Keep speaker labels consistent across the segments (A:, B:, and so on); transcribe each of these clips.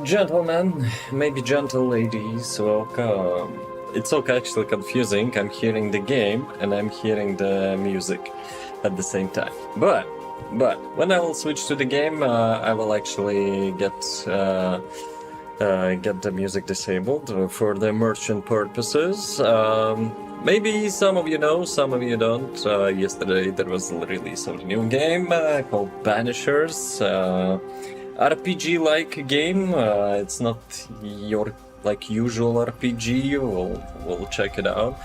A: Gentlemen, maybe gentle ladies, welcome. It's okay, actually confusing. I'm hearing the game and I'm hearing the music at the same time. But when I will switch to the game, I will actually get the music disabled for the merchant purposes. Maybe some of you know, some of you don't. Yesterday there was a release of a new game called Banishers. RPG-like game. It's not your usual RPG. We'll check it out,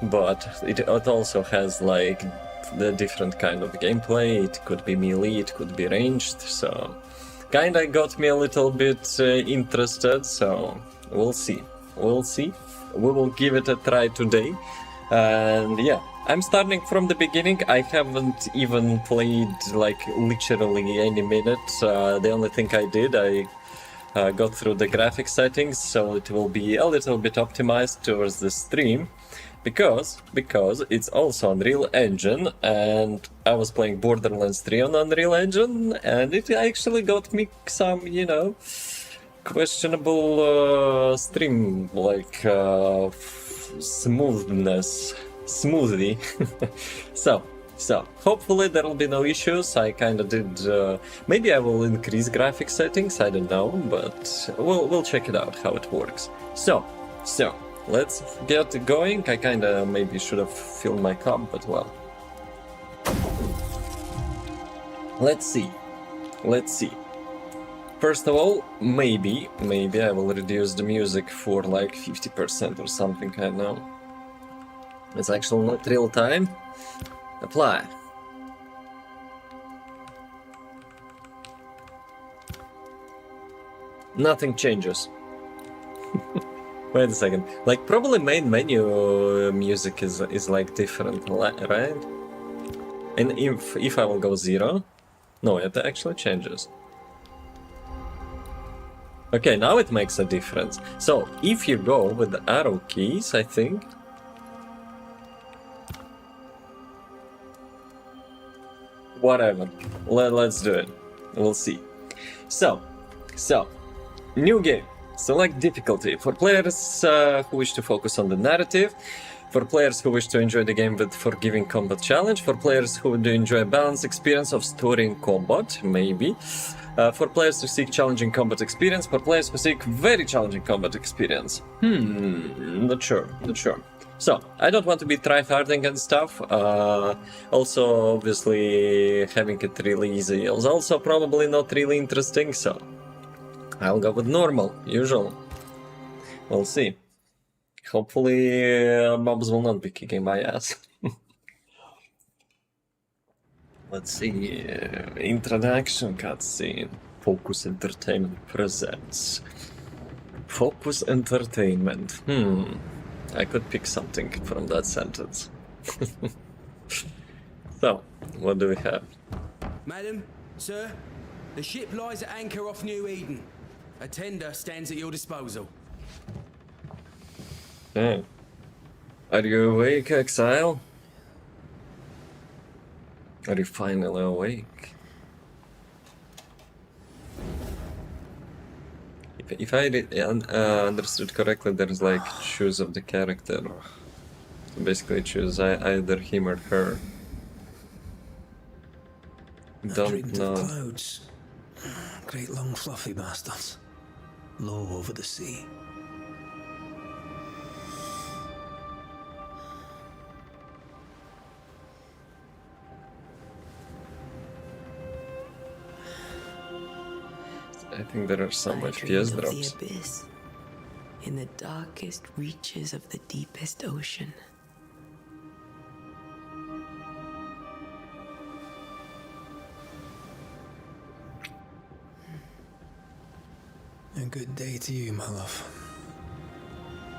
A: but it also has like the different kind of gameplay. It could be melee, it could be ranged. So kinda got me a little bit interested. So we'll see. We will give it a try today, and yeah. I'm starting from the beginning. I haven't even played like literally any minute. The only thing I did, I got through the graphic settings, so it will be a little bit optimized towards the stream, because it's also Unreal Engine, and I was playing Borderlands 3 on Unreal Engine, and it actually got me some, you know, questionable stream smoothly. so hopefully there will be no issues. I kind of did maybe I will increase graphic settings, I don't know, but we'll check it out how it works. So let's get going. I kind of maybe should have filled my cup, but well, let's see. First of all, maybe I will reduce the music for like 50% or something, I know. It's actually not real time. Apply. Nothing changes. Wait a second. Like, probably main menu music is like different, right? And if I will go 0, no, it actually changes. Okay, now it makes a difference. So if you go with the arrow keys, I think. Whatever, let's do it. We'll see. So, new game. Select difficulty. For players who wish to focus on the narrative, for players who wish to enjoy the game with forgiving combat challenge, for players who do enjoy a balanced experience of story and combat, maybe. For players who seek challenging combat experience, for players who seek very challenging combat experience. Not sure. So, I don't want to be tryharding and stuff. Also, obviously, having it really easy is also probably not really interesting, so I'll go with normal, usual. We'll see. Hopefully, mobs will not be kicking my ass. Let's see. Introduction cutscene. Focus Entertainment presents. Focus Entertainment. I could pick something from that sentence. So, what do we have?
B: Madam, sir, the ship lies at anchor off New Eden. A tender stands at your disposal.
A: Okay. Are you awake, Exile? Are you finally awake? If I understood correctly, there's like choose of the character. So basically choose either him or her. Don't know.
C: Clouds. Great long fluffy bastards. Low over the sea.
A: I think there are some FPS drops.
D: The abyss, in the darkest reaches of the deepest ocean.
C: A good day to you, my love.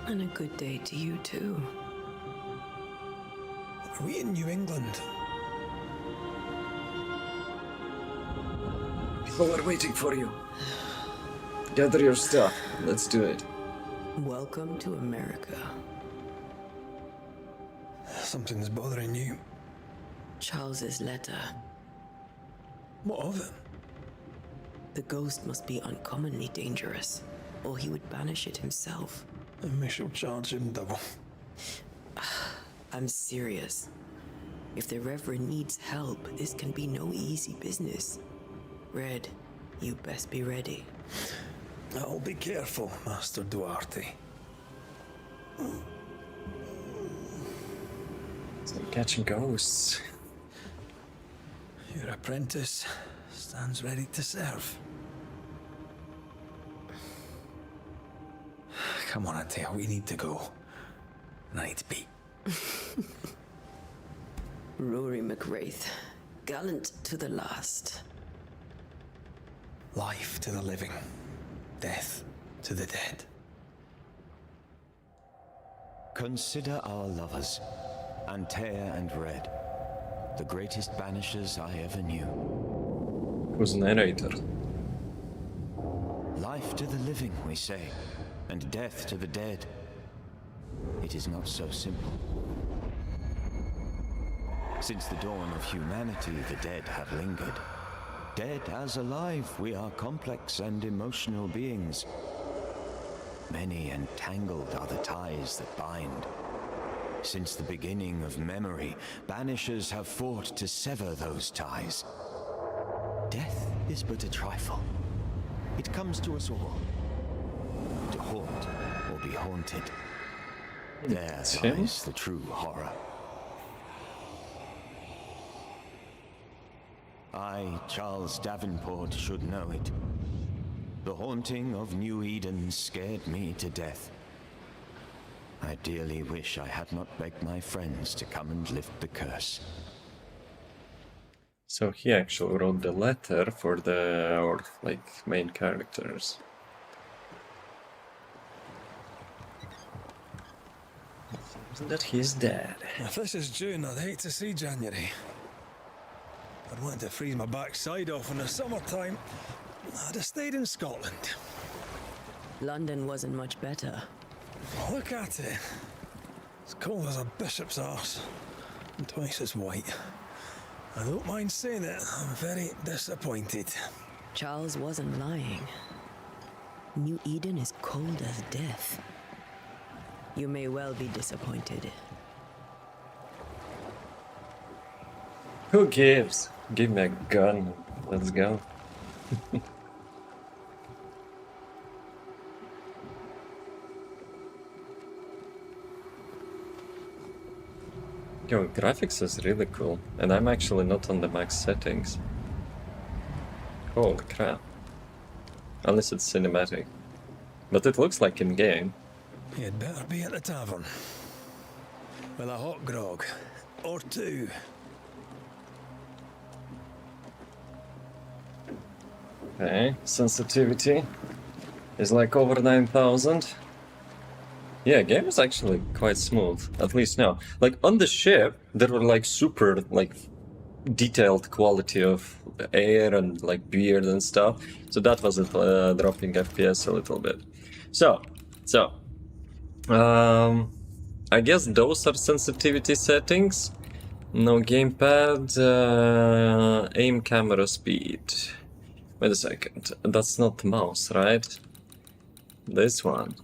D: And a good day to you too.
C: Are we in New England?
A: People are waiting for you. Gather your stuff. Let's do it.
D: Welcome to America.
C: Something's bothering you.
D: Charles's letter.
C: What of it?
D: The ghost must be uncommonly dangerous, or he would banish it himself.
C: And we shall charge him double.
D: I'm serious. If the Reverend needs help, this can be no easy business. Red, you best be ready.
C: I'll be careful, Master Duarte.
A: So catching ghosts.
C: Your apprentice stands ready to serve. Come on, Atea, we need to go. And I need to pee.
D: Rory McWraith, gallant to the last.
C: Life to the living, death to the dead.
E: Consider our lovers, Antea and Red, the greatest banishers I ever knew.
A: Who's the narrator?
E: Life to the living, we say, and death to the dead. It is not so simple. Since the dawn of humanity, the dead have lingered. Dead as alive, we are complex and emotional beings. Many and tangled are the ties that bind. Since the beginning of memory, banishers have fought to sever those ties. Death is but a trifle. It comes to us all. To haunt or be haunted. There lies the true horror. I, Charles Davenport, should know it. The haunting of New Eden scared me to death. I dearly wish I had not begged my friends to come and lift the curse.
A: So he actually wrote the letter for our main characters. That he's dead.
C: If this is June, I'd hate to see January. I'd want to freeze my backside off in the summertime. I'd have stayed in Scotland.
D: London wasn't much better.
C: Look at it. It's cold as a bishop's arse. And twice as white. I don't mind saying it, I'm very disappointed.
D: Charles wasn't lying. New Eden is cold as death. You may well be disappointed.
A: Who gives? Give me a gun. Let's go. Yo, graphics is really cool, and I'm actually not on the max settings. Holy crap. Unless it's cinematic. But it looks like in-game.
C: You'd better be at the tavern. With a hot grog. Or two.
A: Okay, sensitivity is like over 9,000. Yeah, game is actually quite smooth, at least now. Like on the ship, there were like super detailed quality of air and like beard and stuff. So that was dropping FPS a little bit. So, I guess those are sensitivity settings. No gamepad, aim camera speed. Wait a second, that's not the mouse, right? This one.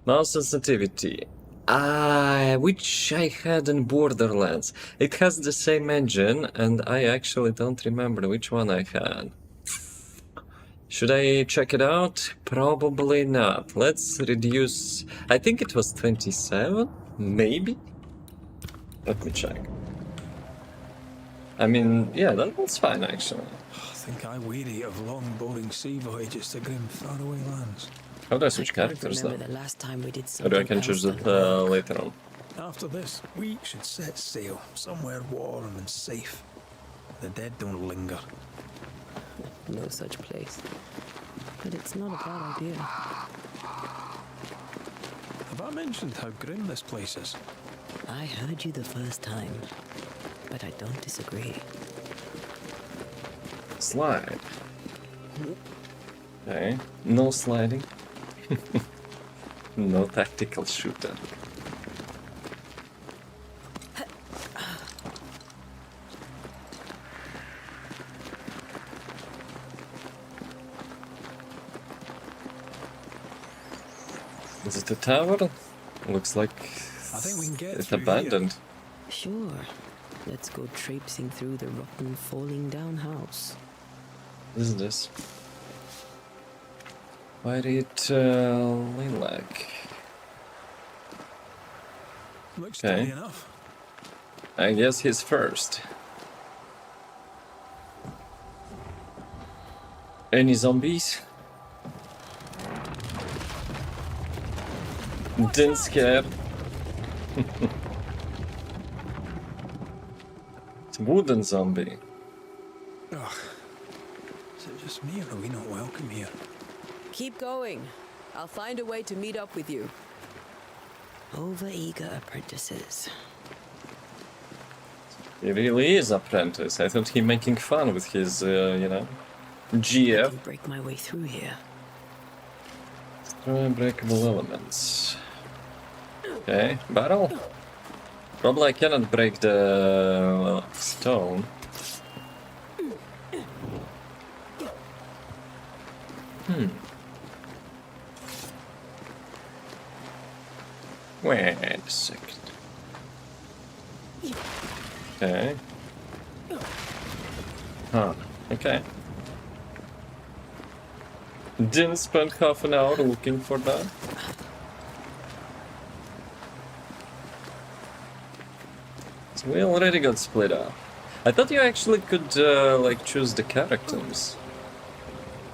A: Mouse sensitivity. Which I had in Borderlands. It has the same engine, and I actually don't remember which one I had. Should I check it out? Probably not. Let's reduce... I think it was 27? Maybe? Let me check. I mean, yeah, that's fine actually.
C: I think I weary of long, boring sea voyages to grim, faraway lands.
A: How do I switch characters though?
D: The last time we did
A: Or do I can
D: something
A: choose
D: else
A: it
D: that
A: later on?
C: After this, we should set sail somewhere warm and safe. The dead don't linger.
D: no such place. But it's not a bad idea.
C: Have I mentioned how grim this place is?
D: I heard you the first time, but I don't disagree.
A: Slide. Okay, no sliding. No tactical shooter. Is it a tower? Looks like
C: I think we can get
A: it's
C: through
A: abandoned.
D: Sure. Let's go traipsing through the rotten, falling down house.
A: What is this? Pirate lilac.
C: Looks
A: Okay.
C: steady enough.
A: I guess he's first. Any zombies? Didn't scare. It's a wooden zombie.
C: Ugh. Is it just me or are we not welcome here?
D: Keep going. I'll find a way to meet up with you. Over-eager apprentices.
A: He really is apprentice. I thought he making fun with his, you know, GF.
D: I can break my way through here.
A: Destroy unbreakable elements. Okay, battle. Probably I cannot break the stone. Wait a second. Okay. Huh, okay. Didn't spend half an hour looking for that. So we already got split up. I thought you actually could, like, choose the characters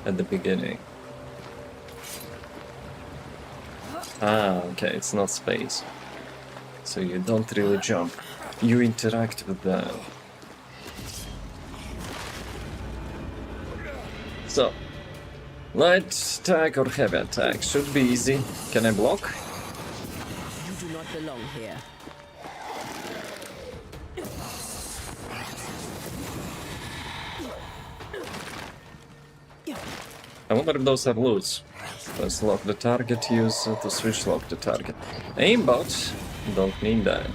A: at the beginning. Ah, okay, it's not space. So you don't really jump. You interact with them. So, light attack or heavy attack should be easy. Can I block?
D: You do not belong here.
A: I wonder if those are loots. Let's lock the target, use to switch lock the target. Aimbot, don't need that.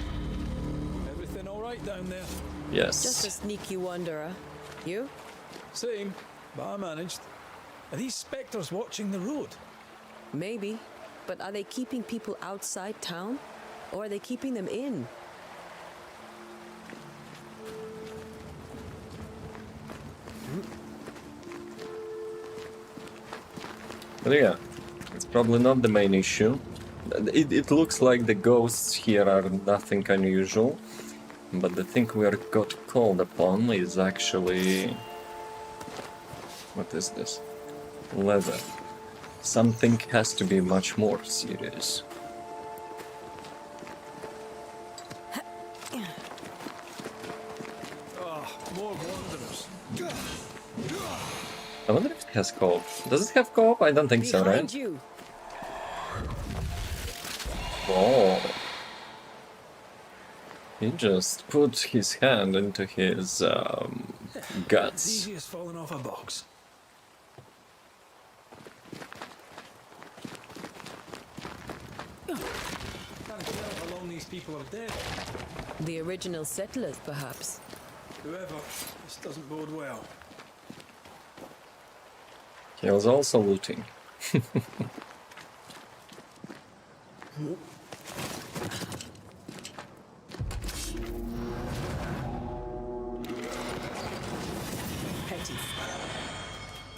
C: Everything alright down there?
A: Yes.
D: Just a sneaky wanderer. You?
C: Same, but I managed. Are these spectres watching the road?
D: Maybe. But are they keeping people outside town? Or are they keeping them in?
A: But yeah, it's probably not the main issue. It looks like the ghosts here are nothing unusual, but the thing we are got called upon is actually... What is this? Leather. Something has to be much more serious.
C: Ah, more wanderers.
A: I wonder if it has co-op. Does it have co-op? I don't think so,
D: Behind
A: right?
D: you.
A: Oh. He just put his hand into his
C: It's
A: guts.
C: easy as falling off a box. Can't tell how long these people are dead.
D: The original settlers, perhaps.
C: Whoever, this doesn't bode well.
A: He was also looting.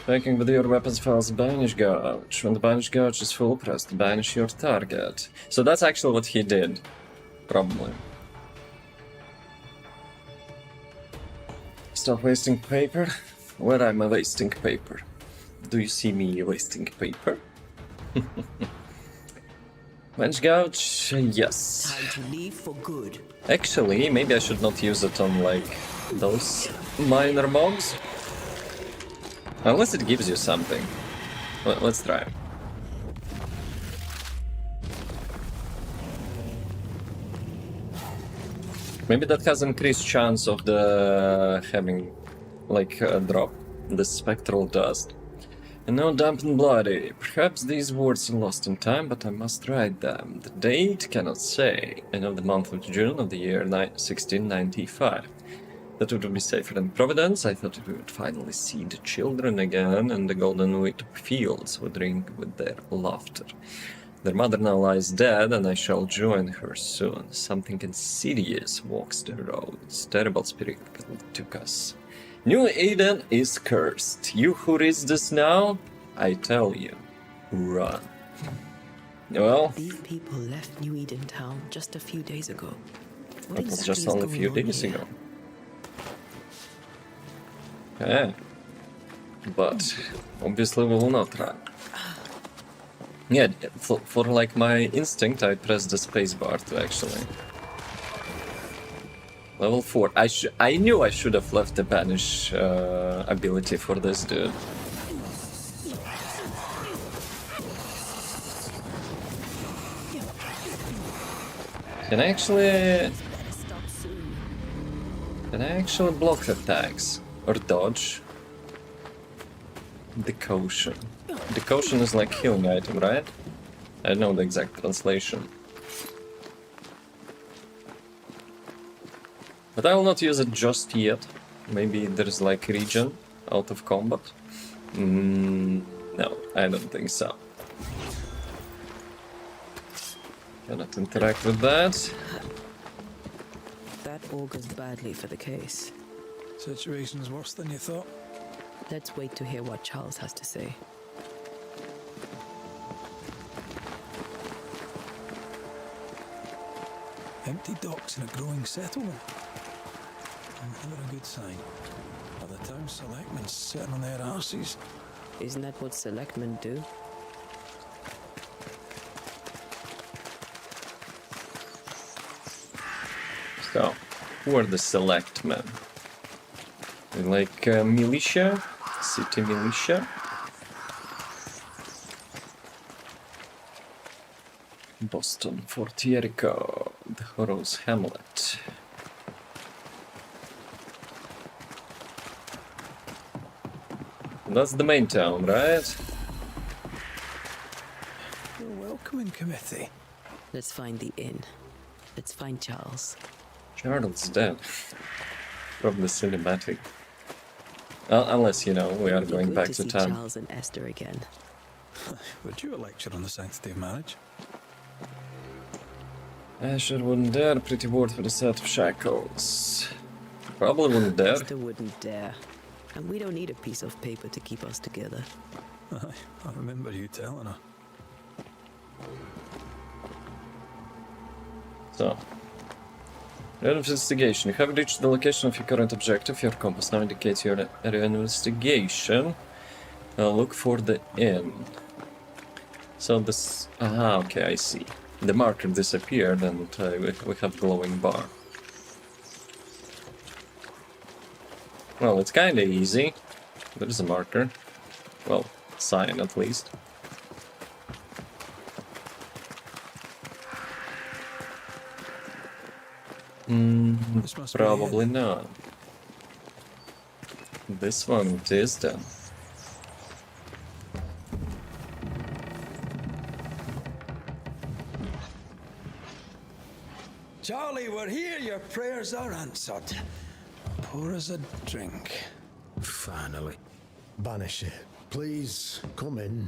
A: Taking with your weapons files banish gouge. When the banish gouge is full, press to banish your target. So that's actually what he did. Probably. Stop wasting paper. Where am I wasting paper? Do you see me wasting paper? Banish gouge, yes.
D: Time to leave for good.
A: Actually, maybe I should not use it on, like, those minor mobs. Unless it gives you something. Let's try. Maybe that has increased chance of the having, like, a drop. The spectral dust. And now damp and bloody. Perhaps these words are lost in time, but I must write them. The date cannot say. I know the month of June of the year 1695. That would be safer than Providence. I thought we would finally see the children again, and the golden wheat fields would ring with their laughter. Their mother now lies dead, and I shall join her soon. Something insidious walks the roads. Terrible spirit took us. New Eden is cursed. You who reads this now, I tell you, run. Well,
D: These people left New Eden town just a few days ago. What
A: that was
D: exactly
A: just
D: is
A: only a
D: going
A: few
D: on
A: days
D: here?
A: ago. Okay. But obviously we will not run. Yeah, for like my instinct, I pressed the spacebar to actually. Level 4. I knew I should have left the banish ability for this dude. Can I actually block attacks or dodge? The caution. The caution is like healing item, right? I don't know the exact translation. But I will not use it just yet. Maybe there's like regen out of combat. No, I don't think so. Cannot interact with that.
D: That augurs badly for the case.
C: Situation's worse than you thought.
D: Let's wait to hear what Charles has to say.
C: Empty docks in a growing settlement. Never a good sign. Are the town selectmen sitting on their arses?
D: Isn't that what selectmen do?
A: So, who are the selectmen? Like militia? City militia? Boston, Fort Jericho, the Horrors Hamlet. That's the main town, right?
C: A welcoming committee.
D: Let's find the inn. Let's find Charles.
A: Charles dead. From the cinematic. Unless, you know, we are
D: It'd be
A: going
D: good
A: back
D: to
A: to
D: see
A: town.
D: Charles and Esther again.
C: Would you a lecture on the sanctity of marriage?
A: Asher wouldn't dare, pretty word for the set of shackles. Probably wouldn't dare.
D: Esther wouldn't dare. And we don't need a piece of paper to keep us together.
C: I remember you telling her.
A: So. Area of investigation. You have reached the location of your current objective. Your compass now indicates your area of investigation. Look for the inn. So this... Aha, okay, I see. The marker disappeared and we have glowing bar. Well, it's kinda easy. There is a marker. Well, sign at least.
C: This must
A: Probably
C: be it.
A: not. This one it is then.
C: Charlie, we're here. Your prayers are answered. Pour us a drink.
B: Finally.
F: Banisher, please come in.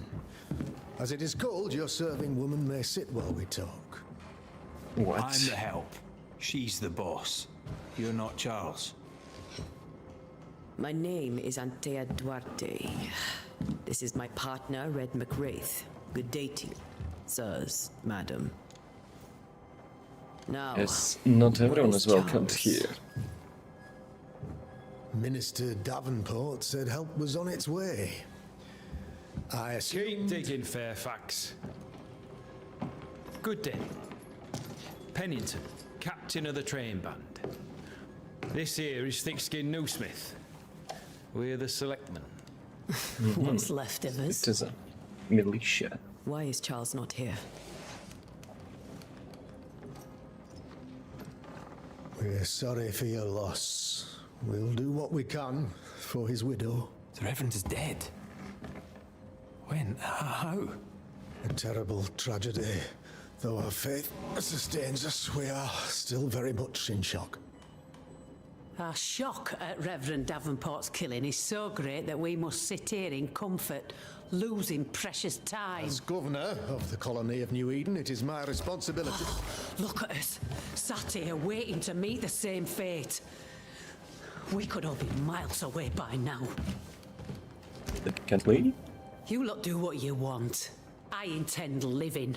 F: As it is called, your serving woman may sit while we talk.
A: What?
B: I'm the help. She's the boss. You're not Charles.
D: My name is Antea Duarte. This is my partner, Red McWraith. Good day to you, sirs, madam. Now,
A: Yes, not everyone
D: where
A: is welcomed
D: Charles?
A: here.
F: Minister Davenport said help was on its way. I
G: Keep
F: assume...
G: digging, Fairfax. Good day. Pennington, captain of the train band. This here is Thickskin Newsmith. We're the selectmen.
D: What's left of us?
A: It is a militia.
D: Why is Charles not here?
F: We're sorry for your loss. We'll do what we can for his widow.
B: The Reverend is dead. When? How?
F: A terrible tragedy. Though our faith sustains us, we are still very much in shock.
H: Our shock at Reverend Davenport's killing is so great that we must sit here in comfort, losing precious time.
F: As governor of the colony of New Eden, it is my responsibility.
H: Look at us, sat here waiting to meet the same fate. We could all be miles away by now.
A: Can't we?
H: You lot do what you want. I intend living.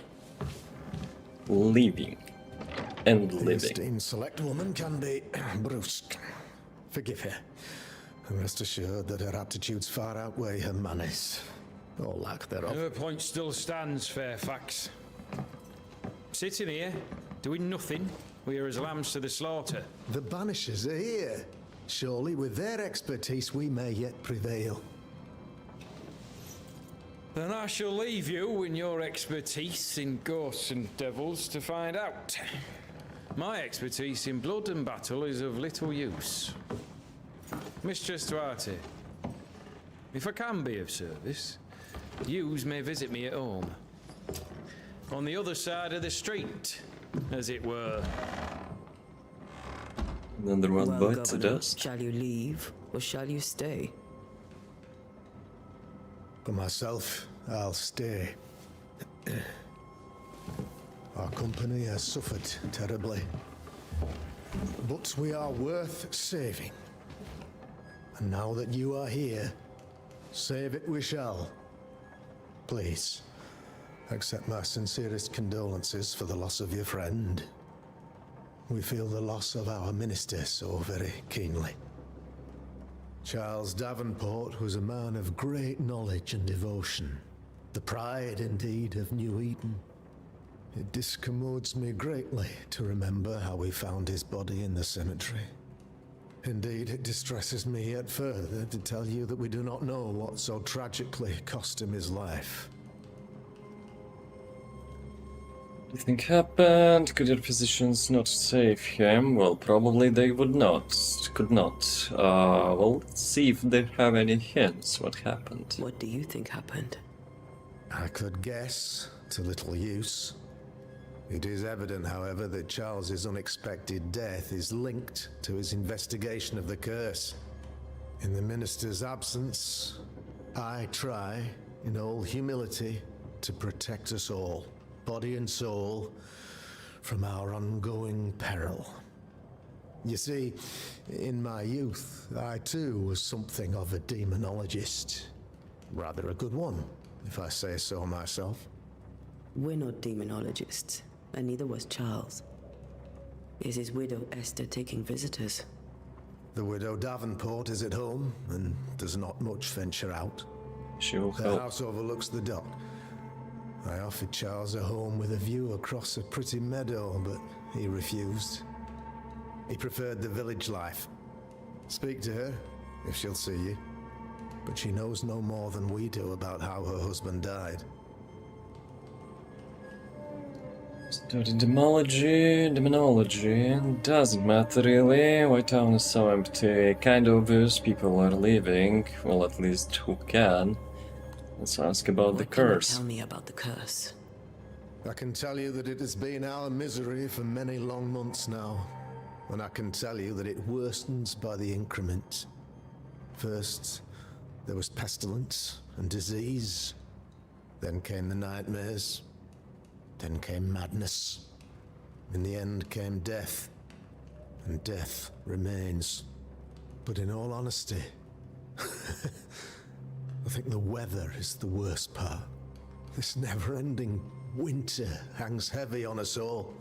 A: Living. And
F: The
A: living.
F: esteemed select woman can be brusque. Forgive her. And rest assured that her attitudes far outweigh her manners. Or lack thereof.
G: Her point still stands, Fairfax. Sitting here, doing nothing, we are as lambs to the slaughter.
F: The banishers are here. Surely with their expertise we may yet prevail.
G: Then I shall leave you and your expertise in ghosts and devils to find out. My expertise in blood and battle is of little use. Mistress Duarte, if I can be of service, yous may visit me at home. On the other side of the street, as it were.
A: Another one
D: Well,
A: bite to
D: Governor,
A: dust.
D: shall you leave or shall you stay?
F: For myself, I'll stay. Our company has suffered terribly. But we are worth saving. And now that you are here, save it we shall. Please, accept my sincerest condolences for the loss of your friend. We feel the loss of our minister so very keenly. Charles Davenport was a man of great knowledge and devotion, the pride indeed of New Eden. It discommodes me greatly to remember how we found his body in the cemetery. Indeed, it distresses me yet further to tell you that we do not know what so tragically cost him his life.
A: Anything happened? Could your physicians not save him? Well, probably they would not. Could not. Well, let's see if they have any hints what happened.
D: What do you think happened?
F: I could guess, to little use. It is evident, however, that Charles's unexpected death is linked to his investigation of the curse. In the minister's absence, I try, in all humility, to protect us all, body and soul, from our ongoing peril. You see, in my youth, I too was something of a demonologist. Rather a good one, if I say so myself.
D: We're not demonologists, and neither was Charles. Is his widow Esther taking visitors?
F: The widow Davenport is at home and does not much venture out.
A: She will
F: The
A: help.
F: house overlooks the dock. I offered Charles a home with a view across a pretty meadow, but he refused. He preferred the village life. Speak to her, if she'll see you. But she knows no more than we do about how her husband died.
A: Studied demonology. Doesn't matter really. White Town is so empty. Kind of obvious people are leaving. Well, at least who can. Let's ask about the
D: What can you
A: curse.
D: tell me about the curse?
F: I can tell you that it has been our misery for many long months now. And I can tell you that it worstens by the increment. First, there was pestilence and disease. Then came the nightmares. Then came madness. In the end came death. And death remains. But in all honesty, I think the weather is the worst part. This never-ending winter hangs heavy on us all.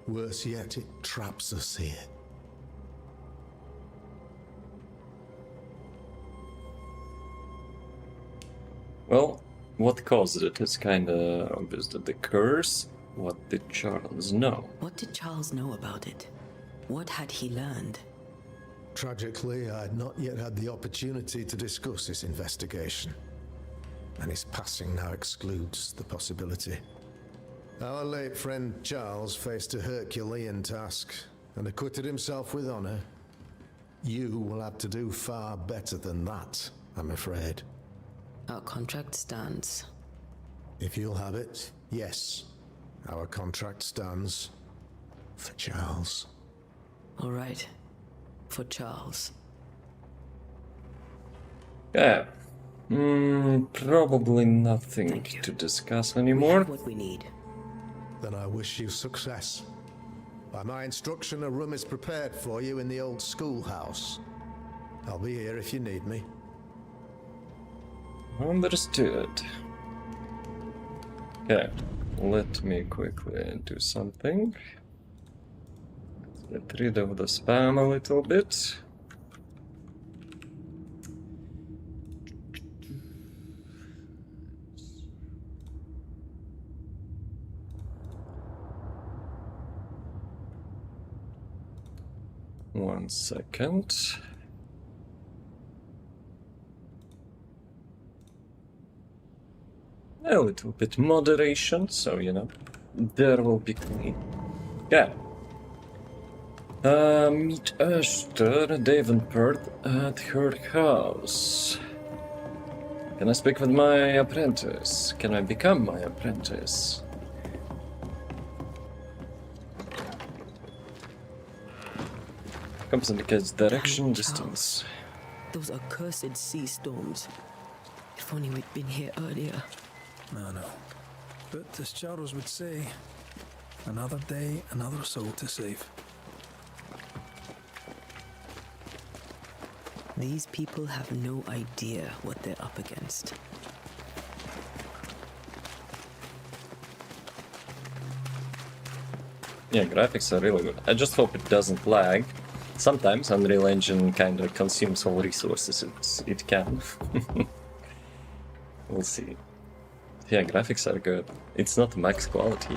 F: Worse yet, it traps us here.
A: Well, what caused it? It's kinda obvious that the curse. What did Charles know?
D: What did Charles know about it? What had he learned?
F: Tragically, I had not yet had the opportunity to discuss this investigation. And his passing now excludes the possibility. Our late friend Charles faced a Herculean task and acquitted himself with honor. You will have to do far better than that, I'm afraid.
D: Our contract stands.
F: If you'll have it, yes. Our contract stands for Charles.
D: All right. for Charles.
A: Yeah. Probably nothing
D: Thank you.
A: to discuss
D: We
A: anymore.
D: have what we need.
F: Then I wish you success. By my instruction, a room is prepared for you in the old schoolhouse. I'll be here if you need me.
A: Understood. Okay, let me quickly do something. Get rid of the spam a little bit. One second. A little bit moderation, so you know, there will be clean. Yeah. Meet Esther Davenport at her house. Can I speak with my apprentice? Can I become my apprentice? Compass indicates direction,
D: Damn,
A: distance.
D: Those accursed sea storms. If only we'd been here earlier.
C: No. But as Charles would say, another day, another soul to save.
D: These people have no idea what they're up against.
A: Yeah, graphics are really good. I just hope it doesn't lag. Sometimes Unreal Engine kind of consumes all resources it can. We'll see. Yeah, graphics are good. It's not max quality.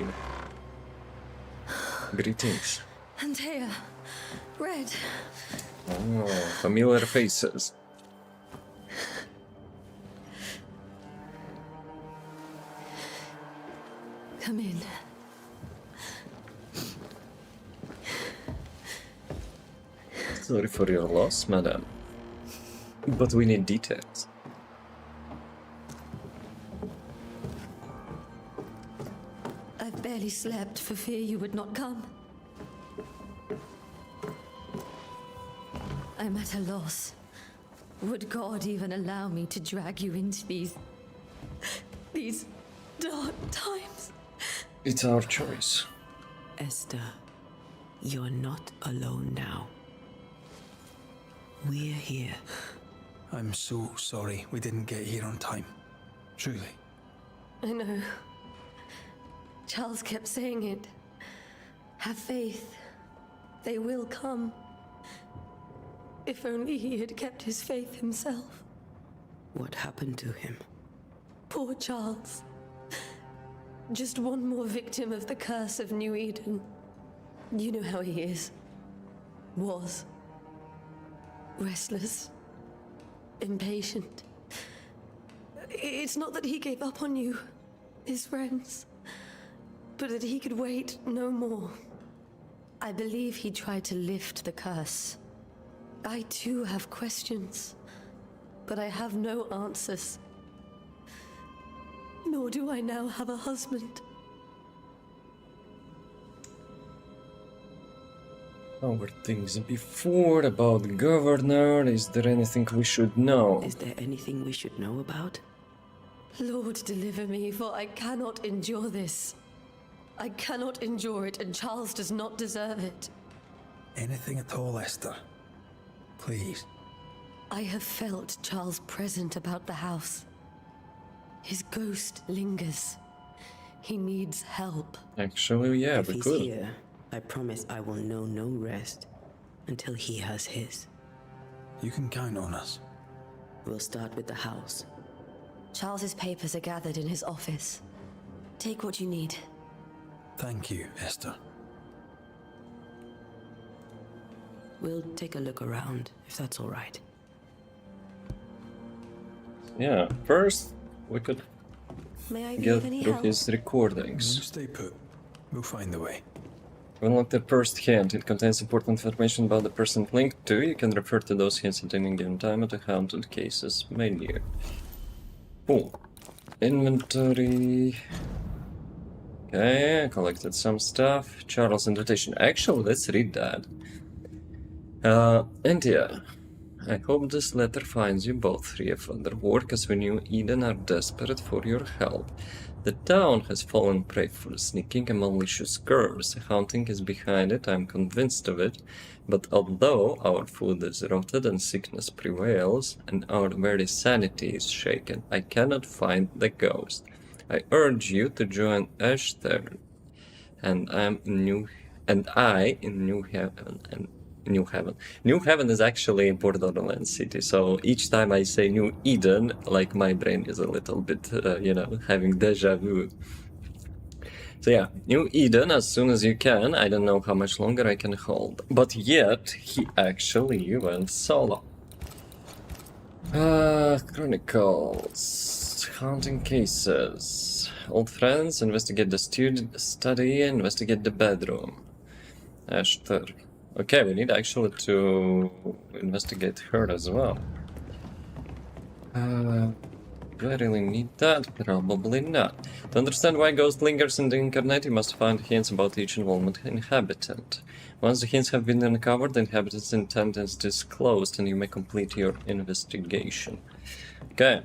A: Greetings.
I: Antea, Red.
A: Oh, familiar faces.
I: Come in.
A: Sorry for your loss, madam. But we need details.
I: I've barely slept for fear you would not come. I'm at a loss. Would God even allow me to drag you into these dark times?
A: It's our choice.
D: Esther, you're not alone now. We're here.
C: I'm so sorry we didn't get here on time. Truly.
I: I know. Charles kept saying it. Have faith. They will come. If only he had kept his faith himself.
D: What happened to him?
I: Poor Charles. Just one more victim of the curse of New Eden. You know how he is. Was. Restless. Impatient. It's not that he gave up on you, his friends, but that he could wait no more. I believe he tried to lift the curse. I too have questions, but I have no answers. Nor do I now have a husband.
A: How were things before about the governor? Is there anything we should know?
D: Is there anything we should know about?
I: Lord, deliver me, for I cannot endure this. I cannot endure it, and Charles does not deserve it.
C: Anything at all, Esther. Please.
I: I have felt Charles present about the house. His ghost lingers. He needs help.
A: Actually, yeah,
D: If
A: we
D: he's
A: could.
D: here, I promise I will know no rest until he has his.
C: You can count on us.
D: We'll start with the house.
I: Charles's papers are gathered in his office. Take what you need.
C: Thank you, Esther.
D: We'll take a look around, if that's all right.
A: Yeah, first we could
I: May I be
A: get
I: of any
A: through
I: help?
A: his
C: You
A: recordings.
C: stay put. We'll find the way.
A: Unlock the first hint. It contains important information about the person linked to. You can refer to those hints at any given time at the Haunted Cases menu. Cool. Inventory. Okay, I collected some stuff. Charles' invitation. Actually, let's read that. And yeah, I hope this letter finds you both free of other work, as we New Eden are desperate for your help. The town has fallen prey for sneaking and malicious curse. Hunting is behind it, I'm convinced of it. But although our food is rotted and sickness prevails, and our very sanity is shaken, I cannot find the ghost. I urge you to join Ashton, and I in New Haven and New Haven. New Haven is actually a Borderlands city, so each time I say New Eden, like my brain is a little bit, having deja vu. So yeah, New Eden as soon as you can. I don't know how much longer I can hold. But yet, he actually went solo. Chronicles. Haunting cases. Old friends, investigate the study, investigate the bedroom. Ashtar. Okay, we need actually to investigate her as well. Do I really need that? Probably not. To understand why ghost lingers in the incarnate, you must find hints about each involved inhabitant. Once the hints have been uncovered, the inhabitant's intent is disclosed, and you may complete your investigation. Okay.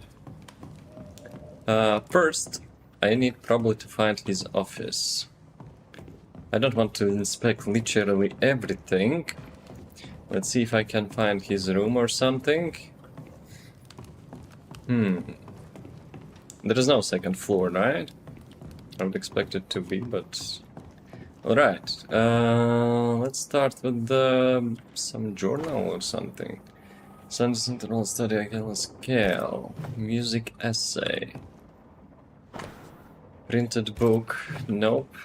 A: First, I need probably to find his office. I don't want to inspect literally everything. Let's see if I can find his room or something. There is no second floor, right? I would expect it to be, but... Alright, let's start with some journal or something. Science Internal Study Again Scale. Music Essay. Printed book. Nope.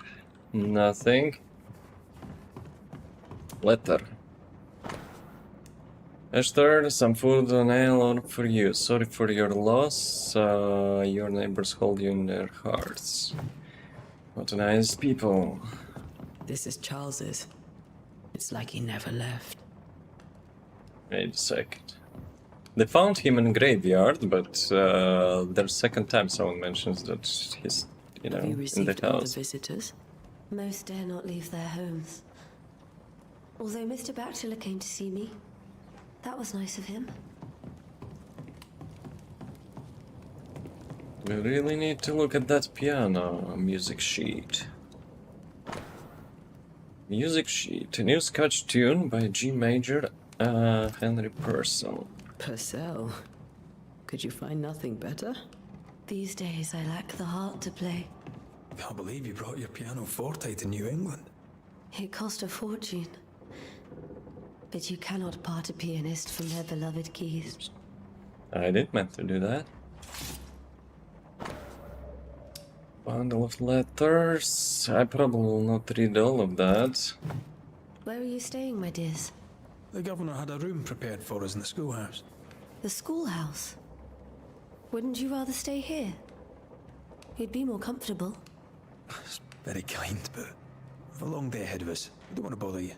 A: Nothing. Letter. Ashtar, some food on ale for you. Sorry for your loss. Your neighbors hold you in their hearts. What nice people.
D: This is Charles's. It's like he never left.
A: Wait a second. They found him in graveyard, but their second time someone mentions that he's,
D: Have you
A: in the
D: received other
A: house.
D: visitors?
I: Most dare not leave their homes. Although Mr. 𝑣𝒊𝒕𝒚 came to see me. That was nice of him.
A: We really need to look at that piano music sheet. Music sheet. A new Scotch tune by G major, Henry Purcell.
D: Purcell? Could you find nothing better?
I: These days I lack the heart to play.
C: Can't believe you brought your pianoforte to New England.
I: It cost a fortune. But you cannot part a pianist from their beloved keys.
A: I didn't meant to do that. Bundle of letters. I probably will not read all of that.
I: Where are you staying, my dears?
C: The governor had a room prepared for us in the schoolhouse.
I: The schoolhouse? Wouldn't you rather stay here? You'd be more comfortable.
C: It's very kind, but we've a long day ahead of us. I don't want to bother you.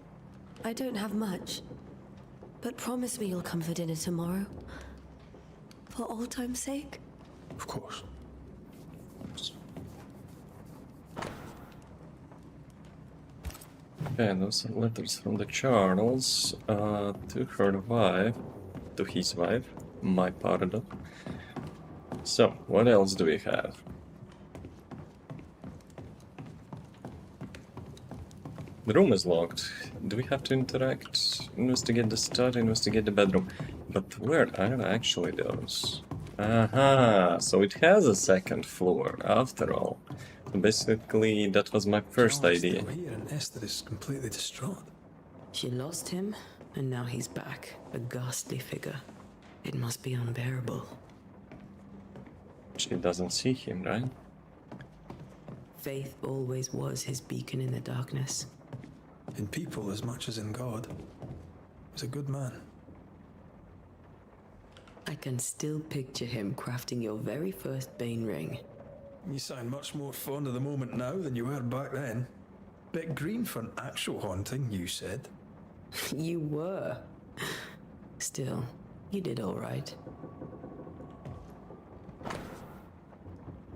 I: I don't have much. But promise me you'll come for dinner tomorrow. For old time's sake.
C: Of course.
A: Okay, those are letters from the Charles to her wife, to his wife, my pardon. So, what else do we have? The room is locked. Do we have to interact? Investigate the study, investigate the bedroom. But where are actually those? Aha, so it has a second floor, after all. Basically, that was my first
C: Charles is
A: idea.
C: still here and Esther is completely distraught.
D: She lost him, and now he's back, a ghastly figure. It must be unbearable.
A: She doesn't see him, right?
D: Faith always was his beacon in the darkness.
C: In people as much as in God. He's a good man.
D: I can still picture him crafting your very first Bane ring.
C: You sound much more fond of the moment now than you were back then. Bit green for an actual haunting, you said.
D: You were. Still, you did all right.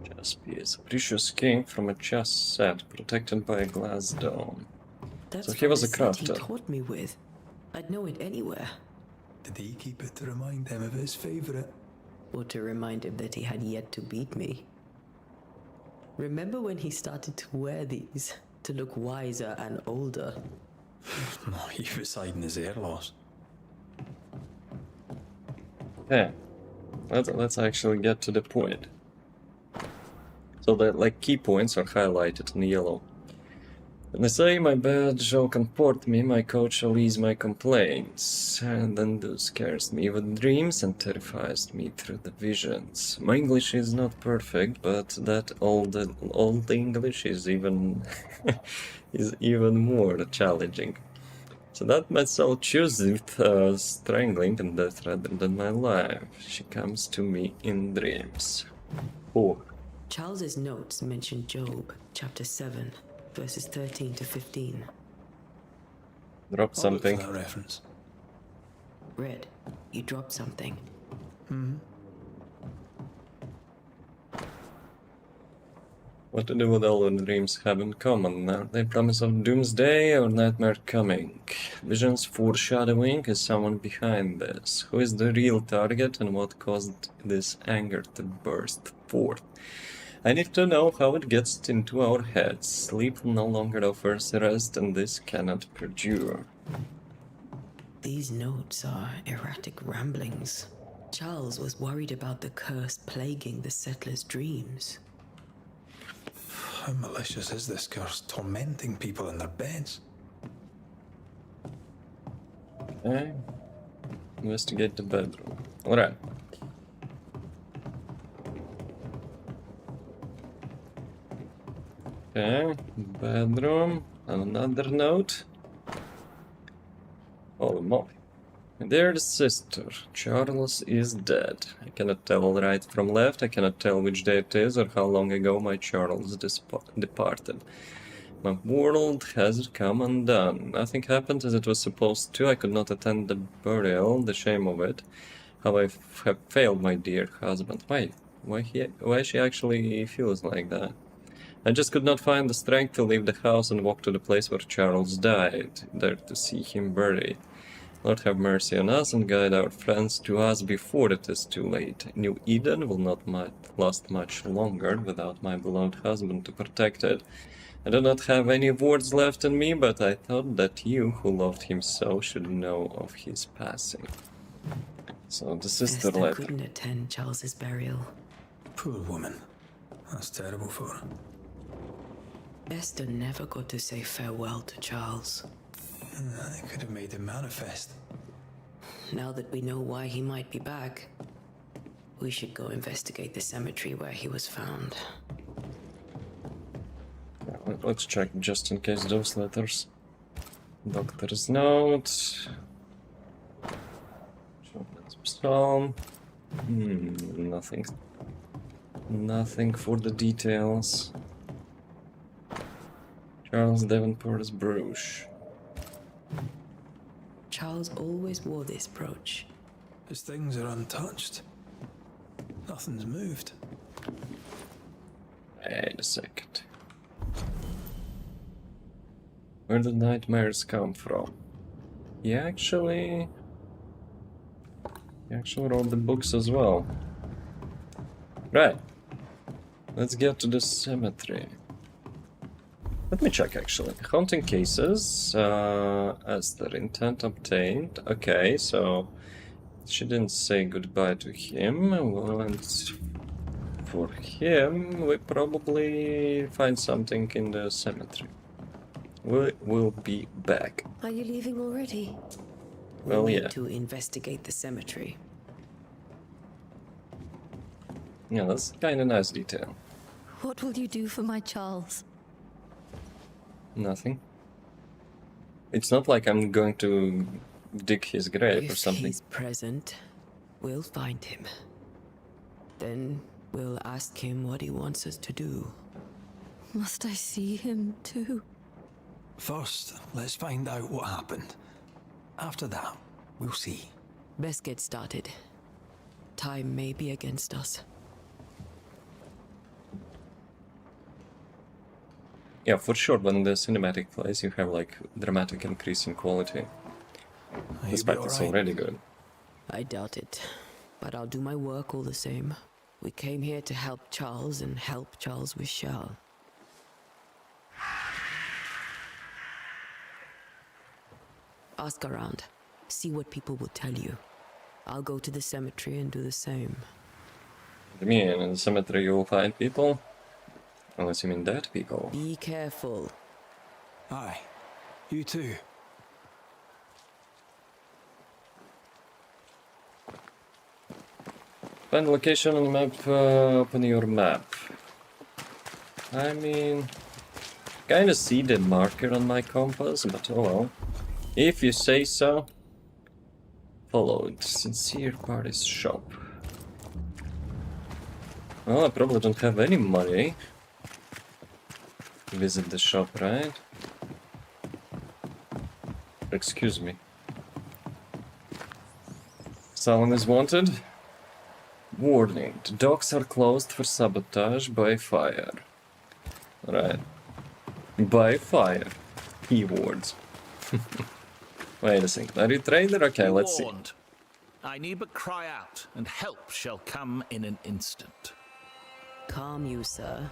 A: Jaspi is a precious king from a chess set protected by a glass dome.
D: That's
A: So he was a
D: from the set
A: crafter.
D: he taught me with. I'd know it anywhere.
C: Did he keep it to remind him of his favourite?
D: Or to remind him that he had yet to beat me. Remember when he started to wear these to look wiser and older?
C: No, he was hiding his hair loss.
A: Yeah, let's actually get to the point. So the key points are highlighted in yellow. When I say my badge shall comport me, my coat shall ease my complaints, and then thou scares me with dreams and terrifies me through the visions. My English is not perfect, but that old English is even is even more challenging. So that my soul chooseth strangling and death rather than my life. She comes to me in dreams. 4.
D: Charles's notes mention Job, chapter 7, verses 13 to 15.
A: Drop something.
C: I'll look for that reference.
D: Red, you dropped something.
A: What to do with all the dreams have in common? Are they promise of doomsday or nightmare coming? Visions foreshadowing, is someone behind this? Who is the real target and what caused this anger to burst forth? I need to know how it gets into our heads. Sleep no longer offers rest and this cannot perdure.
D: These notes are erratic ramblings. Charles was worried about the curse plaguing the settlers' dreams.
C: How malicious is this curse, tormenting people in their beds?
A: Okay. Investigate the bedroom. Alright. Okay, bedroom. Another note. Holy moly. Dear sister, Charles is dead. I cannot tell right from left, I cannot tell which day it is or how long ago my Charles departed. My world has come undone. Nothing happened as it was supposed to. I could not attend the burial, the shame of it. How I have failed my dear husband. Why she actually feels like that? I just could not find the strength to leave the house and walk to the place where Charles died, there to see him buried. Lord have mercy on us and guide our friends to us before it is too late. New Eden will not last much longer without my beloved husband to protect it. I do not have any words left in me, but I thought that you, who loved him so, should know of his passing. So the sister
D: Esther
A: letter.
D: couldn't attend Charles's burial.
C: Poor woman. That's terrible for her.
D: Esther never got to say farewell to Charles.
C: They could have made him manifest.
D: Now that we know why he might be back, we should go investigate the cemetery where he was found.
A: Let's check just in case those letters. Doctor's note. Psalm. Nothing. Nothing for the details. Charles Davenport's brooch.
D: Charles always wore this brooch.
C: His things are untouched. Nothing's moved.
A: Wait a second. Where did nightmares come from? He actually wrote the books as well. Right. Let's get to the cemetery. Let me check actually. Haunting cases. Esther, intent obtained. Okay, so she didn't say goodbye to him. And for him, we probably find something in the cemetery. We will be back.
I: Are you leaving already?
A: Well,
D: We
A: yeah.
D: need to investigate the cemetery.
A: Yeah, that's kind of nice detail.
I: What will you do for my Charles?
A: Nothing. It's not like I'm going to dig his grave or
D: If
A: something.
D: he's present, we'll find him. Then we'll ask him what he wants us to do.
I: Must I see him too?
C: First, let's find out what happened. After that, we'll see.
D: Best get started. Time may be against us.
A: Yeah, for sure, when the cinematic plays, you have like dramatic increase in quality. Despite it's already good.
D: I doubt it, but I'll do my work all the same. We came here to help Charles and help Charles with Charles. Ask around. See what people will tell you. I'll go to the cemetery and do the same.
A: What do you mean? In the cemetery you'll find people? Unless you mean dead people.
D: Be careful.
C: Aye. You too.
A: Find the location on the map, open your map. I mean... Kinda see the marker on my compass, but oh well. If you say so. Followed. Sincere Party's shop. Well, I probably don't have any money to visit the shop, right? Excuse me. Someone is wanted. Warning. The docks are closed for sabotage by fire. Right. By fire. Keywords. Wait a second. Are you a trader? Okay, let's see.
J: I need but cry out, and help shall come in an instant.
D: Calm you, sir.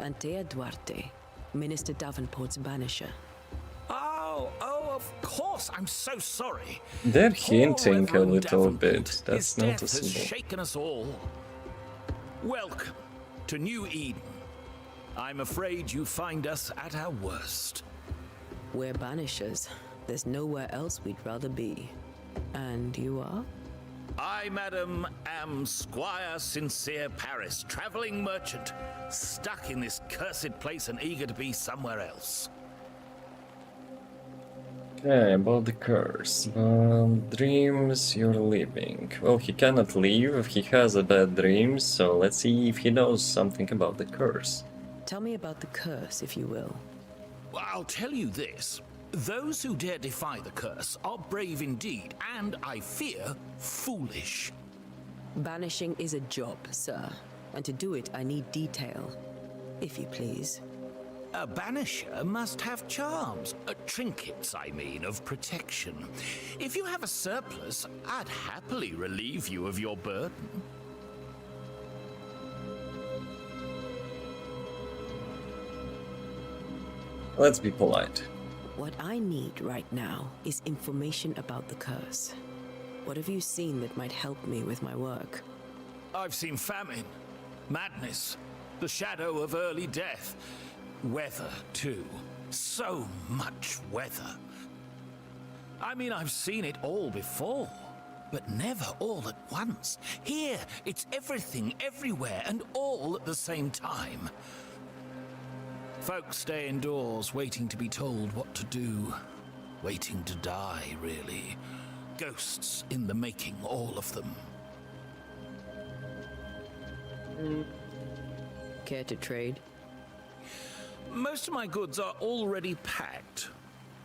D: Antea Duarte, Minister Davenport's banisher.
J: Oh, of course. I'm so sorry.
A: They're hinting a
J: Reverend
A: little
J: Davenport,
A: bit. That's
J: his death has
A: noticeable.
J: shaken us all. Welcome to New Eden. I'm afraid you find us at our worst.
D: We're banishers. There's nowhere else we'd rather be. And you are?
J: I, madam, am Squire Sincere Paris, traveling merchant, stuck in this cursed place and eager to be somewhere else.
A: Okay, about the curse. Dreams you're living. Well, he cannot leave. He has a bad dream, so let's see if he knows something about the curse.
D: Tell me about the curse, if you will.
J: Well, I'll tell you this. Those who dare defy the curse are brave indeed, and, I fear, foolish.
D: Banishing is a job, sir. And to do it, I need detail. If you please.
J: A banisher must have charms, trinkets, I mean, of protection. If you have a surplus, I'd happily relieve you of your burden.
A: Let's be polite.
D: What I need right now is information about the curse. What have you seen that might help me with my work?
J: I've seen famine, madness, the shadow of early death. Weather, too. So much weather. I mean, I've seen it all before, but never all at once. Here, it's everything, everywhere, and all at the same time. Folks stay indoors, waiting to be told what to do. Waiting to die, really. Ghosts in the making, all of them.
D: Care to trade?
J: Most of my goods are already packed,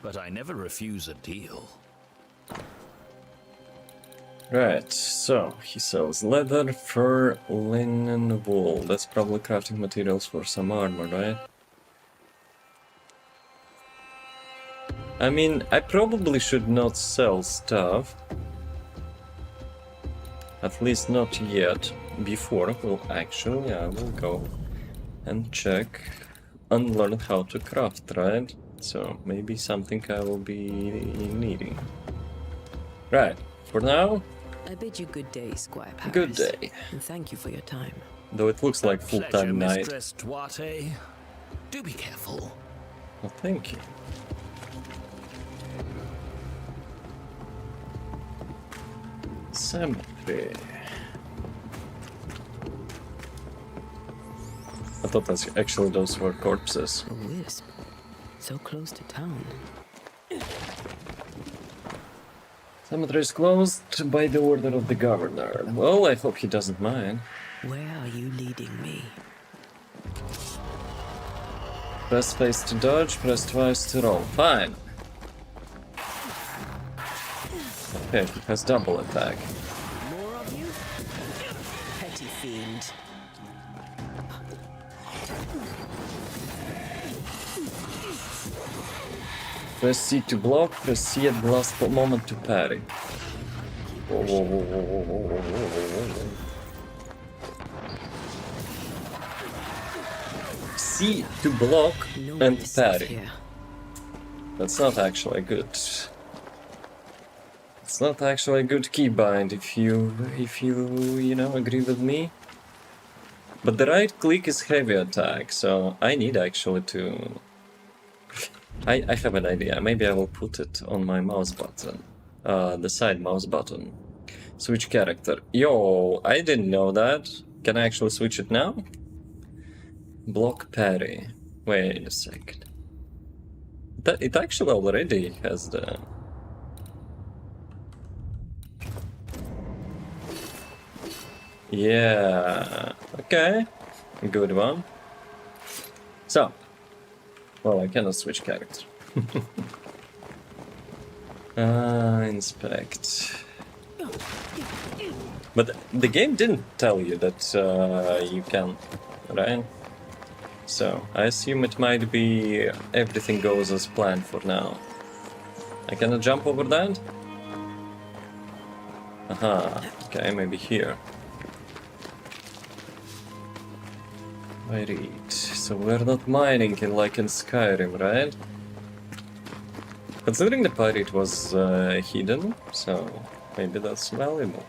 J: but I never refuse a deal.
A: Right, so he sells leather, fur, linen, wool. That's probably crafting materials for some armor, right? I mean, I probably should not sell stuff. At least not yet. Before, well, actually, I will go and check and learn how to craft, right? So, maybe something I will be needing. Right, for now,
D: I bid you good day, Squire Paris.
A: good day.
D: And thank you for your time.
A: Though it looks like
J: Pleasure,
A: full-time night.
J: Mistress Duarte. Do be careful.
A: Well, thank you. Cemetery. I thought that's actually those were corpses.
D: A wisp. So close to town.
A: Cemetery is closed by the order of the governor. Well, I hope he doesn't mind.
D: Where are you leading me?
A: Press space to dodge, press twice to roll. Fine. Okay, he has double attack.
D: More of you? Petty fiend.
A: Press C to block, press C at the last moment to parry. Whoa, whoa, whoa, whoa, whoa, whoa, whoa, whoa. C to block and parry. That's not actually good. It's not actually a good keybind if you agree with me. But the right click is heavy attack, so I need actually to... I have an idea. Maybe I will put it on my mouse button. The side mouse button. Switch character. Yo, I didn't know that. Can I actually switch it now? Block parry. Wait a second. It actually already has the... Yeah, okay, good one. So, well, I cannot switch character. Inspect. But the game didn't tell you that you can, right? So, I assume it might be everything goes as planned for now. I cannot jump over that? Aha, okay, maybe here. Right, so we're not mining in like in Skyrim, right? Considering the pirate was hidden, so maybe that's valuable.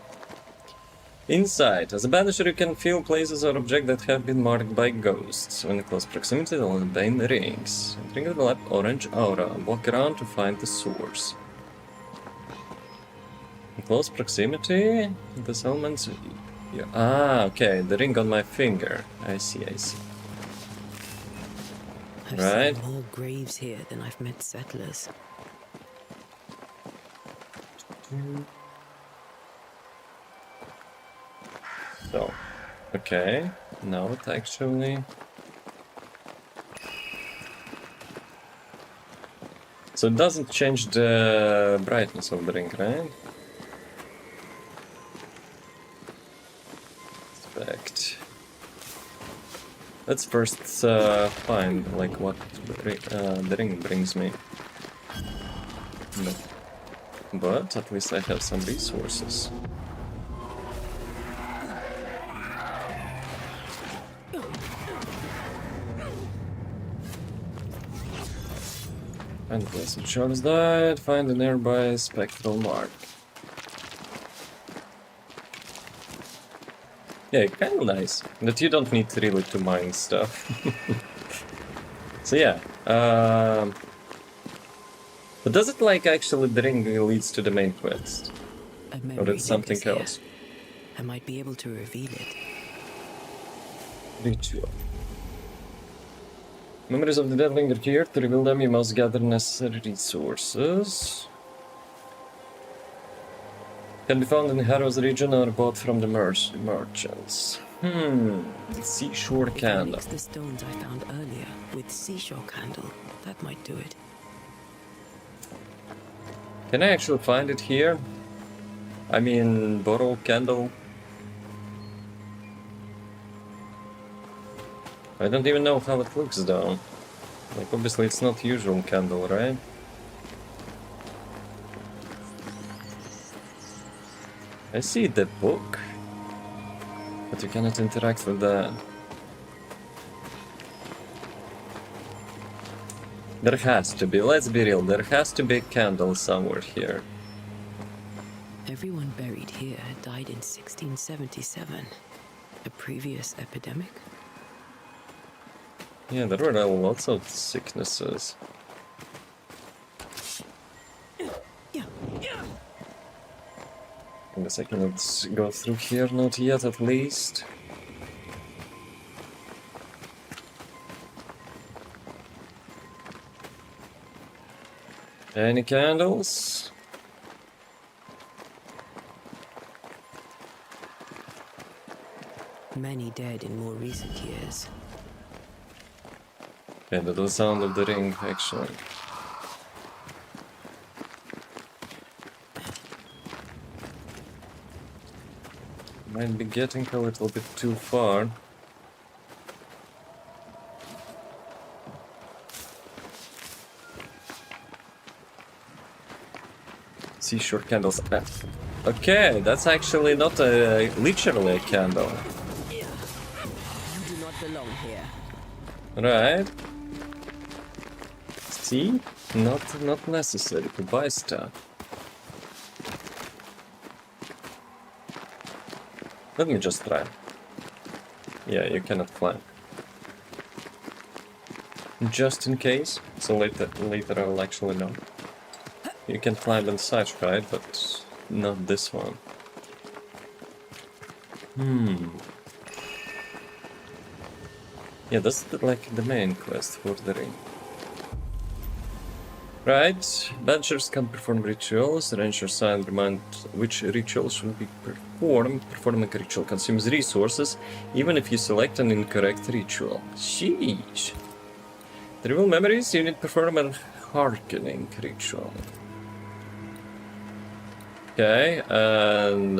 A: Inside, as a banisher you can feel places or objects that have been marked by ghosts. When in close proximity they'll obtain rings. Entering the lab orange aura, walk around to find the source. In close proximity, the elements... Yeah. Ah, okay, the ring on my finger. I see.
D: I've
A: Right.
D: seen more graves here than I've met settlers.
A: So, okay, now it actually... So it doesn't change the brightness of the ring, right? Let's first find like what the ring brings me. But at least I have some resources. Find the place of Charles died, find a nearby spectral mark. Yeah, kind of nice that you don't need really to mine stuff. So yeah, but does it like actually the ring leads to the main quest, or it's something else?
D: I might be able to reveal it.
A: Ritual. Memories of the dead linger here. To reveal them, you must gather necessary resources. Can be found in the Harrow's region or bought from the merchants. Seashore candle.
D: Mix the stones I found earlier with seashore candle. That might do it.
A: Can I actually find it here? I mean, borrow candle. I don't even know how it looks though. Like obviously it's not usual candle, right? I see the book, but you cannot interact with that. There has to be, let's be real, there has to be a candle somewhere here.
D: Everyone buried here died in 1677. A previous epidemic?
A: Yeah, there were lots of sicknesses. I guess I cannot go through here, not yet at least. Any candles?
D: Many dead in more recent years.
A: Yeah, that's the sound of the ring, actually. Might be getting a little bit too far. Seashore candles. Okay, that's actually not literally a candle.
D: You do not belong here.
A: Right. See? Not necessary to buy stuff. Let me just try. Yeah, you cannot climb. Just in case. So later I will actually know. You can climb inside, right? But not this one. Yeah, that's like the main quest for the ring. Right, banishers can perform rituals. Rangers sign remind which ritual should be performed. Performing a ritual consumes resources, even if you select an incorrect ritual. Sheesh. To reveal memories, you need to perform a hearkening ritual. Okay, and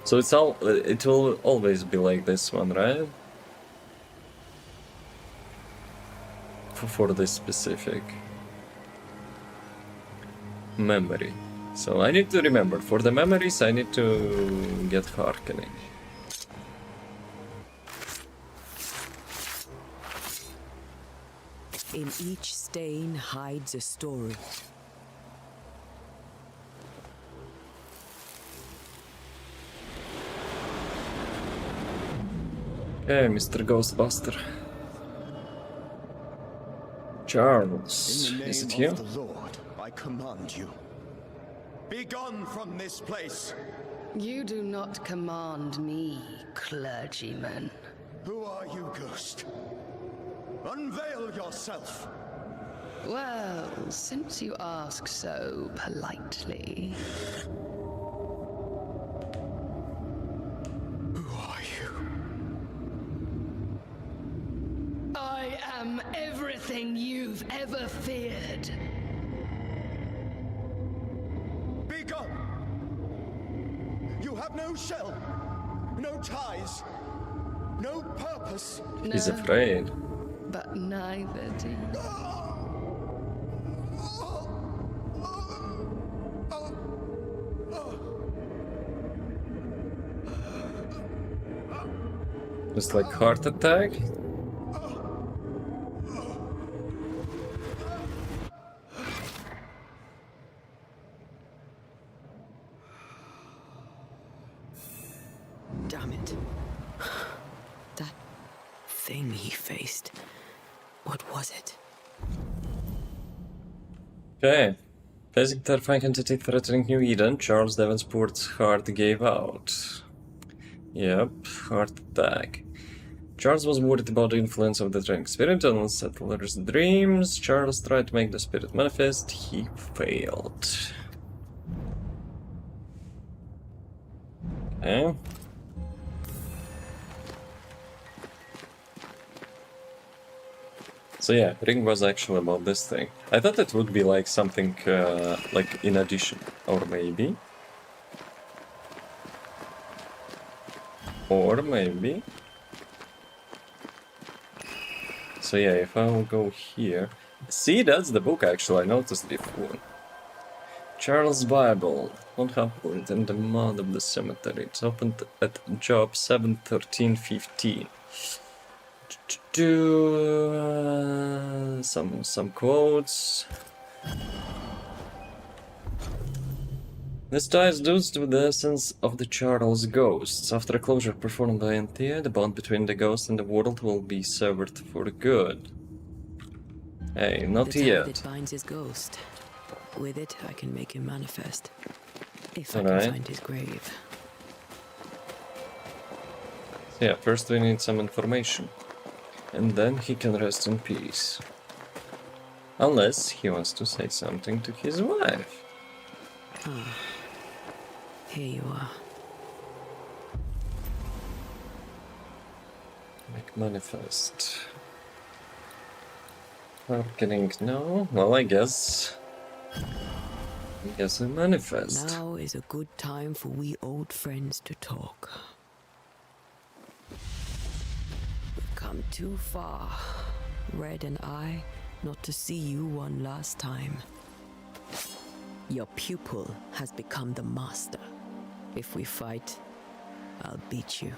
A: so it will always be like this one, right? For this specific memory. So I need to remember, for the memories I need to get hearkening.
D: In each stain hides a story.
A: Okay, Mr. Ghostbuster. Charles,
E: In the
A: is it
E: name
A: you?
E: of the Lord, I command you. Be gone from this place.
K: You do not command me, clergyman.
E: Who are you, ghost? Unveil yourself.
K: Well, since you ask so politely.
E: Who are you?
K: I am everything you've ever feared.
E: Be gone! You have no shell, no ties, no purpose.
A: He's
K: No,
A: afraid.
K: but neither do you.
A: Just like heart attack?
D: Damn it. That thing he faced. What was it?
A: Okay. Facing terrifying entity threatening New Eden, Charles Davenport's heart gave out. Yep, heart attack. Charles was worried about the influence of the drink spirit on settlers' dreams. Charles tried to make the spirit manifest. He failed. Okay. So yeah, ring was actually about this thing. I thought it would be like something like in addition, or maybe. Or maybe. So yeah, if I will go here... See, that's the book actually, I noticed before. Charles' Bible, 100 in the mud of the cemetery. It's opened at job 7/13/15. Some quotes. This ties dudes to the essence of the Charles ghosts. After a closure performed by Anthea, the bond between the ghost and the world will be severed for good. Hey, not
D: the tie
A: yet.
D: that binds his ghost. With it, I can make him manifest. If I
A: Alright.
D: can find his grave.
A: So yeah, first we need some information. And then he can rest in peace. Unless he wants to say something to his wife.
D: Here you are.
A: Make manifest. Marketing, no? Well, I guess a manifest.
D: Now is a good time for we old friends to talk. We've come too far, Red and I, not to see you one last time. Your pupil has become the master. If we fight, I'll beat you.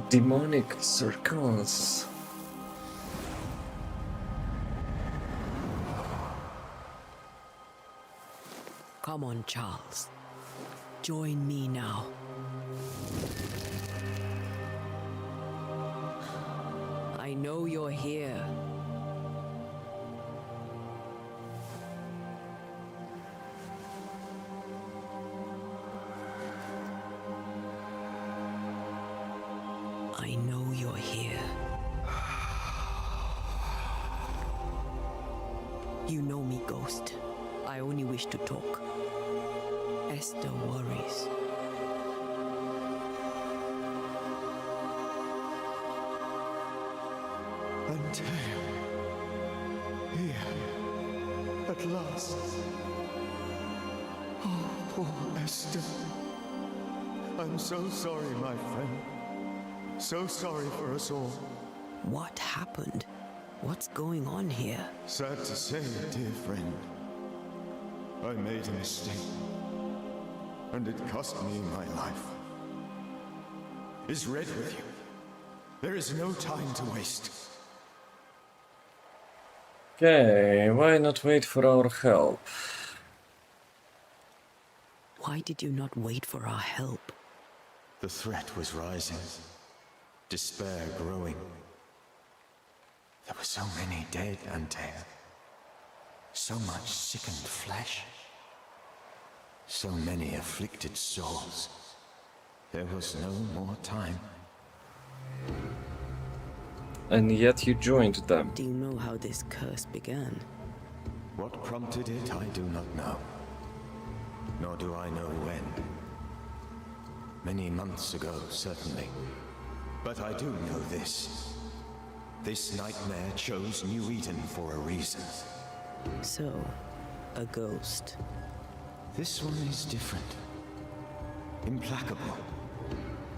A: Demonic circles.
D: Come on, Charles. Join me now. I know you're here. I know you're here. You know me, Ghost. I only wish to talk. Esther worries.
F: Antea, here, at last. Oh, poor Esther. I'm so sorry, my friend. So sorry for us all.
D: What happened? What's going on here?
F: Sad to say, dear friend, I made a mistake, and it cost me my life. Is Red with you? There is no time to waste.
A: Okay, why not wait for our help?
D: Why did you not wait for our help?
E: The threat was rising, despair growing. There were so many dead, Antea. So much sickened flesh. So many afflicted souls. There was no more time.
A: And yet you joined them.
D: Do you know how this curse began?
E: What prompted it, I do not know. Nor do I know when. Many months ago, certainly. But I do know this. This nightmare chose New Eden for a reason.
D: So, a ghost.
E: This one is different. Implacable.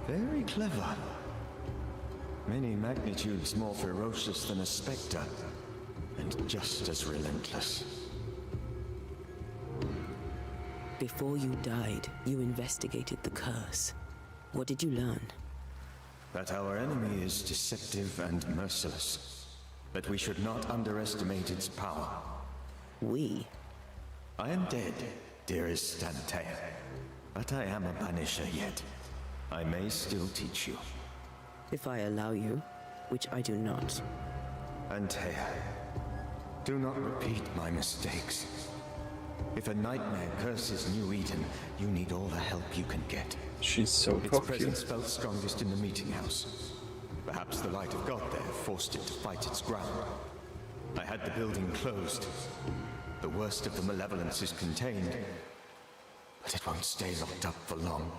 E: Very clever. Many magnitudes more ferocious than a spectre, and just as relentless.
D: Before you died, you investigated the curse. What did you learn?
E: That our enemy is deceptive and merciless. That we should not underestimate its power.
D: We?
E: I am dead, dearest Antea. But I am a banisher yet. I may still teach you.
D: If I allow you, which I do not.
E: Antea, do not repeat my mistakes. If a nightmare curses New Eden, you need all the help you can get.
A: She's so
E: Its
A: cocky.
E: presence felt strongest in the meeting house. Perhaps the light of God there forced it to fight its ground. I had the building closed. The worst of the malevolence is contained, but it won't stay locked up for long.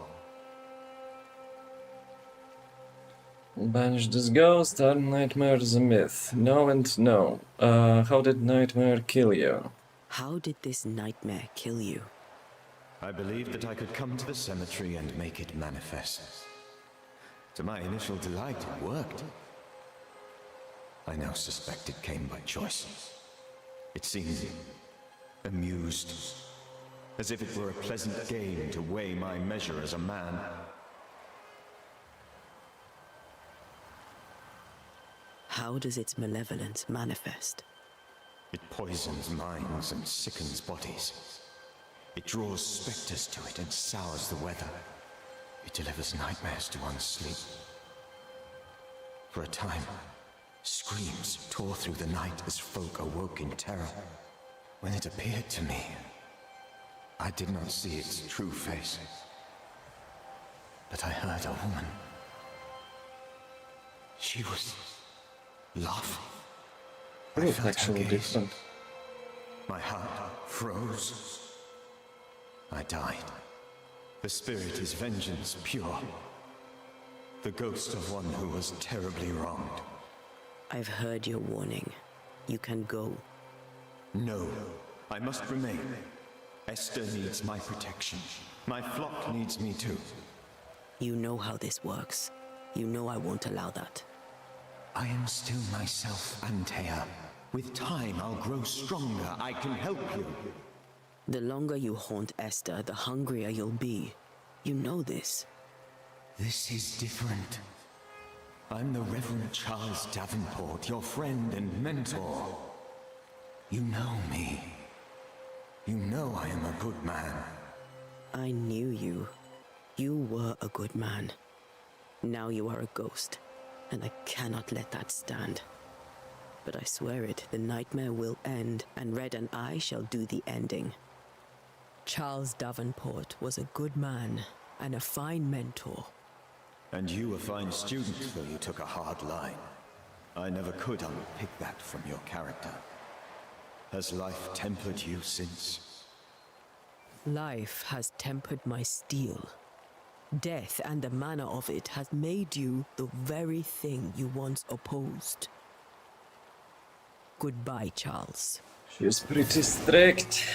A: Banish this ghost, are nightmares a myth? No and no. How did nightmare kill you?
D: How did this nightmare kill you?
E: I believed that I could come to the cemetery and make it manifest. To my initial delight, it worked. I now suspect it came by choice. It seemed amused, as if it were a pleasant game to weigh my measure as a man.
D: How does its malevolence manifest?
E: It poisons minds and sickens bodies. It draws specters to it and sours the weather. It delivers nightmares to one's sleep. For a time, screams tore through the night as folk awoke in terror. When it appeared to me, I did not see its true face. But I heard a woman. She was laughing. I
A: It's
E: felt her
A: actually
E: gaze.
A: different.
E: My heart froze. I died. The spirit is vengeance pure. The ghost of one who was terribly wronged.
D: I've heard your warning. You can go.
E: No, I must remain. Esther needs my protection. My flock needs me too.
D: You know how this works. You know I won't allow that.
E: I am still myself, Antea. With time, I'll grow stronger. I can help you.
D: The longer you haunt Esther, the hungrier you'll be. You know this.
E: This is different. I'm the Reverend Charles Davenport, your friend and mentor. You know me. You know I am a good man.
D: I knew you. You were a good man. Now you are a ghost, and I cannot let that stand. But I swear it, the nightmare will end, and Red and I shall do the ending. Charles Davenport was a good man and a fine mentor.
E: And you a fine student, though you took a hard line. I never could unpick that from your character. Has life tempered you since?
D: Life has tempered my steel. Death and the manner of it has made you the very thing you once opposed. Goodbye, Charles.
A: She's pretty strict.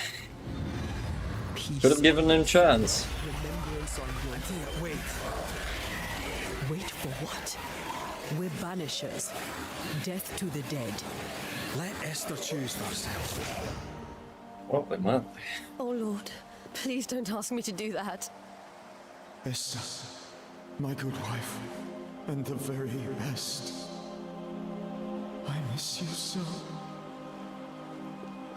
D: Peace.
A: Could have given him a chance.
D: Remembrance on your...
C: Wait.
D: Wait for what? We're banishers. Death to the dead.
C: Let Esther choose for herself.
A: Probably not.
I: Oh, Lord. Please don't ask me to do that.
E: Esther, my good wife, and the very best. I miss you so.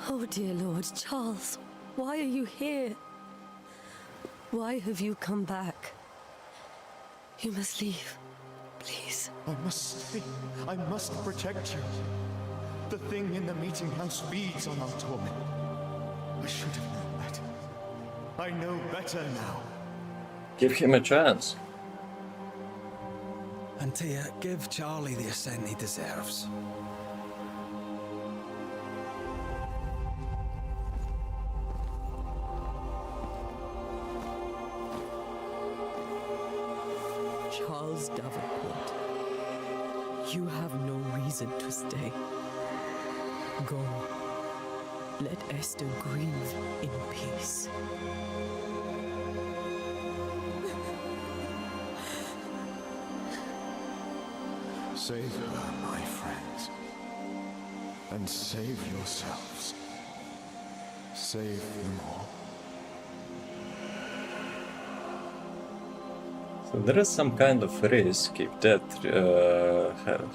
I: Oh, dear Lord. Charles, why are you here? Why have you come back? You must leave. Please.
E: I must stay. I must protect you. The thing in the meeting house feeds on our torment. I should have known better. I know better now.
A: Give him a chance.
C: Antea, give Charlie the ascent he deserves.
D: Charles Davenport, you have no reason to stay. Go. Let Esther grieve in peace.
E: Save her, my friends. And save yourselves. Save them all.
A: So there is some kind of risk if that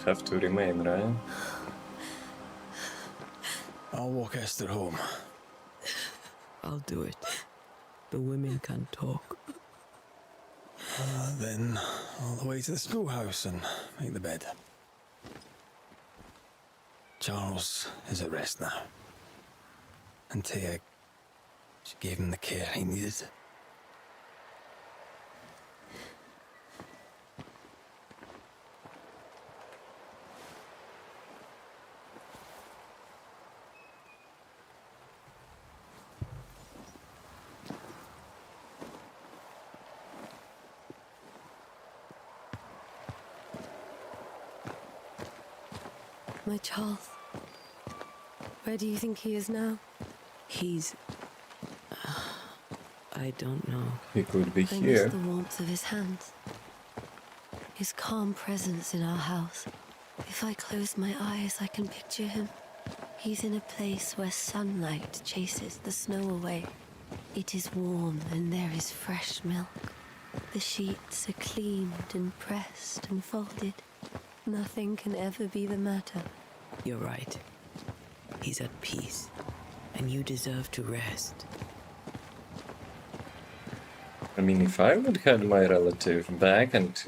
A: have to remain, right?
C: I'll walk Esther home.
D: I'll do it. The women can talk.
C: Then all the way to the schoolhouse and make the bed. Charles is at rest now. Antea, she gave him the care he needed.
I: My Charles. Where do you think he is now?
D: He's... I don't know.
A: He could be
I: I
A: here.
I: miss the warmth of his hands. His calm presence in our house. If I close my eyes, I can picture him. He's in a place where sunlight chases the snow away. It is warm and there is fresh milk. The sheets are cleaned and pressed and folded. Nothing can ever be the matter.
D: You're right. He's at peace, and you deserve to rest.
A: I mean, if I would have my relative back and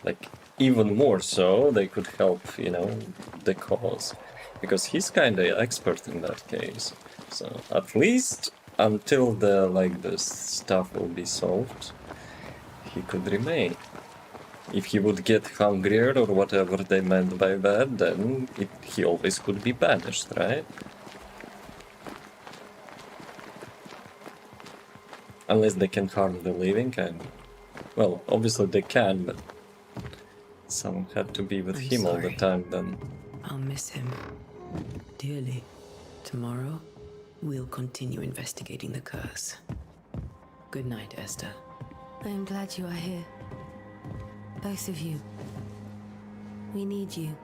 A: like even more so, they could help, you know, the cause, because he's kind of expert in that case. So at least until the stuff will be solved, he could remain. If he would get hungrier or whatever they meant by that, then he always could be banished, right? Unless they can harm the living, and well, obviously they can, but someone had to be with him all the time then.
D: I'll miss him dearly. Tomorrow, We'll continue investigating the curse. Good night, Esther.
I: I am glad you are here. Both of you. We need you.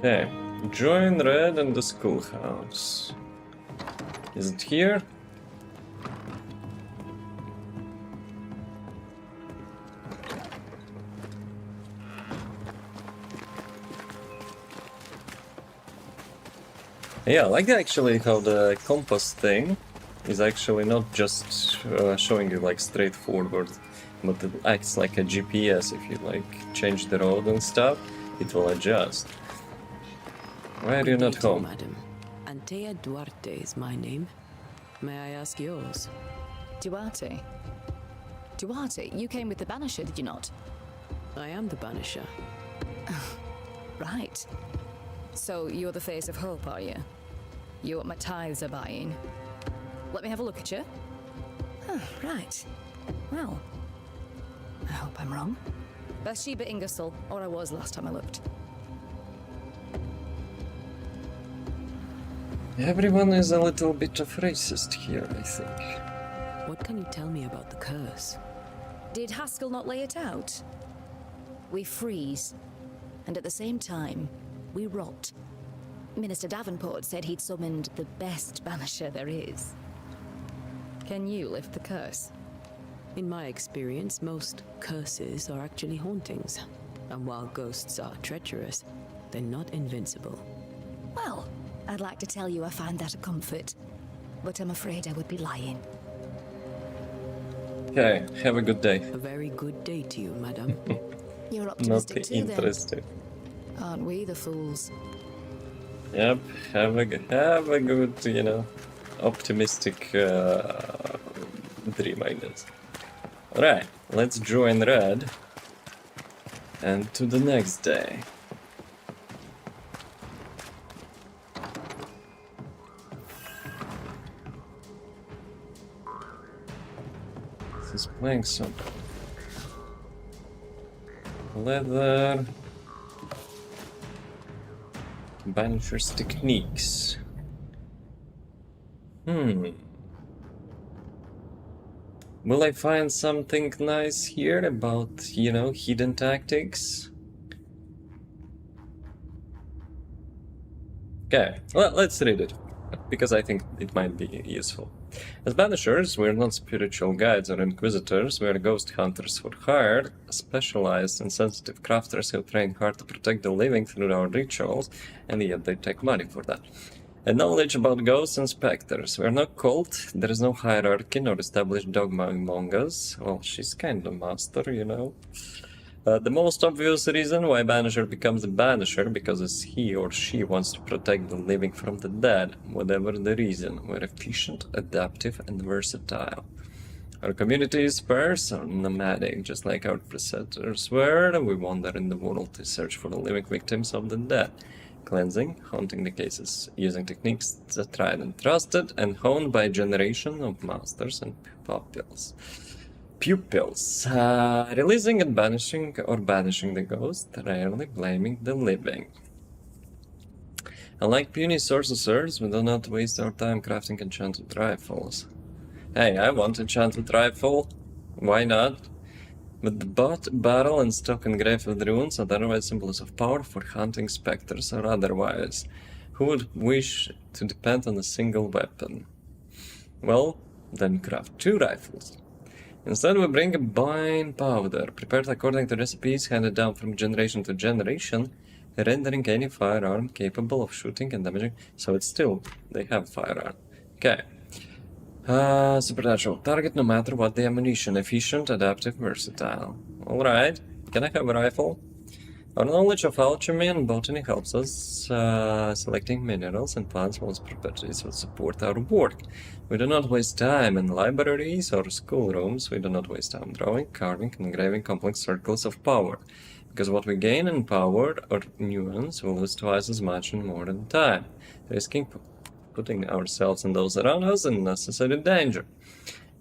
A: Okay, join Red in the schoolhouse. Is it here? Yeah, I like actually how the compass thing is actually not just showing you like straightforward, but it acts like a GPS. If you like change the road and stuff, it will adjust. Why are you not home?
D: Madam. Antea Duarte is my name. May I ask yours?
L: Duarte? Duarte, you came with the Banisher, did you not?
D: I am the Banisher.
L: Right. So you're the face of hope, are you? You're what my tithes are buying. Let me have a look at you. Oh, right. Well, I hope I'm wrong. 𝑮𝒐𝒏 𝒐𝒎💏, or I was last time I looked.
A: Everyone is a little bit of racist here, I think.
D: What can you tell me about the curse?
L: Did Haskell not lay it out? We freeze, and at the same time, we rot. Minister Davenport said he'd summoned the best banisher there is. Can you lift the curse?
D: In my experience, most curses are actually hauntings. And while ghosts are treacherous, they're not invincible.
L: Well, I'd like to tell you I find that a comfort, but I'm afraid I would be lying.
A: Okay, have a good day.
D: A very good day to you, madam.
L: You're optimistic
A: Not
L: too,
A: interested.
L: then. Aren't we the fools?
A: Yep, have a good, you know, optimistic dream, I guess. Alright, let's join Red and to the next day. This is playing some leather. Banishers techniques. Will I find something nice here about, you know, hidden tactics? Okay, well, let's read it, because I think it might be useful. As banishers, we're not spiritual guides or inquisitors, we're ghost hunters for hire, specialized and sensitive crafters who train hard to protect the living through our rituals, and yet they take money for that. And knowledge about ghosts and specters. We're not cult, there is no hierarchy nor established dogma among us. Well, she's kind of master, you know. The most obvious reason why Banisher becomes a Banisher, because he or she wants to protect the living from the dead, whatever the reason. We're efficient, adaptive, and versatile. Our community is sparse or nomadic, just like our predecessors were. We wander in the world to search for the living victims of the dead. Cleansing, haunting the cases, using techniques that tried and trusted, and honed by a generation of masters and pupils. Releasing and banishing or banishing the ghost, rarely blaming the living. Unlike puny sorcerers, we do not waste our time crafting enchanted rifles. Hey, I want enchanted rifle. Why not? But the bot, barrel, and stock engraved with runes are otherwise symbols of power for hunting specters or otherwise. Who would wish to depend on a single weapon? Well, then craft 2 rifles. Instead, we bring a bine powder, prepared according to recipes handed down from generation to generation, rendering any firearm capable of shooting and damaging. So it's still, they have firearm. Okay. Supernatural. Target no matter what the ammunition. Efficient, adaptive, versatile. Alright. Can I have a rifle? Our knowledge of alchemy and botany helps us selecting minerals and plants while properties will support our work. We do not waste time in libraries or schoolrooms. We do not waste time drawing, carving, and engraving complex circles of power. Because what we gain in power or nuance will lose twice as much and more in time, risking putting ourselves and those around us in unnecessary danger.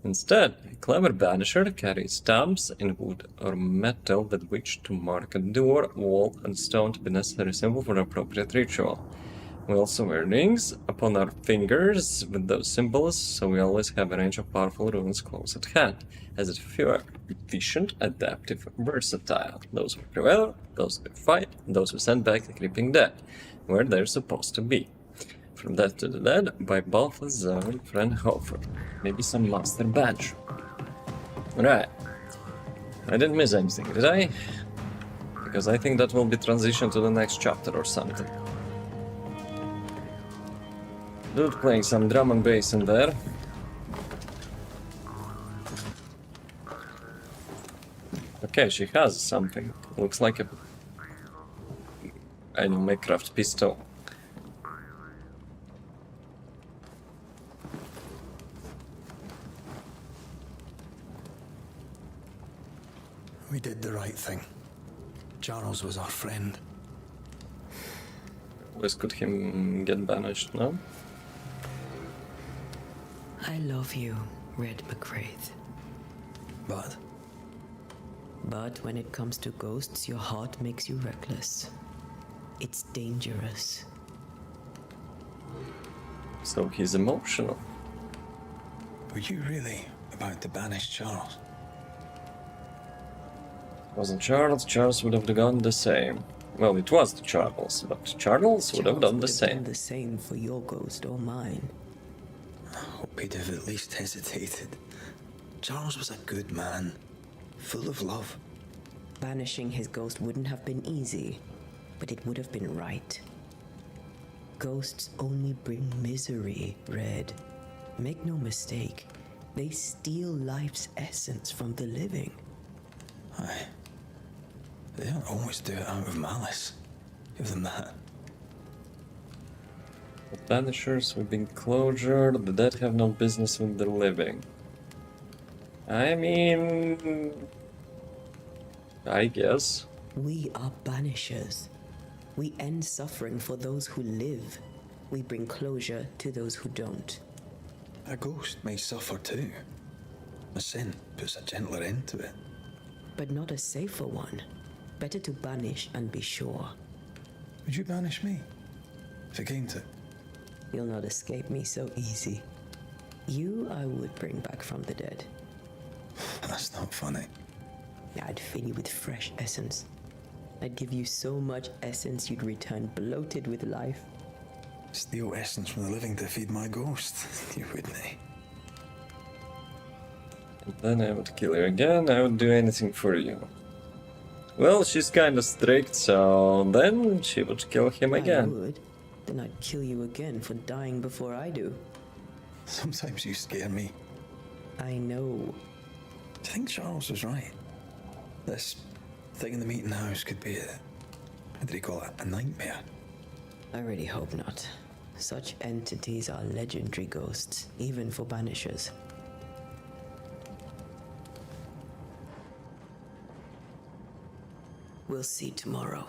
A: Instead, a clever banisher carries stamps in wood or metal with which to mark a door, wall, and stone to be necessary symbol for the appropriate ritual. We also wear rings upon our fingers with those symbols, so we always have a range of powerful runes close at hand, as if we are efficient, adaptive, versatile. Those who prevail, those who fight, those who send back the creeping dead, where they're supposed to be. From Death to the Dead by Balthazar Fraunhofer. Maybe some master badge. Right. I didn't miss anything, did I? Because I think that will be transition to the next chapter or something. Dude playing some drum and bass in there. Okay, she has something. Looks like a... I know, Minecraft pistol.
C: We did the right thing. Charles was our friend.
A: Always could him get banished, no?
D: I love you, Red McCraith.
C: But
D: But when it comes to ghosts, your heart makes you reckless. It's dangerous.
A: So he's emotional.
C: were you really about to banish Charles?
A: Wasn't Charles, Charles would have done the same. Well, it was Charles, but Charles would have done the same.
D: Done the same for your ghost or mine.
C: I hope he'd have at least hesitated. Charles was a good man, full of love.
D: Banishing his ghost wouldn't have been easy, but it would have been right. Ghosts only bring misery, Red. Make no mistake, they steal life's essence from the living.
C: Aye. They don't always do it out of malice. Give them that.
A: The banishers with enclosure, the dead have no business with the living. I mean... I guess.
D: We are banishers. We end suffering for those who live. We bring closure to those who don't.
C: A ghost may suffer too. A sin puts a gentler end to it.
D: But not a safer one. Better to banish and be sure.
C: Would you banish me? If it came to...
D: You'll not escape me so easy. You I would bring back from the dead.
C: That's not funny.
D: I'd fill you with fresh essence. I'd give you so much essence you'd return bloated with life.
C: Steal essence from the living to feed my ghost. You wouldn't, eh?
A: And then I would kill you again, I would do anything for you. Well, she's kinda strict, so then she would kill him again.
D: I would. Then I'd kill you again for dying before I do.
C: Sometimes you scare me.
D: I know.
C: I think Charles was right. This thing in the meeting house could be a... What did he call it? A nightmare?
D: I really hope not. Such entities are legendary ghosts, even for banishers. We'll see tomorrow.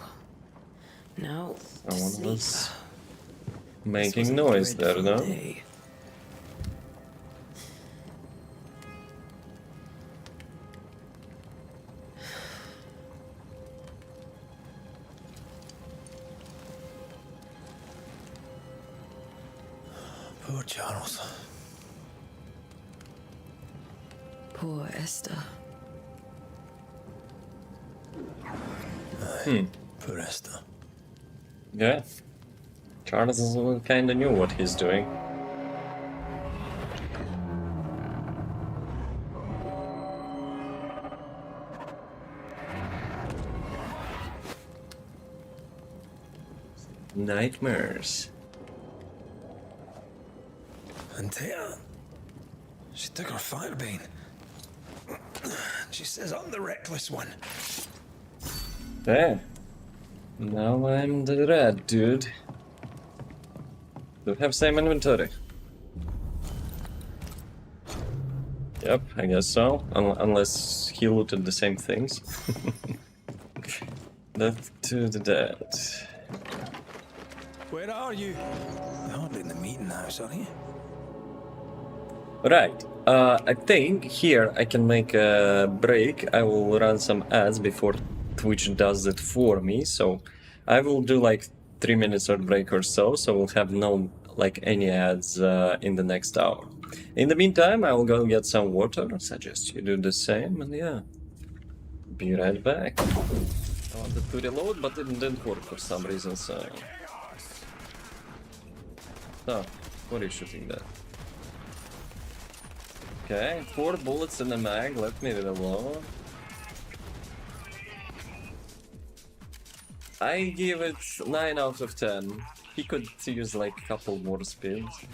D: Now,
A: Someone was making noise there, no?
D: Day.
C: Poor Charles.
I: Poor Esther.
C: Poor Esther.
A: Yeah. Charles kinda knew what he's doing. Nightmares.
C: And Taya, she took her firebane. She says I'm the reckless one.
A: There. Now I'm the red dude. Do we have same inventory? Yep, I guess so. Unless he looted the same things. Death to the dead.
C: Where are you? You're hardly in the meeting house, are you?
A: Right. I think here I can make a break. I will run some ads before Twitch does it for me. So I will do like 3 minutes or break or so, so we'll have no like any ads in the next hour. In the meantime, I will go and get some water. I suggest you do the same, and yeah, be right back. I wanted to reload, but it didn't work for some reason, so... Oh, what are you shooting there? Okay, 4 bullets in the mag, let me reload. I give it 9 out of 10. He could use like a couple more spins.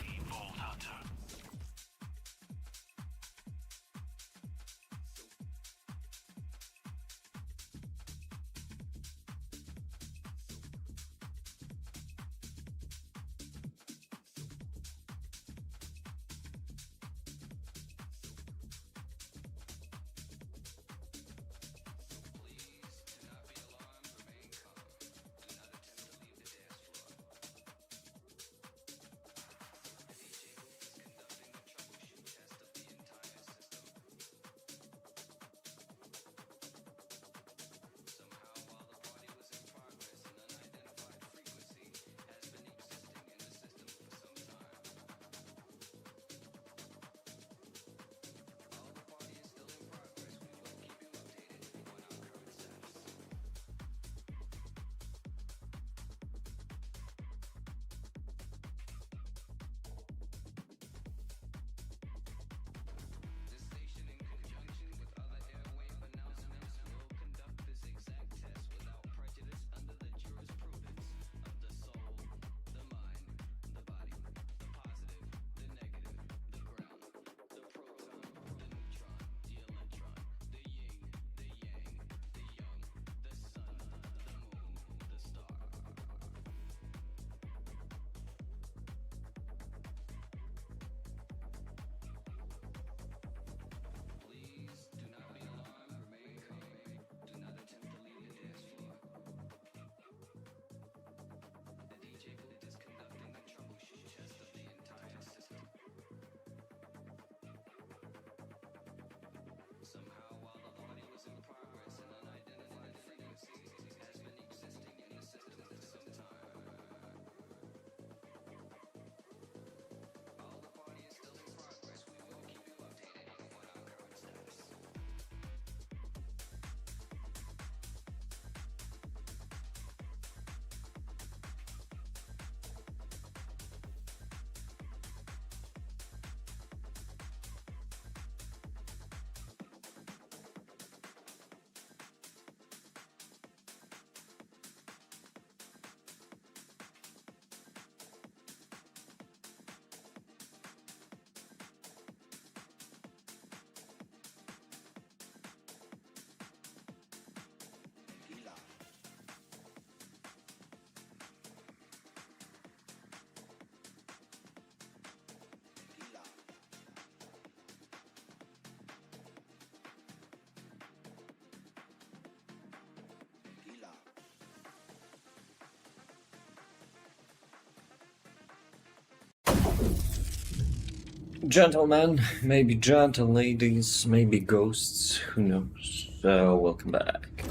A: Gentlemen, maybe gentle ladies, maybe ghosts, who knows. So, welcome back.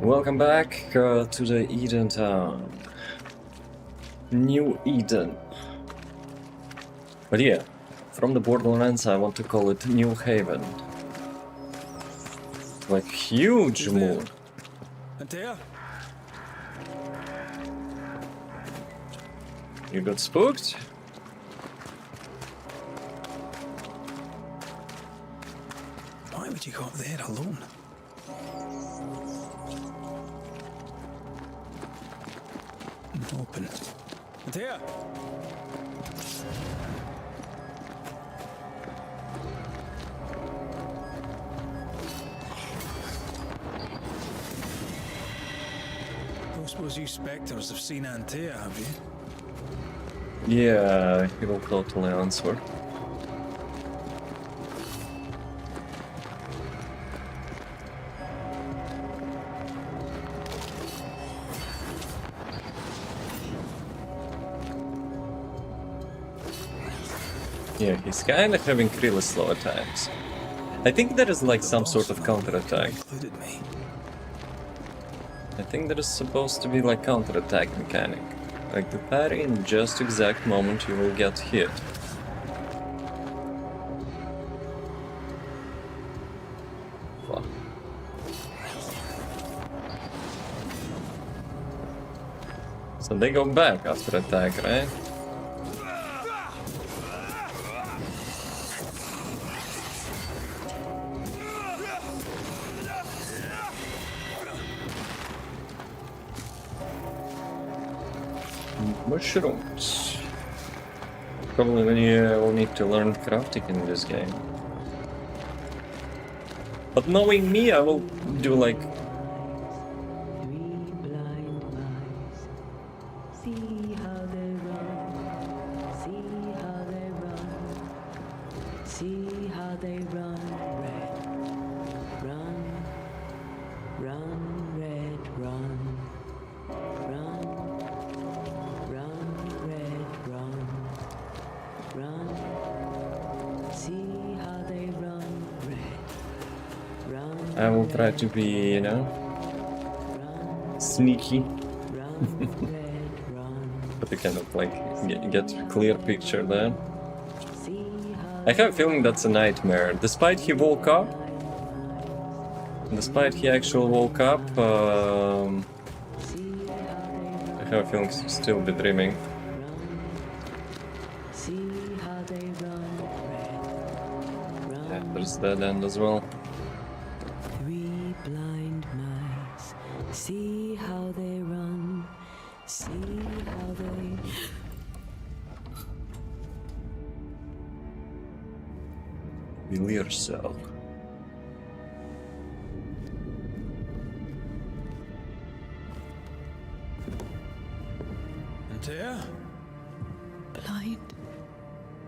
A: Welcome back to the Eden Town. New Eden. But yeah, from the Borderlands I want to call it New Haven. Like, huge move.
C: Antea?
A: You got spooked?
C: Why would you go up there alone? Open. Antea? Don't suppose you spectres have seen Antea, have you?
A: Yeah, he will totally answer. Yeah, he's kind of having really slow at times. I think there is like some sort of counterattack. I think there is supposed to be like counter-attack mechanic. Like the parry in just exact moment you will get hit. Fuck. So they go back after attack, right? Mushrooms. Probably when you will need to learn crafting in this game. But knowing me, I will do like...
D: See how they run, see how they run, see how they run, red, run, run, red, run, run, run, red, run, run, see how they run, red, run.
A: I will try to be, you know, sneaky. But you cannot like get a clear picture there. I have a feeling that's a nightmare. Despite he woke up, despite he actually woke up, I have a feeling he'll still be dreaming. Yeah, there's that end as well.
D: Three blind mice, see how they run, see how they...
A: Heal yourself.
C: Antea?
D: Blind,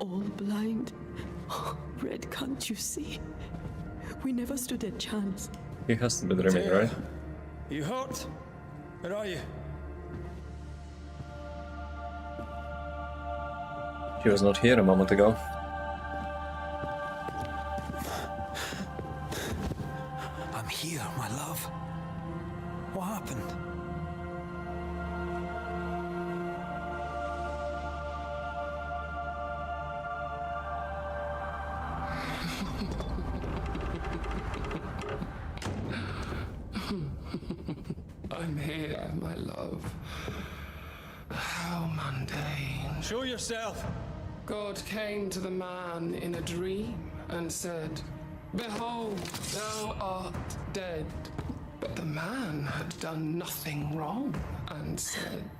D: all blind. Oh, Red, can't you see? We never stood a chance.
A: He has to be dreaming, right?
C: You hurt? Where are you?
A: He was not here a moment ago.
C: I'm here, my love. What happened?
M: I'm here, my love. How mundane.
C: Show yourself!
M: God came to the man in a dream and said, "Behold, thou art dead." But the man had done nothing wrong and said,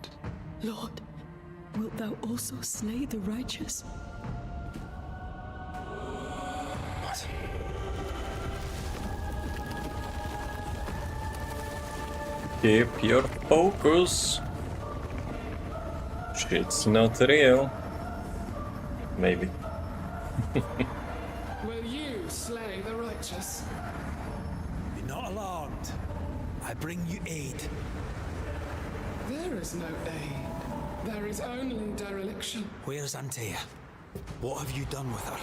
D: Lord, wilt thou also slay the righteous?
C: What?
A: Keep your focus. Shit's not real. Maybe.
M: "Will you slay the righteous?"
C: Be not alarmed. I bring you aid.
M: There is no aid. There is only dereliction.
C: Where's Antea? What have you done with her?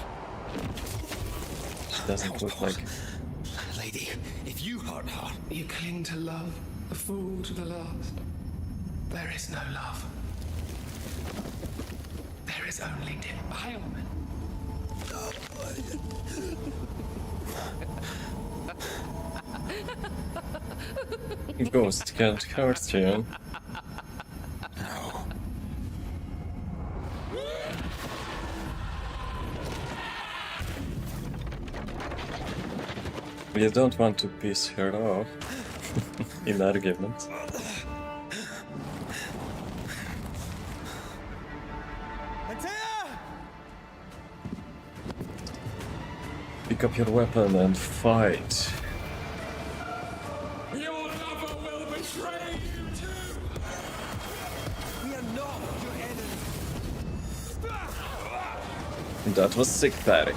A: She doesn't look like...
C: Lady, if you hurt her...
M: You cling to love, a fool to the last. There is no love. There is only defilement.
A: Ghost can't hurt you.
C: No.
A: You don't want to piss her off in arguments. Pick up your weapon and fight.
M: Your lover will betray you too!
C: We are not your enemy.
A: That was sick, parry.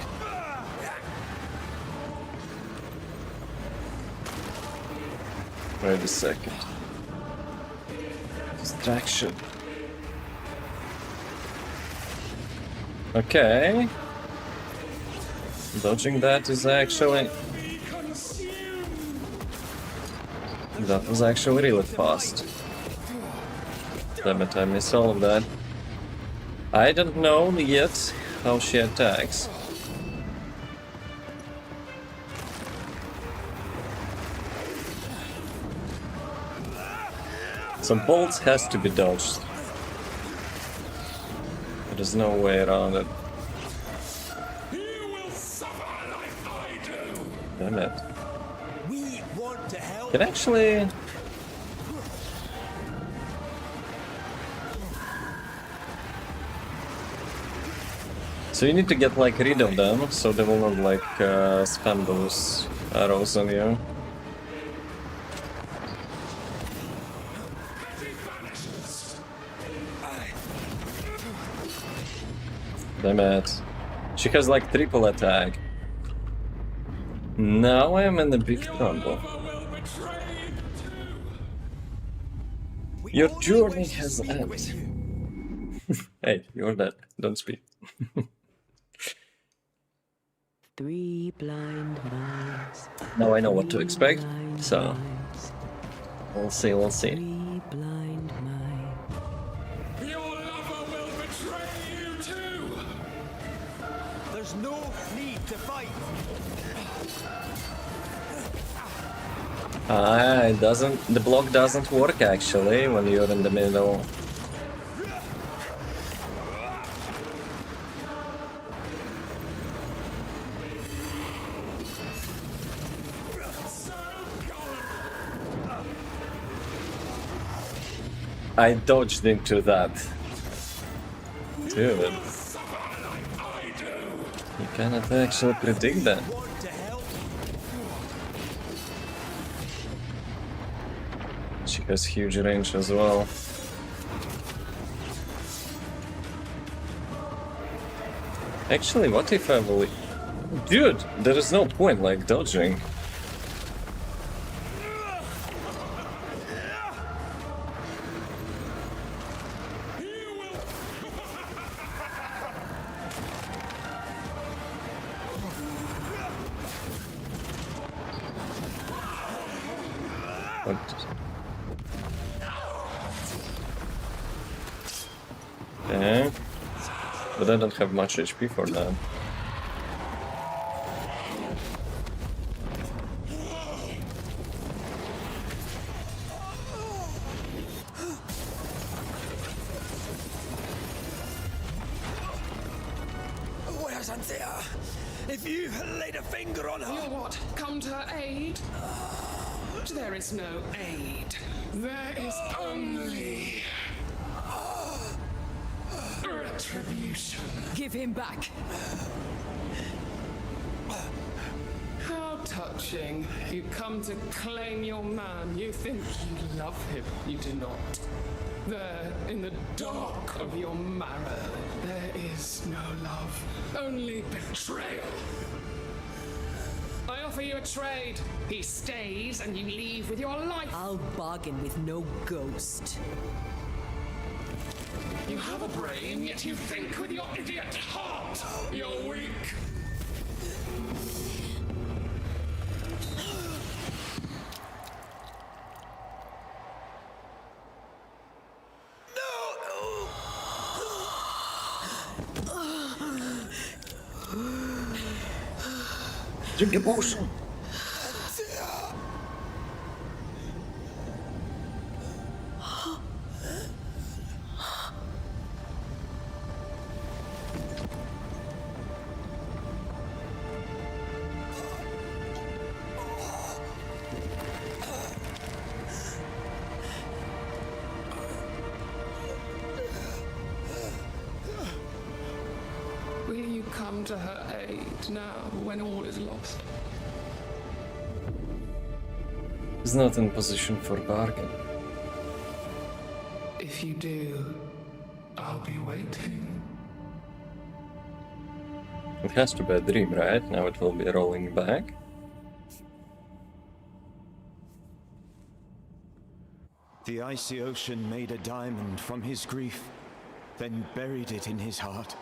A: Wait a second. Distraction. Okay. Dodging that is actually That was actually really fast. Damn it, I missed all of that. I don't know yet how she attacks. Some bolts has to be dodged. There's no way around it. Damn it. Can actually... So you need to get like rid of them, so they will not like spam those arrows on you. Damn it. She has like triple attack. Now I am in a big trouble. Your journey has ended. Hey, you're dead. Don't speak.
D: 3 blind mice.
A: Now I know what to expect, so we'll see, we'll see.
D: 3 blind mice.
J: Your lover will betray you too!
B: There's no need to fight.
A: It doesn't. The block doesn't work actually when you're in the middle. I dodged into that. Dude. You cannot actually predict that. She has huge range as well. Actually, what if I will... Dude, there is no point like dodging. Okay. But I don't have much HP for that.
C: Where's Anthea? If you laid a finger on her...
M: You what? Come to her aid? There is no aid. There is only... retribution.
H: Give him back.
M: How touching. You come to claim your man. You think you love him. You do not. There, in the dark of your marrow, there is no love. Only betrayal. I offer you a trade. He stays and you leave with your life.
H: I'll bargain with no ghost.
M: You have a brain, yet you think with your idiot heart. You're weak.
A: Drink a potion.
M: Will you come to her aid now, when all is lost?
A: He's not in position for bargain.
M: If you do, I'll be waiting.
A: It has to be a dream, right? Now it will be rolling back.
E: The icy ocean made a diamond from his grief, then buried it in his heart.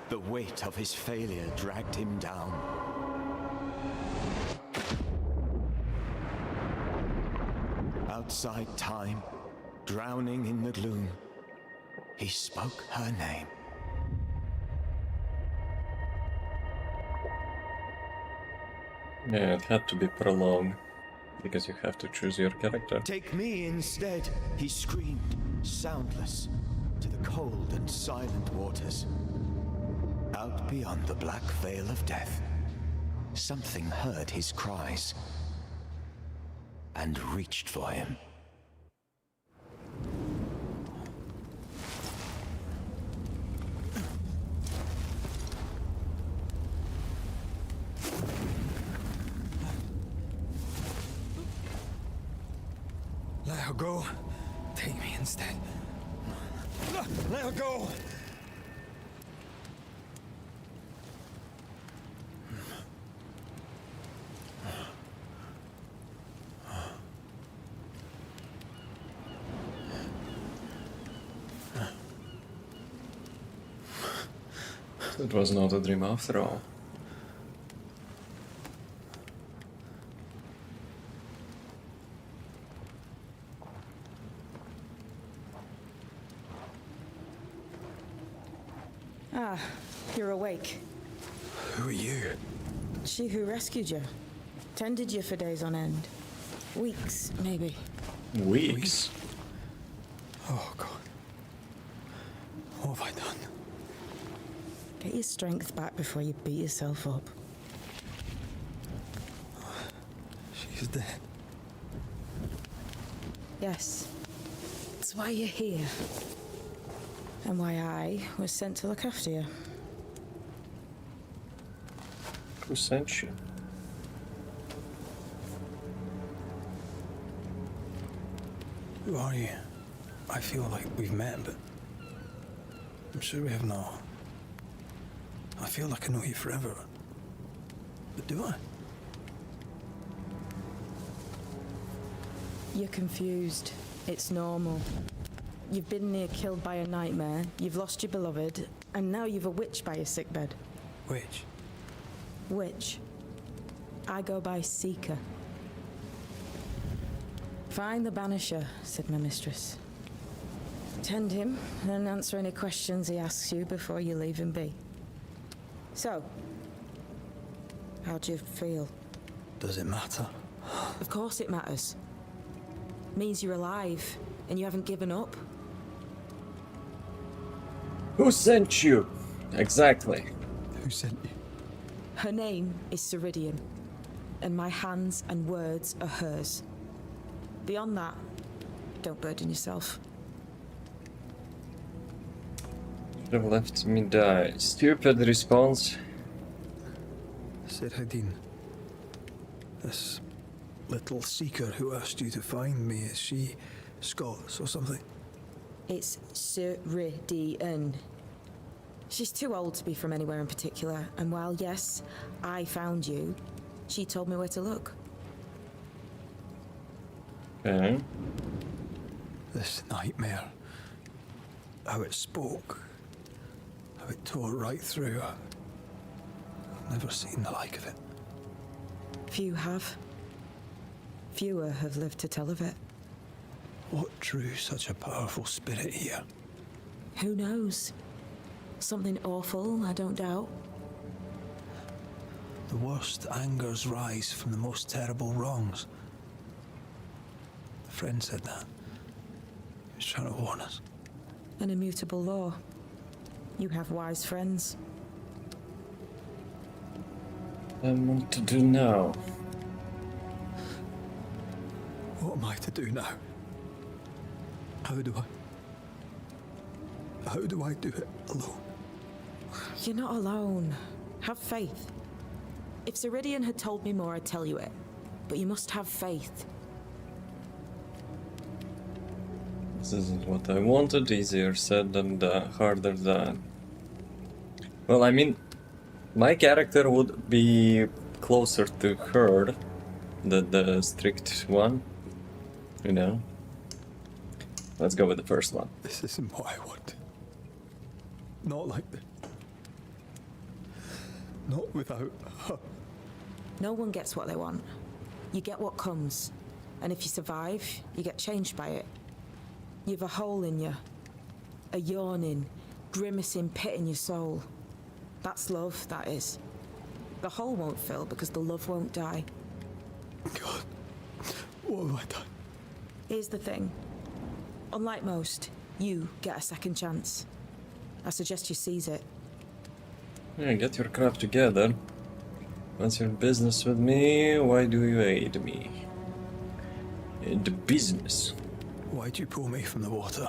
E: The weight of his failure dragged him down. outside time, drowning in the gloom, he spoke her name.
A: Yeah, it had to be prolonged, because you have to choose your character.
E: Take me instead, he screamed, soundless, to the cold and silent waters. Out beyond the black veil of death, something heard his cries and reached for him.
C: Let her go. Take me instead. Let her go.
A: It was not a dream after all.
N: Ah, you're awake.
C: Who are you?
N: She who rescued you. Tended you for days on end. Weeks, maybe.
A: Weeks?
C: Oh, God. What have I done?
N: Get your strength back before you beat yourself up.
C: She's dead.
N: Yes. That's why you're here. And why I was sent to look after you.
A: Who sent you?
C: Who are you? I feel like we've met, but I'm sure we have not. I feel like I know you forever. But do I?
N: You're confused. It's normal. You've been near killed by a nightmare, you've lost your beloved, and now you've a witch by your sickbed.
C: Witch?
N: Witch. I go by Seeker. Find the Banisher, said my mistress. Tend him, and answer any questions he asks you before you leave him be. So, how do you feel?
C: Does it matter?
N: Of course it matters. Means you're alive, and you haven't given up.
A: Who sent you? Exactly.
C: Who sent you?
N: Her name is Ceridian, and my hands and words are hers. Beyond that, don't burden yourself.
A: Should have left me die. Stupid response.
C: Ceridian. This little seeker who asked you to find me, is she Scots or something?
N: It's Ceridian. She's too old to be from anywhere in particular, and while, yes, I found you, she told me where to look.
A: Okay.
C: This nightmare. How it spoke. How it tore right through. I've never seen the like of it.
N: Few have. Fewer have lived to tell of it.
C: What drew such a powerful spirit here?
N: Who knows? Something awful, I don't doubt.
C: The worst angers rise from the most terrible wrongs. A friend said that. He was trying to warn us.
N: An immutable law. You have wise friends.
A: What to do now?
C: What am I to do now? How do I do it alone?
N: You're not alone. Have faith. If Ceridian had told me more, I'd tell you it. But you must have faith.
A: This isn't what I wanted. Easier said than harder done. Well, I mean, my character would be closer to her than the strict one. You know? Let's go with the first one.
C: This isn't what I want. Not like this. Not without her.
N: No one gets what they want. You get what comes. And if you survive, you get changed by it. You've a hole in you. A yawning, grimacing pit in your soul. That's love, that is. The hole won't fill because the love won't die.
C: God, what have I done?
N: Here's the thing. Unlike most, you get a second chance. I suggest you seize it.
A: Yeah, get your crap together. What's your business with me? Why do you aid me? In the business.
C: Why'd you pull me from the water?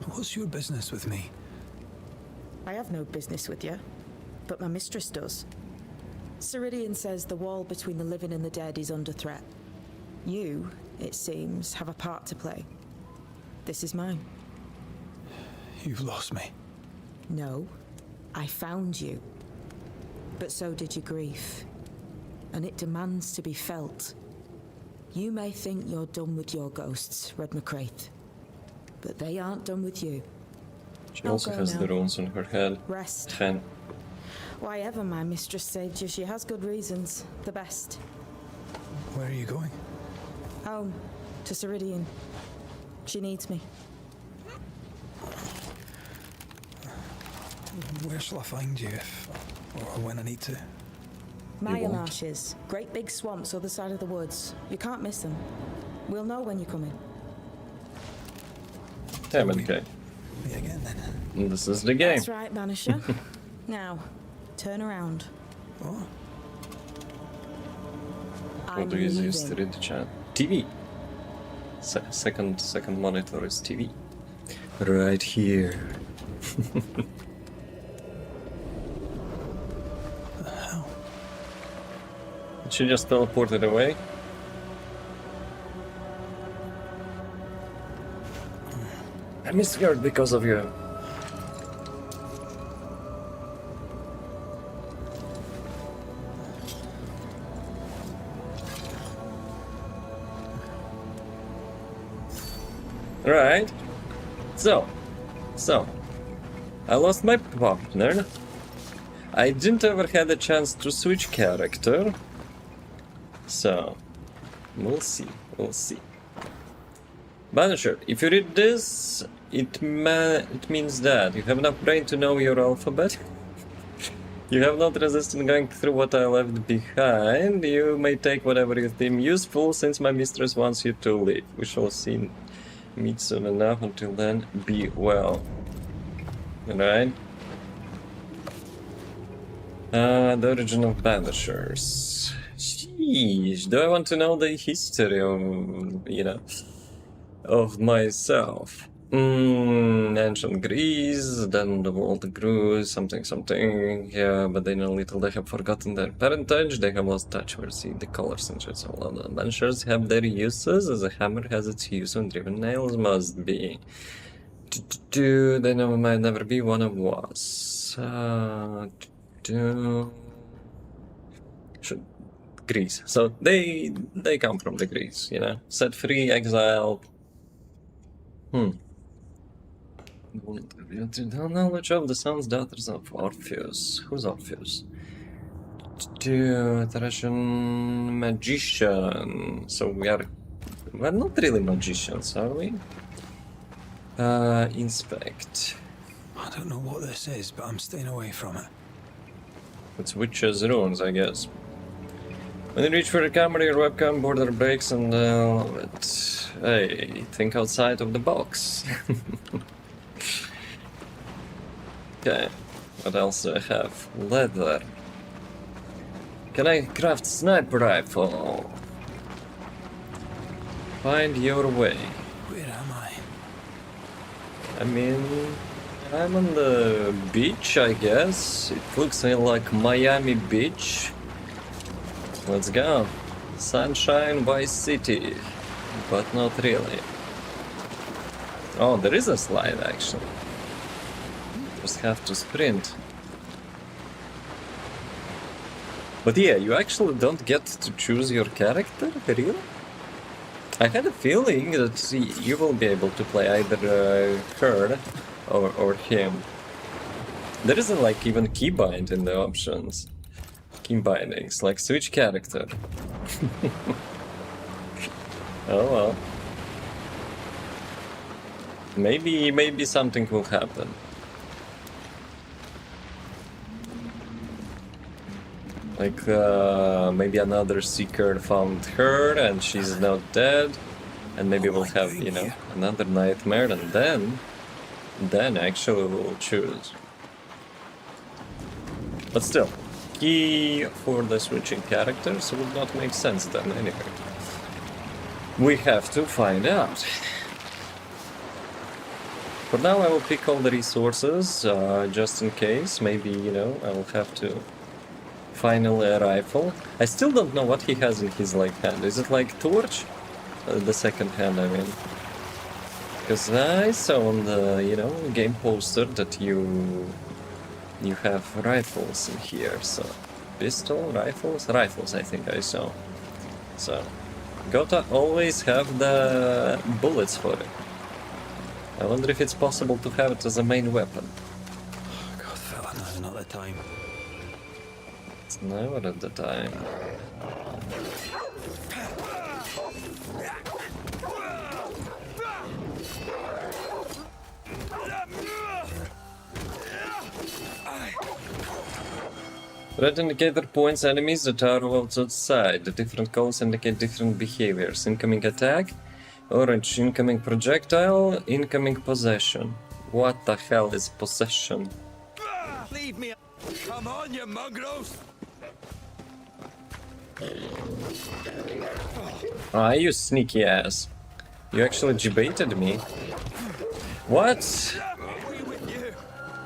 C: What's your business with me?
N: I have no business with you, but my mistress does. Ceridian says the wall between the living and the dead is under threat. You, it seems, have a part to play. This is mine.
C: You've lost me.
N: No, I found you. But so did your grief. And it demands to be felt. You may think you're done with your ghosts, Red McCraith. But they aren't done with you.
A: She also has the runes on her head.
N: Rest.
A: Hen.
N: Why ever my mistress saved you, she has good reasons. The best.
C: Where are you going?
N: Home. To Ceridian. She needs me.
C: Where shall I find you if or when I need to?
N: Maya marshes. Great big swamps other side of the woods. You can't miss them. We'll know when you're coming.
A: Damn it, okay.
C: Me again then.
A: And this is the game.
N: That's right, Banisher. Now, turn around.
C: What?
A: What do you use to read the chat? TV. Second monitor is TV. Right here.
C: The hell?
A: Did she just teleported away? I misheard because of you. Right. So, I lost my partner. I didn't ever had a chance to switch character. So, we'll see. Banisher, if you read this, it means that you have enough brain to know your alphabet. You have not resisted going through what I left behind. You may take whatever you deem useful, since my mistress wants you to leave. We shall meet soon enough. Until then, be well. Alright. The origin of banishers. Sheesh, do I want to know the history of, of myself? Ancient Greece, then the world grew, something, yeah, but they know little, they have forgotten their parentage, they have lost touch with the colors and shit, so all the banishers have their uses, as a hammer has its use when driven nails must be. They might never be one of was. Greece, so they come from the Greece, set free, exiled. Knowledge of the sons, daughters of Orpheus. Who's Orpheus? Thracian magician. So we're not really magicians, are we? Inspect.
C: I don't know what this is, but I'm staying away from it.
A: It's witches' runes, I guess. When you reach for the camera, your webcam border breaks and hey, think outside of the box. Okay, what else do I have? Leather. Can I craft sniper rifle? Find your way.
C: Where am I?
A: I mean, I'm on the beach, I guess. It looks like Miami Beach. Let's go. Sunshine Vice City. But not really. Oh, there is a slide actually. Just have to sprint. But yeah, you actually don't get to choose your character, really? I had a feeling that you will be able to play either her or him. There isn't like even keybind in the options. Key bindings, like switch character. Oh well. Maybe something will happen. Like, maybe another seeker found her and she's not dead. And maybe we'll have, you know, another nightmare, and then actually we'll choose. But still, key for the switching characters would not make sense then anyway. We have to find out. For now I will pick all the resources, just in case. Maybe, you know, I will have to finally a rifle. I still don't know what he has in his like hand. Is it like torch? The second hand, I mean. Because I saw on the, you know, game poster that you have rifles in here, so... Pistol? Rifles? Rifles, I think I saw. So... Gotta always have the bullets for it. I wonder if it's possible to have it as a main weapon.
C: Oh, God, fella, now's not the time.
A: It's never at the time. Red indicator points enemies that are outside. The different colors indicate different behaviors. Incoming attack. Orange, incoming projectile. Incoming possession. What the hell is possession?
B: Leave me. Come on, you mongrels.
A: Ah, you sneaky ass. You actually debated me. What?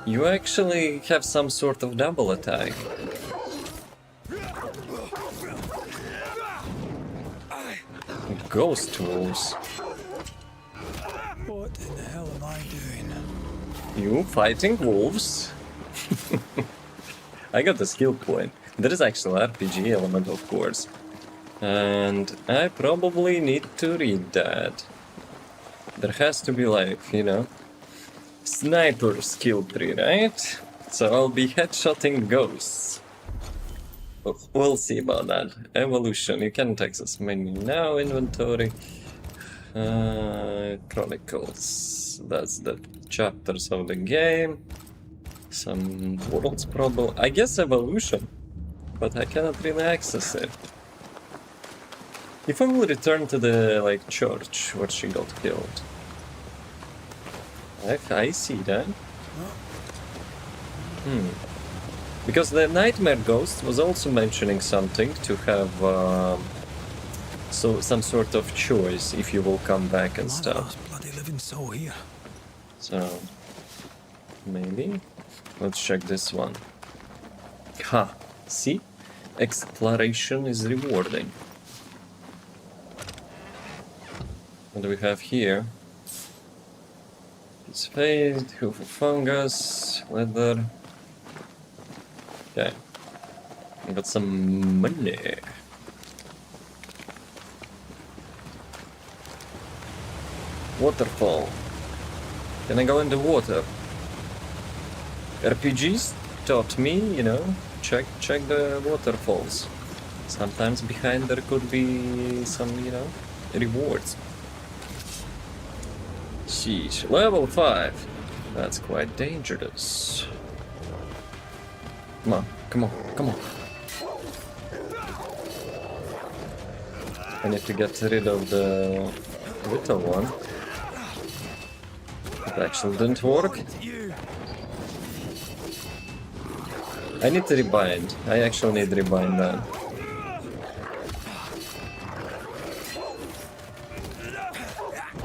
A: You actually have some sort of double attack. Ghost wolves.
C: What in the hell am I doing?
A: You fighting wolves? I got the skill point. There is actually an RPG element, of course. And I probably need to read that. There has to be like, you know, sniper skill tree, right? So I'll be headshotting ghosts. We'll see about that. Evolution, you can access menu now, inventory. Chronicles, that's the chapters of the game. Some worlds probably. I guess evolution, but I cannot really access it. If I will return to the like church where she got killed. I see that. Because the nightmare ghost was also mentioning something to have so some sort of choice if you will come back and stuff.
C: Bloody living soul here.
A: So maybe let's check this one. Ha! See? Exploration is rewarding. What do we have here? It's fade, hoof of fungus, leather. Okay. I got some money. Waterfall. Can I go in the water? RPGs taught me, you know, check the waterfalls. Sometimes behind there could be some, you know, rewards. Sheesh. Level 5. That's quite dangerous. Come on, come on, come on. I need to get rid of the little one. It actually didn't work. I need to rebind. I actually need to rebind that.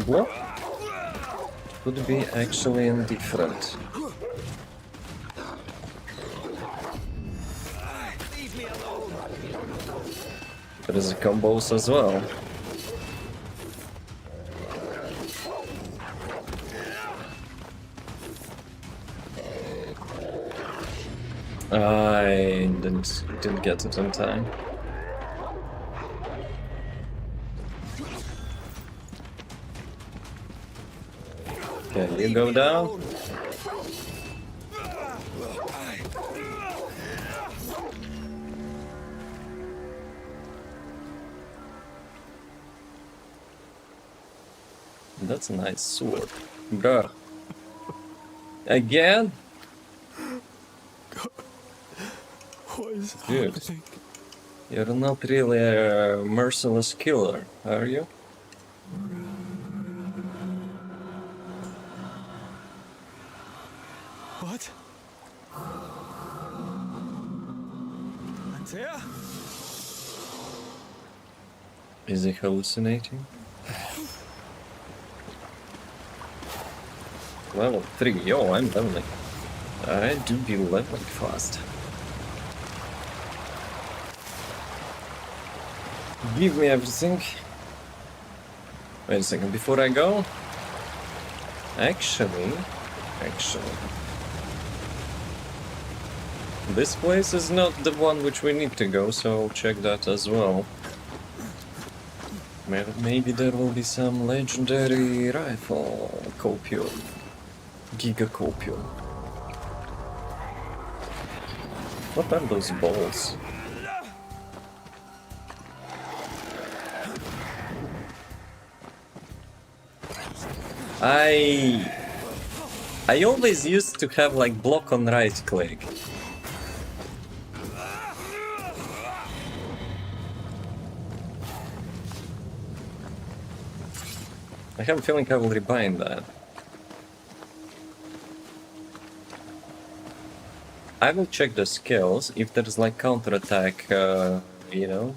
A: What? Could be actually indifferent. There is combos as well. I didn't get it in time. Okay, you go down. That's a nice sword. Bruh. Again?
C: What is
A: Dude,
C: happening?
A: you're not really a merciless killer, are you?
C: What? Antea?
A: Is he hallucinating? Level 3. Yo, I'm leveling. I do be leveling fast. Give me everything. Wait a second, before I go... Actually... This place is not the one which we need to go, so I'll check that as well. Maybe there will be some legendary rifle copium. Giga copium. What are those balls? I always used to have like block on right click. I have a feeling I will rebind that. I will check the skills. If there's like counterattack, you know,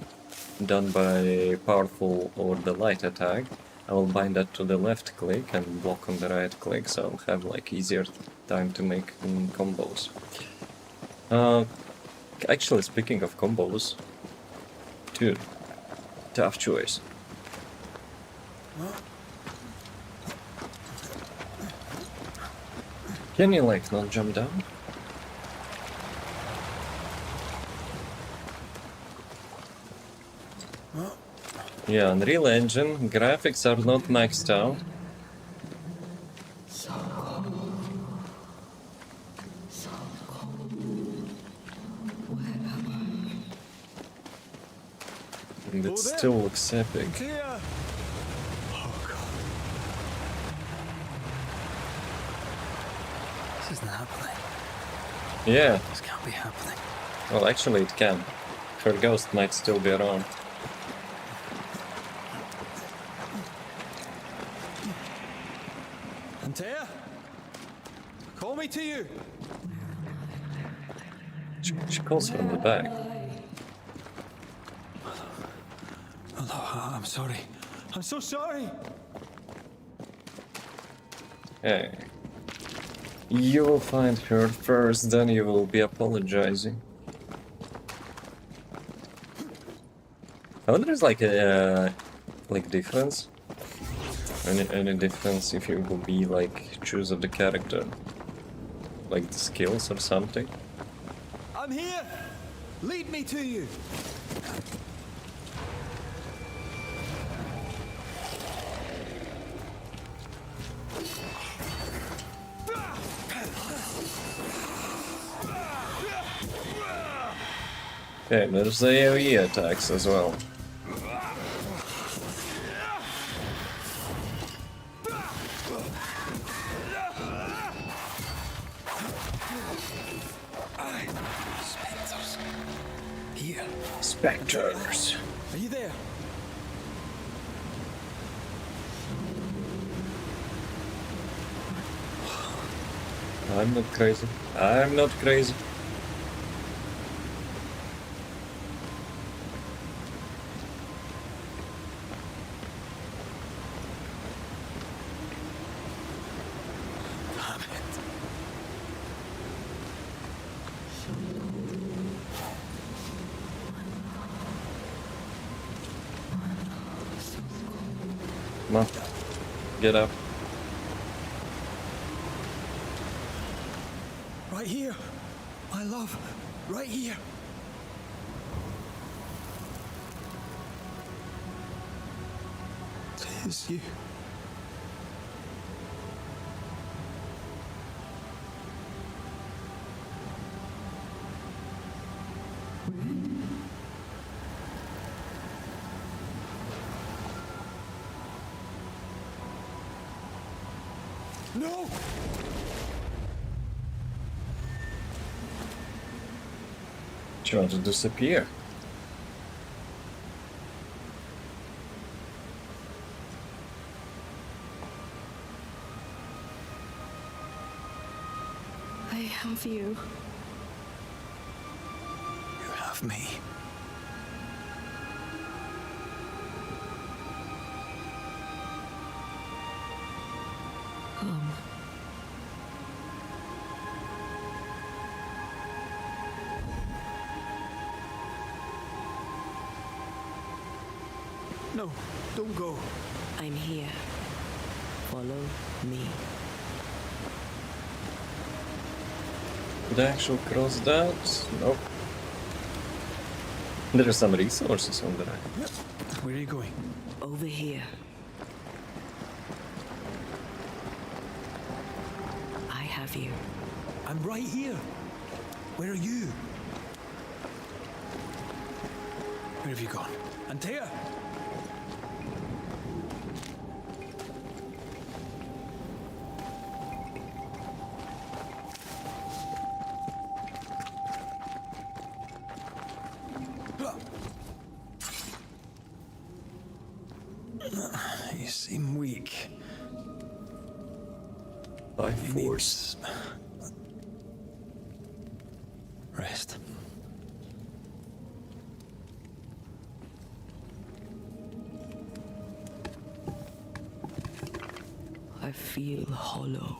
A: done by powerful or the light attack, I will bind that to the left click and block on the right click, so I'll have like easier time to make combos. Actually, speaking of combos, dude, tough choice. Can you like not jump down? Yeah, Unreal Engine graphics are not maxed out. And it still looks epic.
C: This isn't happening.
A: Yeah.
C: This can't be happening.
A: Well, actually it can. Her ghost might still be around.
C: Antea? Call me to you.
A: She calls from the back.
C: Hello, I'm sorry. I'm so sorry.
A: Hey. You will find her first, then you will be apologizing. I wonder if there's like a difference. Any difference if you will be like choose of the character, like the skills or something.
C: I'm here. Lead me to you.
A: Okay, there's the AoE attacks as well.
C: Spectres. Here.
A: Spectres.
C: Are you there?
A: I'm not crazy. I'm not crazy. Come on. Get up.
C: Right here. My love. Right here. It is you. No!
A: She wants to disappear.
I: I have you.
C: You have me.
I: Come.
C: No, don't go.
D: I'm here. Follow me.
A: Did I actually cross that? Nope. There are some resources on there.
C: Where are you going?
D: Over here. I have you.
C: I'm right here. Where are you? Where have you gone? Antea! You seem weak.
A: By
C: You need
A: force.
C: rest.
D: I feel hollow.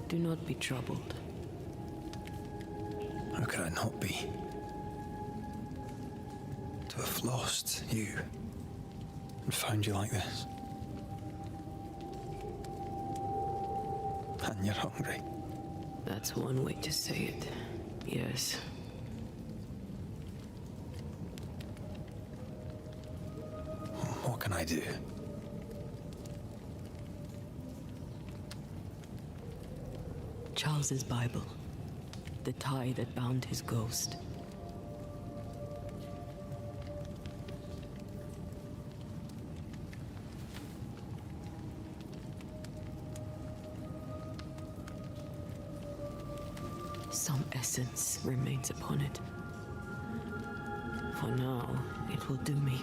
D: Do not be troubled.
C: How could I not be? To have lost you and found you like this. And you're hungry.
D: That's one way to say it. Yes.
C: What can I do?
D: Charles's Bible. The tie that bound his ghost. Some essence remains upon it. For now, it will do me.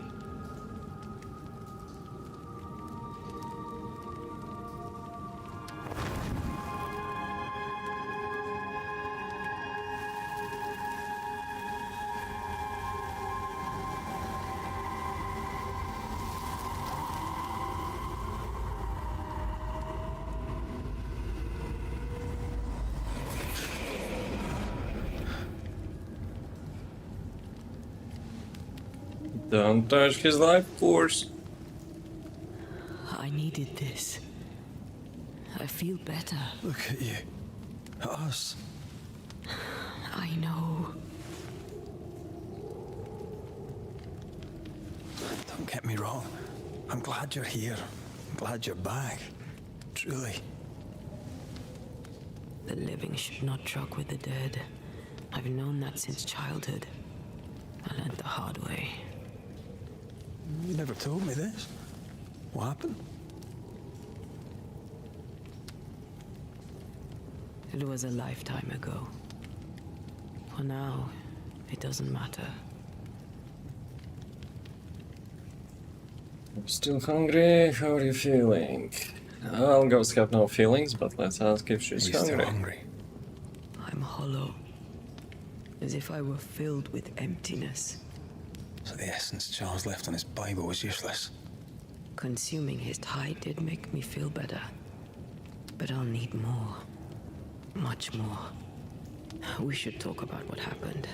A: Don't touch his life force.
D: I needed this. I feel better.
C: Look at you. At us.
D: I know.
C: Don't get me wrong. I'm glad you're here. I'm glad you're back. Truly.
D: The living should not truck with the dead. I've known that since childhood. I learned the hard way.
C: You never told me this. What happened?
D: It was a lifetime ago. For now, it doesn't matter.
A: I'm still hungry. How are you feeling? I'll ghosts have no feelings, but let's ask if she's
C: You're still
A: hungry.
C: hungry.
D: I'm hollow. As if I were filled with emptiness.
C: So the essence Charles left on his Bible was useless.
D: Consuming his tie did make me feel better. But I'll need more. Much more. We should talk about what happened.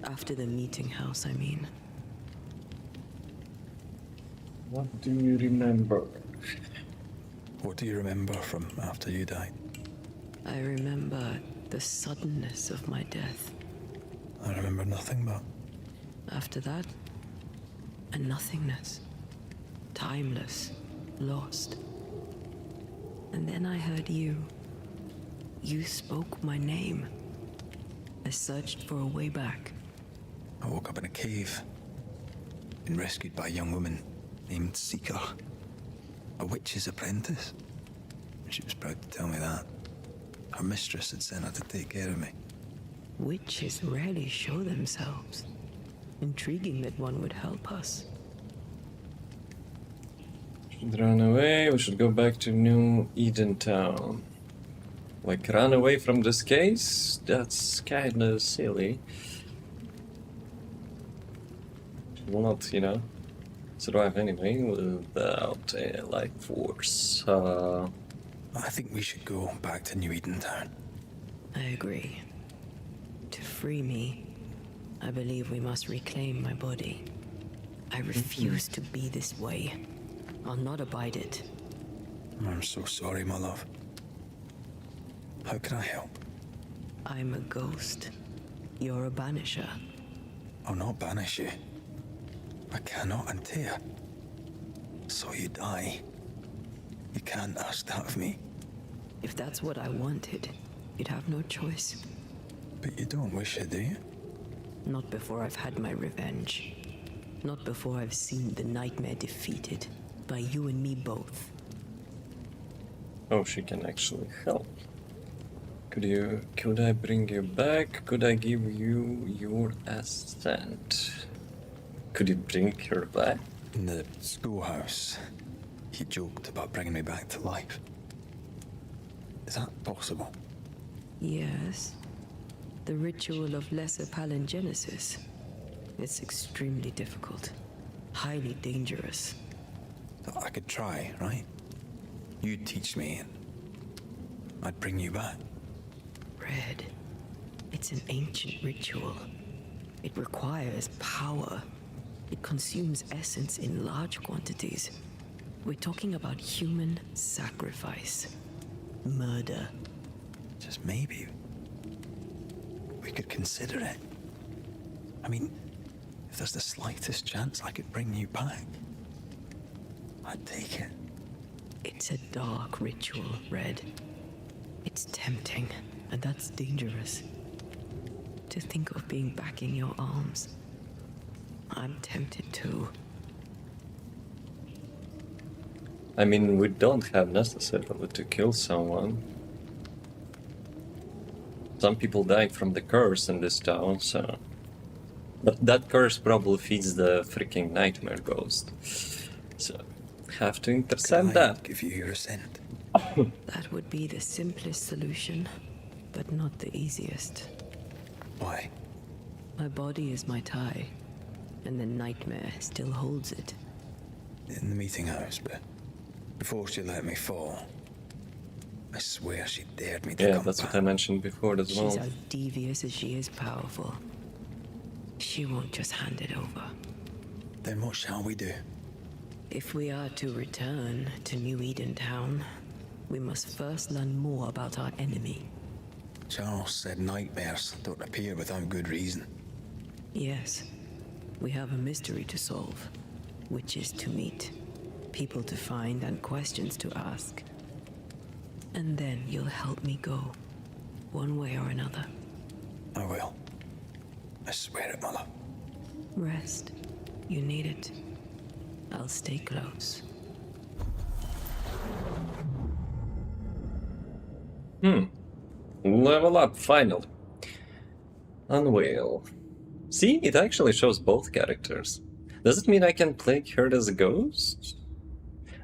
D: After the meeting house, I mean.
A: What do you remember?
C: What do you remember from after you died?
D: I remember the suddenness of my death.
C: I remember nothing but...
D: After that, a nothingness. Timeless. Lost. And then I heard you. You spoke my name. I searched for a way back.
C: I woke up in a cave. Been rescued by a young woman named 𝑭𝒐𝒊𝒏. A witch's apprentice. She was proud to tell me that. Her mistress had sent her to take care of me.
D: Witches rarely show themselves. Intriguing that one would help us.
A: Should run away. We should go back to New Eden Town. Like, run away from this case? That's kind of silly. Will not, you know, survive anyway without a life force.
C: I think we should go back to New Eden Town.
D: I agree. To free me, I believe we must reclaim my body. I refuse to be this way. I'll not abide it.
C: I'm so sorry, my love. How can I help?
D: I'm a ghost. You're a banisher.
C: I'll not banish you. I cannot, Antea. So you die. You can't ask that of me.
D: If that's what I wanted, you'd have no choice.
C: But you don't wish it, do you?
D: Not before I've had my revenge. Not before I've seen the nightmare defeated by you and me both.
A: Oh, she can actually help. Could I bring you back? Could I give you your assent? Could you bring her back?
C: In the schoolhouse, he joked about bringing me back to life. Is that possible?
D: Yes. The ritual of lesser palingenesis. It's extremely difficult. Highly dangerous.
C: I could try, right? You'd teach me and I'd bring you back.
D: Red. It's an ancient ritual. It requires power. It consumes essence in large quantities. We're talking about human sacrifice. Murder.
C: Just maybe we could consider it. I mean, if there's the slightest chance I could bring you back, I'd take it.
D: It's a dark ritual, Red. It's tempting, and that's dangerous. To think of being back in your arms. I'm tempted too.
A: I mean, we don't have necessarily to kill someone. Some people died from the curse in this town, so... But that curse probably feeds the freaking nightmare ghost. So, have to intercept that.
C: Give you your assent.
D: That would be the simplest solution, but not the easiest.
C: Why?
D: My body is my tie, and the nightmare still holds it.
C: In the meeting house, but before she let me fall, I swear she dared me to come
A: Yeah, that's
C: back.
A: what I mentioned before as well.
D: She's as devious as she is powerful. She won't just hand it over.
C: Then what shall we do?
D: If we are to return to New Eden Town, we must first learn more about our enemy.
C: Charles said nightmares don't appear without good reason.
D: Yes, we have a mystery to solve, witches to meet, people to find, and questions to ask. And then you'll help me go, one way or another.
C: I will. I swear it, Mother.
D: Rest. You need it. I'll stay close.
A: Level up, finally. Unveil. See, it actually shows both characters. Does it mean I can play her as a ghost?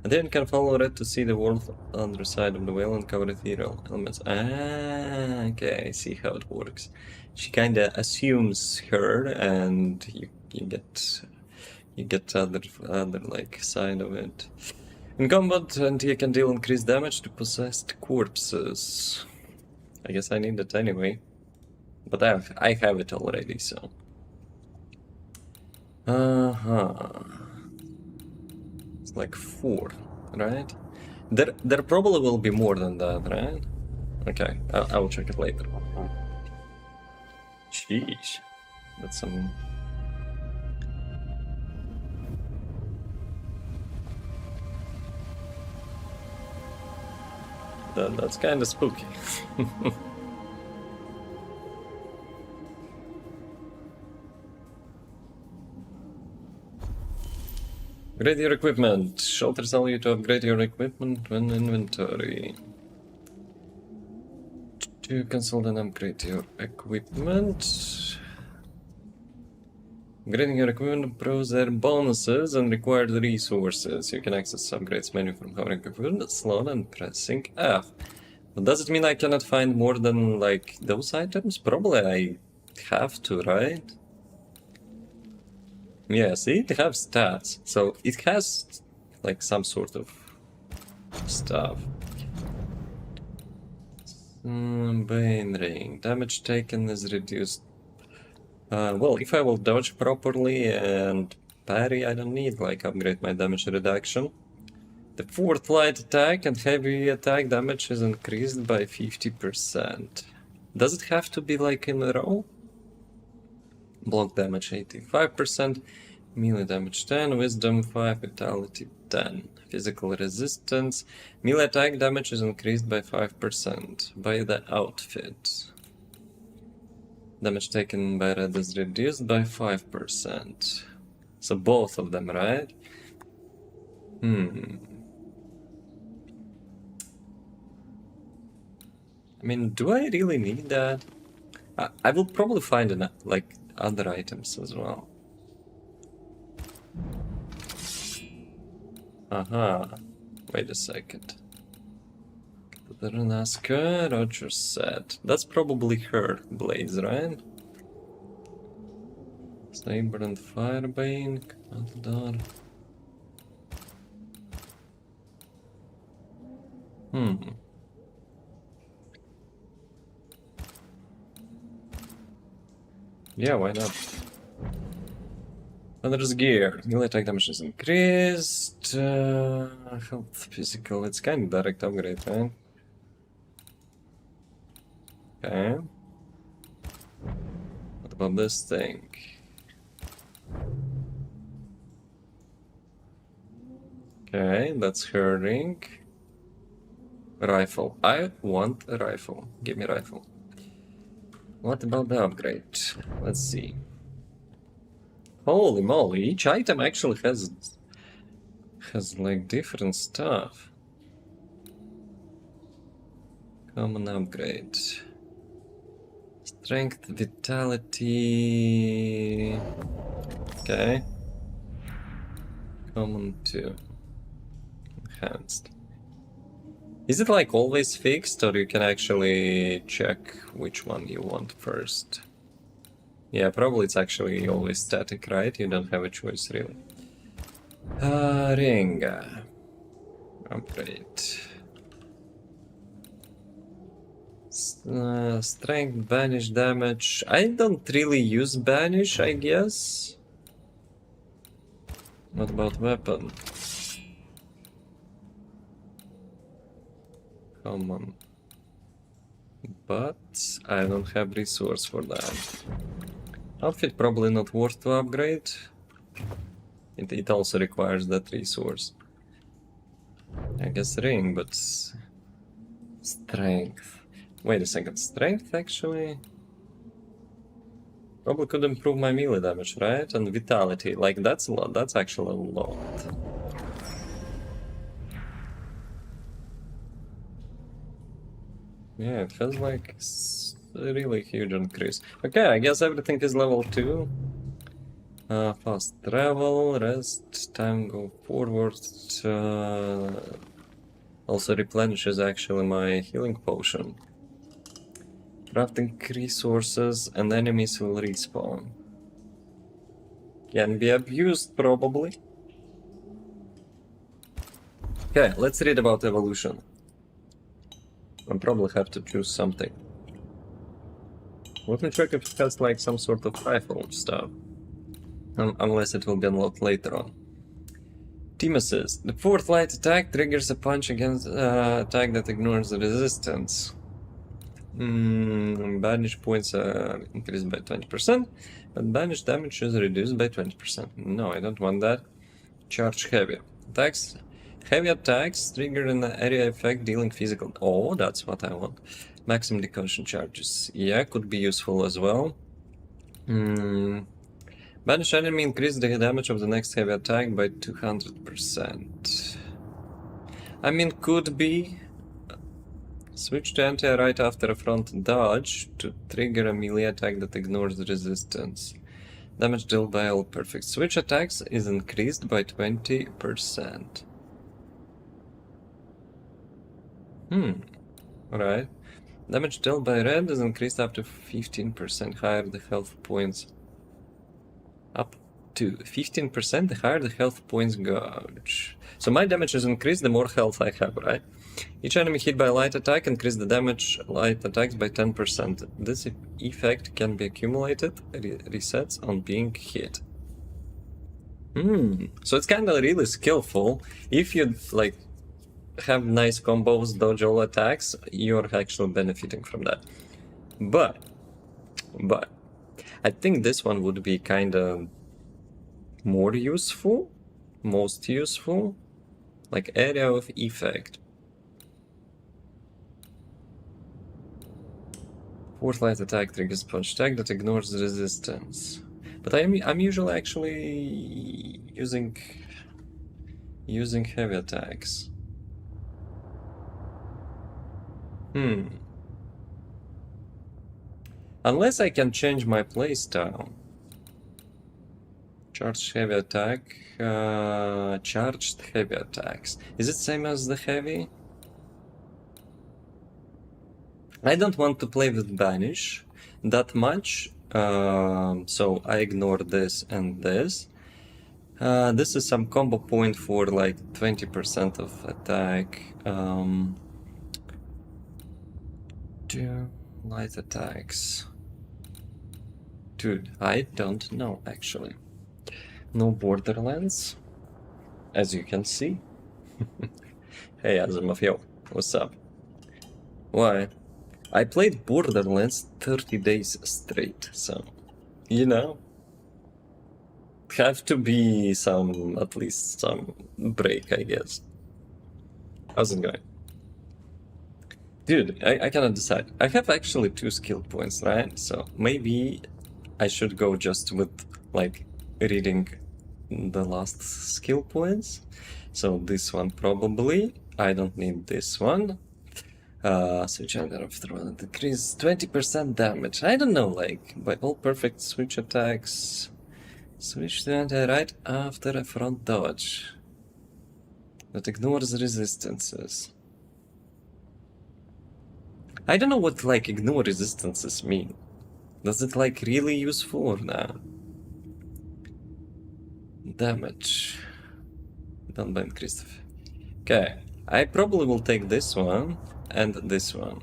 A: And then can follow Red to see the world on the side of the veil and cover ethereal elements. Ah, okay, I see how it works. She kinda assumes her, and you get other like side of it. In combat, and you can deal increased damage to possessed corpses. I guess I need it anyway, but I have it already, so. It's like 4, right? There probably will be more than that, right? Okay, I will check it later. Sheesh, that's some. That's kind of spooky. Upgrade your equipment. Shelters allow you to upgrade your equipment when inventory. To consult and upgrade your equipment. Upgrading your equipment improves their bonuses and required resources. You can access upgrades menu from hovering equipment slot and pressing F. But does it mean I cannot find more than like those items? Probably I have to, right? Yeah, see, it has stats, so it has like some sort of stuff. Bane ring. Damage taken is reduced. Well, if I will dodge properly and parry, I don't need like upgrade my damage reduction. The 4th light attack and heavy attack damage is increased by 50%. Does it have to be like in a row? Block damage 85%, melee damage 10, wisdom 5, vitality 10. Physical resistance. Melee attack damage is increased by 5% by the outfit. Damage taken by red is reduced by 5%. So both of them, right? I mean, do I really need that? I will probably find like other items as well. Aha. Wait a second. Naska, Roger said. That's probably her blades, right? Saber and Firebane. Commandor. Yeah, why not? Thunder's gear. Melee attack damage is increased. Health, physical. It's kind of direct upgrade, right? Okay. What about this thing? Okay, that's her ring. Rifle. I want a rifle. Give me a rifle. What about the upgrade? Let's see. Holy moly, each item actually has like different stuff. Common upgrade. Strength, vitality. Okay. Common 2. Enhanced. Is it like always fixed, or you can actually check which one you want first? Yeah, probably it's actually always static, right? You don't have a choice, really. Ring. Upgrade. Strength, banish damage. I don't really use banish, I guess. What about weapon? Common. But I don't have resource for that. Outfit probably not worth to upgrade. It also requires that resource. I guess ring, but strength. Wait a second, strength actually? Probably could improve my melee damage, right? And vitality, like that's a lot, that's actually a lot. Yeah, it has like a really huge increase. Okay, I guess everything is level 2. Fast travel, rest, time go forward. Also replenishes actually my healing potion. Crafting resources and enemies will respawn. Can be abused probably. Okay, let's read about evolution. I'll probably have to choose something. Let me check if it has like some sort of rifle stuff. Unless it will be unlocked later on. Team assist. The 4th light attack triggers a punch against attack that ignores the resistance. Banish points are increased by 20%, but banish damage is reduced by 20%. No, I don't want that. Charge heavy. Attacks. Heavy attacks trigger an area effect dealing physical. Oh, that's what I want. Maximum decaution charges. Yeah, could be useful as well. Banish enemy increase the damage of the next heavy attack by 200%. I mean, could be. Switch to anti right after a front dodge to trigger a melee attack that ignores the resistance. Damage dealt by all perfect switch attacks is increased by 20%. Right. Damage dealt by red is increased up to 15% higher the health points. Up to 15% the higher the health points gauge. So my damage is increased the more health I have, right? Each enemy hit by a light attack increase the damage light attacks by 10%. This effect can be accumulated, resets on being hit. So it's kind of really skillful. If you like have nice combos, dodge all attacks, you're actually benefiting from that. But I think this one would be kind of more useful, most useful, like area of effect. Fourth light attack triggers punch attack that ignores the resistance. But I'm usually actually using heavy attacks. Unless I can change my playstyle. Charged heavy attack, charged heavy attacks. Is it same as the heavy? I don't want to play with Banish that much, so I ignore this and this. This is some combo point for like 20% of attack. Two light attacks. Dude, I don't know actually. No Borderlands, as you can see. Hey Azimov, yo, what's up? Why? I played Borderlands 30 days straight, so, you know, have to be some, at least some break, I guess. How's it going? Dude, I cannot decide. I have actually 2 skill points, right? So maybe I should go just with, like, reading the last skill points. So this one probably. I don't need this one. Switch after one decrease 20% damage. I don't know, like, by all perfect switch attacks. Switch to anti-right after a front dodge. That ignores resistances. I don't know what, like, ignore resistances mean. Does it, like, really useful or not? Damage. Done by increased. Okay, I probably will take this one. And this one.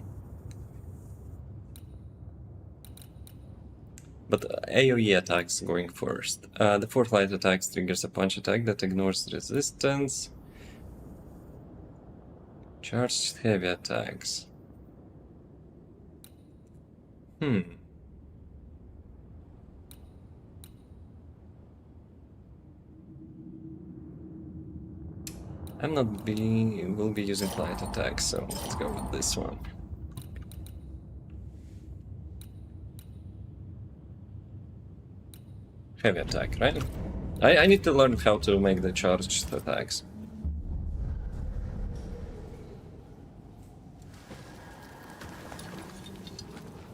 A: But AoE attacks going first. The fourth light attacks triggers a punch attack that ignores resistance. Charged heavy attacks. Will be using light attacks, so let's go with this one. Heavy attack, right? I need to learn how to make the charged attacks.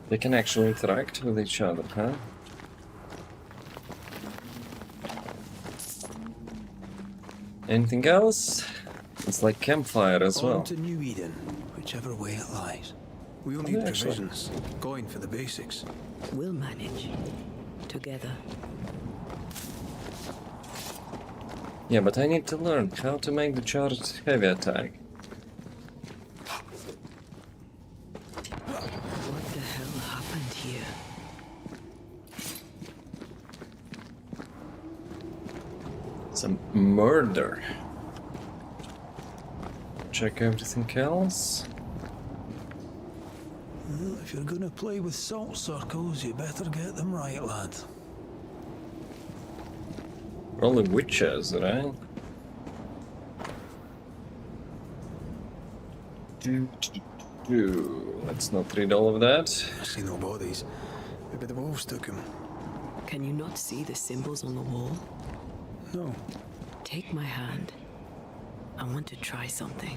A: They can actually interact with each other, huh? Anything else? It's like campfire as well.
C: On to New Eden, whichever way it lies. We'll need provisions, going for the basics.
D: We'll manage. Together.
A: Yeah, but I need to learn how to make the charged heavy attack.
D: What the hell happened here?
A: Some murder. Check everything else.
C: Well, if you're gonna play with salt circles, you better get them right, lad.
A: Only witches, right? Let's not read all of that.
C: I see no bodies. Maybe the wolves took him.
D: Can you not see the symbols on the wall?
C: No.
D: Take my hand. I want to try something.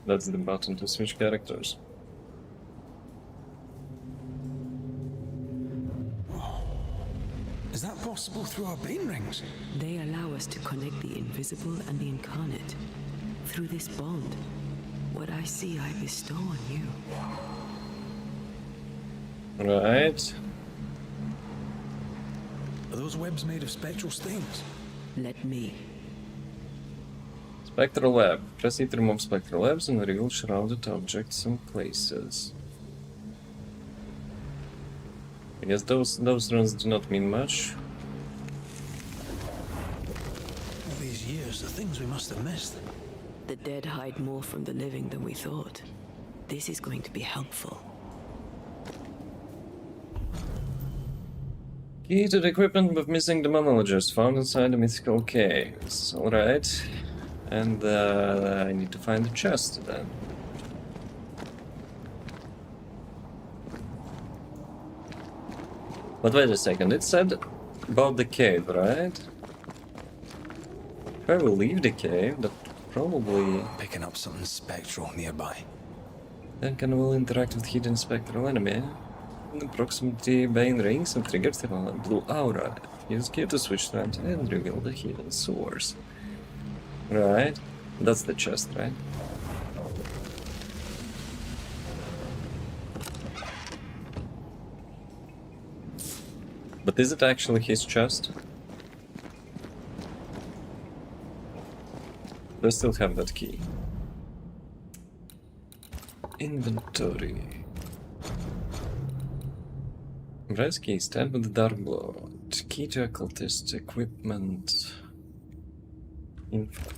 A: That's the button to switch characters.
C: Is that possible through our bane rings?
D: They allow us to connect the invisible and the incarnate. Through this bond, what I see I bestow on you.
A: Right.
C: Are those webs made of spectral stains?
D: Let me.
A: Spectral web. Press it to remove spectral webs and reveal shrouded objects and places. I guess those runes do not mean much.
C: All these years, the things we must have missed.
D: The dead hide more from the living than we thought. This is going to be helpful.
A: Key to the equipment of missing demonologist found inside the mythical caves. Alright. And I need to find the chest then. But wait a second, it said about the cave, right? If I will leave the cave, that probably...
C: Picking up something spectral nearby.
A: Then can will interact with hidden spectral enemy. In proximity bane rings and triggers the blue aura. Use key to switch to anti and reveal the hidden source. Right, that's the chest, right? But is it actually his chest? I still have that key. Inventory. Brass key, stand with the dark blood. Key to occultist equipment. Info.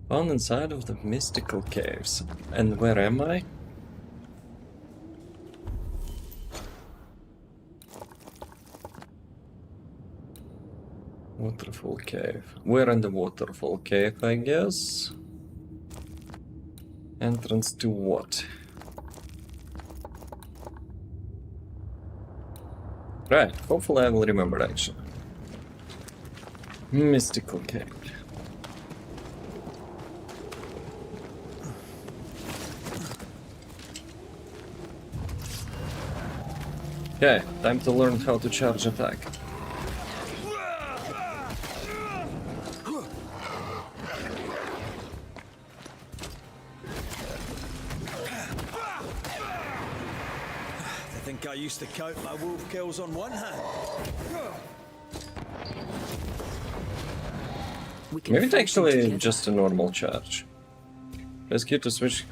A: Found inside of the mystical caves. And where am I? Waterfall cave. We're in the waterfall cave, I guess. Entrance to what? Right, hopefully I will remember actually. Mystical cave. Okay, time to learn how to charge attack.
C: I used to count my wolf kills on one hand.
A: Maybe it's actually just a normal charge. Press Q to switch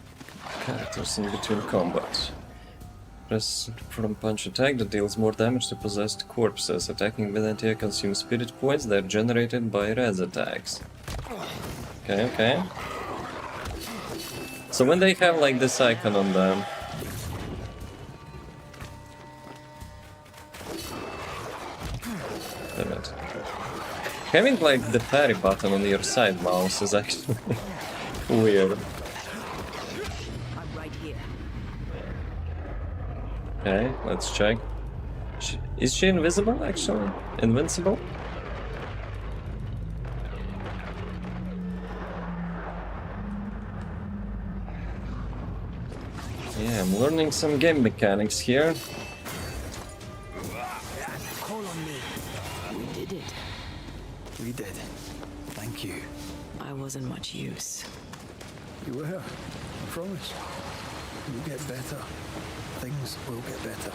A: characters in between combat. Press from punch attack that deals more damage to possessed corpses. Attacking ability consumes spirit points that are generated by res attacks. Okay, okay. So when they have like this icon on them, having like the parry button on your side mouse is actually weird.
D: I'm right here.
A: Okay, let's check. Is she invisible actually? Invincible? Yeah, I'm learning some game mechanics here.
D: Call on me. We did it.
C: We did. Thank you.
D: I wasn't much use.
C: You were. I promise. You'll get better. Things will get better.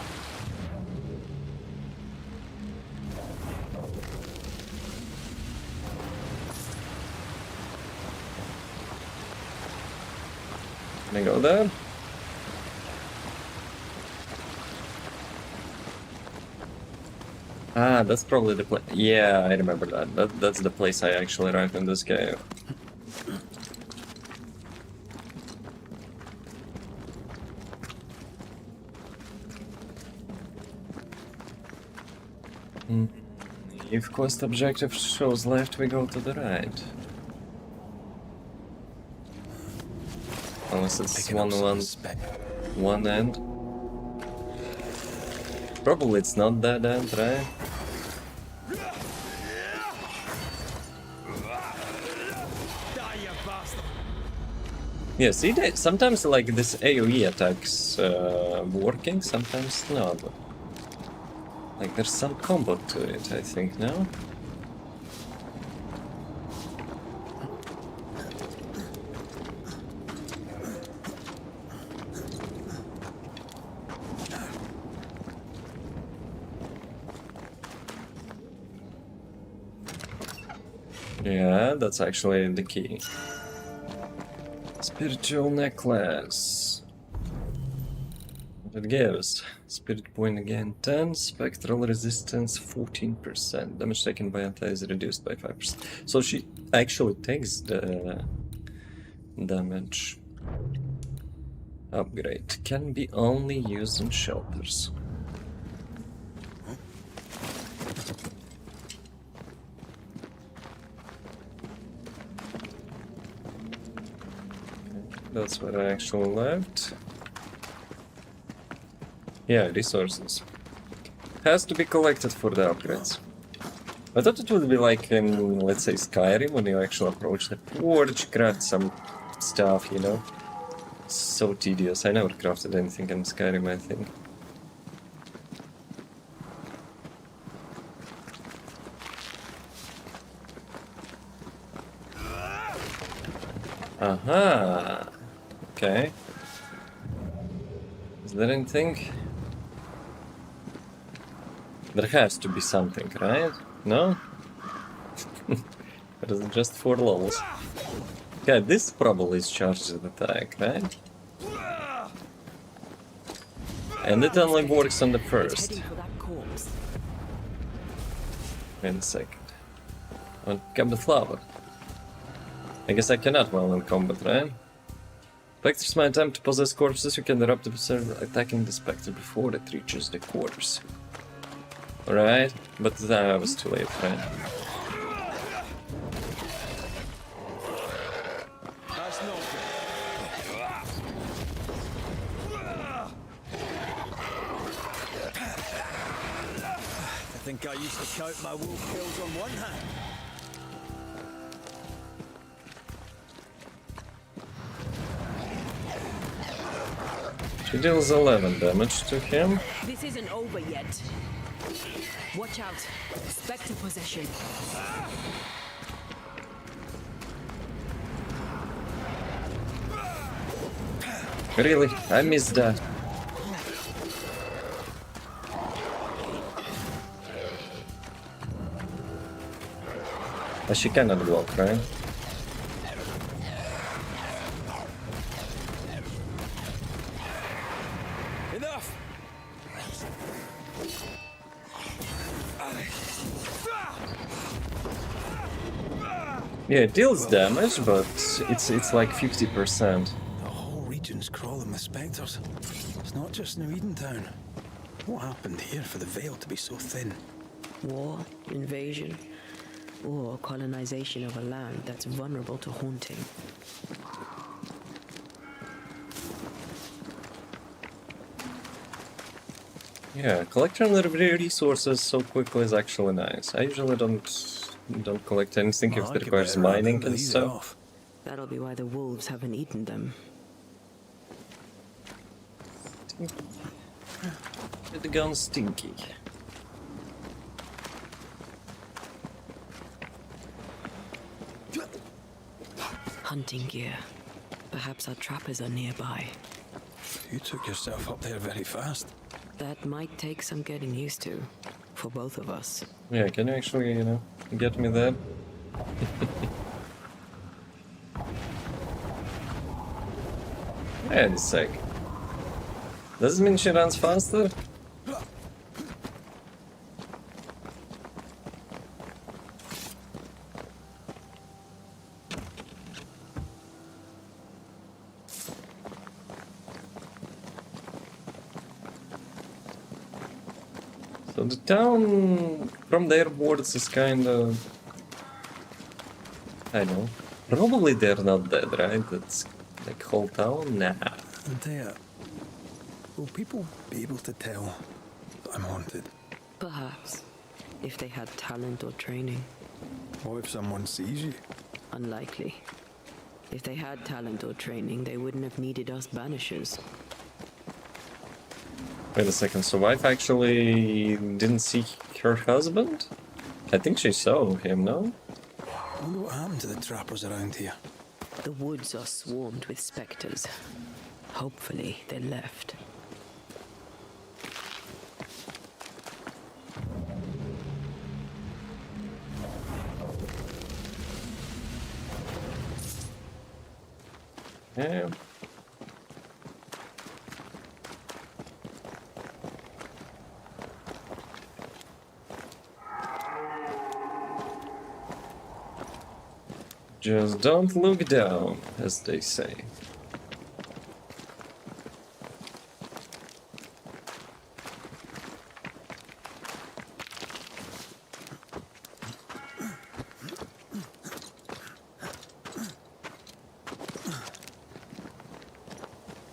A: Can I go there? Ah, that's probably the place. Yeah, I remember that. That's the place I actually arrived in this cave. If quest objective shows left, we go to the right. Unless it's one. one end. Probably it's not that end, right? Yeah, see, sometimes like this AoE attacks working, sometimes not. Like there's some combo to it, I think, no? Yeah, that's actually the key. Spiritual necklace. What it gives? Spirit point again 10, spectral resistance 14%. Damage taken by anti is reduced by 5%. So she actually takes the damage. Upgrade. Can be only used in shelters. That's what I actually left. Yeah, resources. Has to be collected for the upgrades. I thought it would be like in, let's say, Skyrim, when you actually approach the forge, craft some stuff, you know? So tedious. I never crafted anything in Skyrim, I think. Aha! Okay. Is there anything? There has to be something, right? No? Or is it just 4 levels? Yeah, this probably is charged attack, right? And it only works on the first. Wait a second. On 𝑣𝒊𝒏. I guess I cannot while in combat, right? Spectres may attempt to possess corpses. You can interrupt the person attacking the spectre before it reaches the corpse. Alright, but that was too late, right?
B: That's not I think I used to count my wolf kills on one hand.
A: She deals 11 damage to him.
D: This isn't over yet. Watch out. Spectre possession.
A: Really? I missed that. But she cannot walk, right?
B: Enough.
A: Yeah, it deals damage, but it's like 50%.
C: The whole region's crawling with spectres. It's not just New Edentown. What happened here for the veil to be so thin?
D: War, invasion, or colonization of a land that's vulnerable to haunting.
A: Yeah, collecting the resources so quickly is actually nice. I usually don't collect anything if it requires mining and stuff.
D: That'll be why the wolves haven't eaten them.
A: Get the gun stinky.
D: Hunting gear. Perhaps our trappers are nearby.
C: You took yourself up there very fast.
D: That might take some getting used to, for both of us.
A: Yeah, can you actually, you know, get me there? Wait a sec. Does it mean she runs faster? So the town from the airports is kind of... I know. Probably they're not dead, right? That's like whole town? Nah.
C: And there, Will people be able to tell that I'm haunted?
D: Perhaps, if they had talent or training.
C: What if someone sees you?
D: Unlikely. If they had talent or training, they wouldn't have needed us banishers.
A: Wait a second, so wife actually didn't see her husband? I think she saw him, no?
C: I wonder what happened to the trappers around here.
D: The woods are swarmed with spectres. Hopefully, they left.
A: Yeah. Just don't look down, as they say.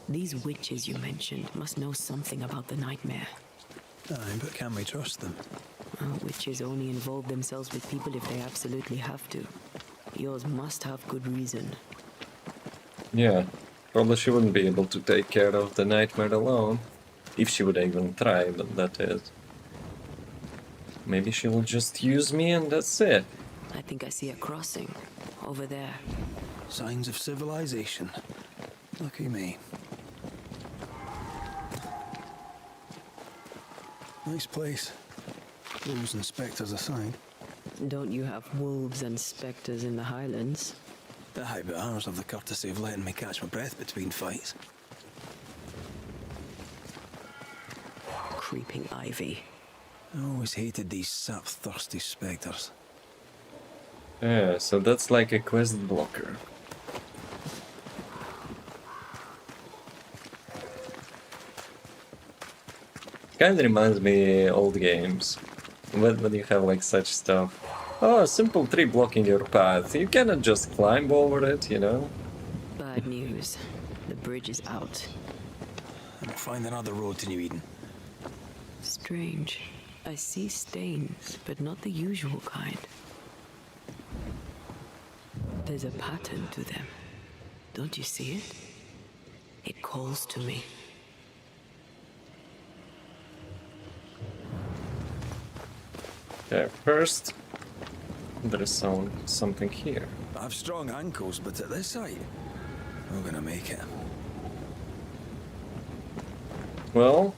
D: These witches you mentioned must know something about the nightmare.
C: Aye, but can we trust them?
D: Witches only involve themselves with people if they absolutely have to. Yours must have good reason.
A: Yeah, probably she wouldn't be able to take care of the nightmare alone. If she would even try, but that is. Maybe she'll just use me and that's it.
D: I think I see a crossing. Over there.
C: Signs of civilization. Lucky me. Nice place. Wolves and spectres aside.
D: Don't you have wolves and spectres in the Highlands?
C: Aye, but ours have the courtesy of letting me catch my breath between fights.
D: Creeping ivy.
C: I always hated these sap-thirsty spectres.
A: Yeah, so that's like a quest blocker. Kind of reminds me old games. When you have like such stuff. Oh, a simple tree blocking your path. You cannot just climb over it, you know?
D: Bad news. The bridge is out.
C: And we'll find another road to New Eden.
D: Strange. I see stains, but not the usual kind. There's a pattern to them. Don't you see it? It calls to me.
A: Okay, first, there is something here.
C: I have strong ankles, but at this height, we're gonna make it.
A: Well,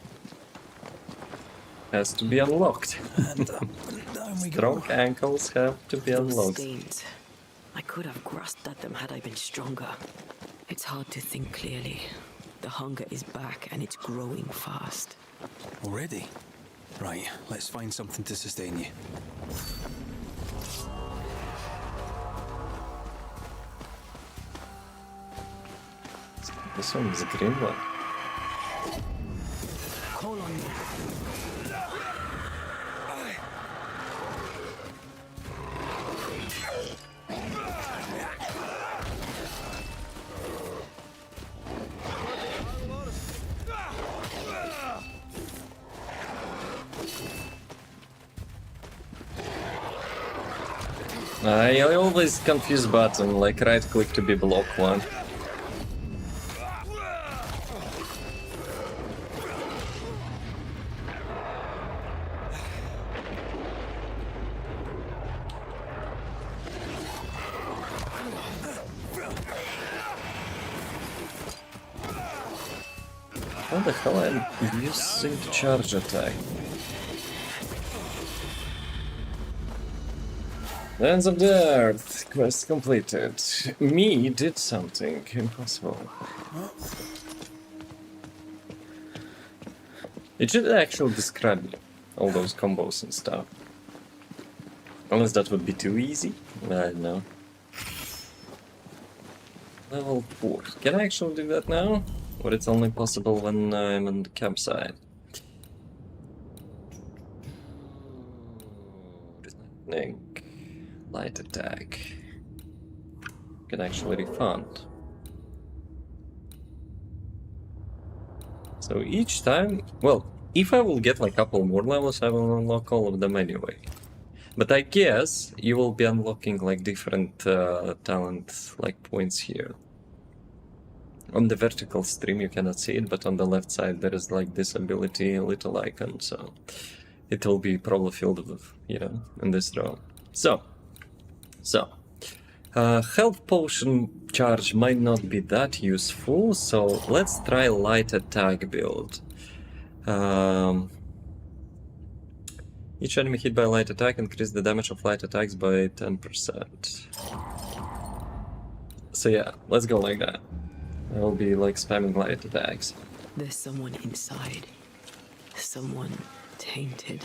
A: has to be unlocked.
C: And up and down we
A: Strong
C: go.
A: ankles have to be
D: Those
A: unlocked.
D: stains. I could have grasped at them had I been stronger. It's hard to think clearly. The hunger is back and it's growing fast.
C: Already? Right, let's find something to sustain you.
A: This one is a green one.
D: Call on me.
A: I always confuse button, like right click to be block one. How the hell am using the charge attack? Lands of the Earth, quest completed. Me did something impossible. It should actually describe all those combos and stuff. Unless that would be too easy. I don't know. Level 4. Can I actually do that now? Or it's only possible when I'm on the campsite? Lightning. Light attack. Can actually refund. So each time, well, if I will get like a couple more levels, I will unlock all of them anyway. But I guess you will be unlocking like different talent like points here. On the vertical stream you cannot see it, but on the left side there is like this ability little icon, so it will be probably filled with, you know, in this row. So health potion charge might not be that useful, so let's try light attack build. Each enemy hit by a light attack increase the damage of light attacks by 10%. So yeah, let's go like that. I'll be like spamming light attacks.
D: There's someone inside. Someone tainted.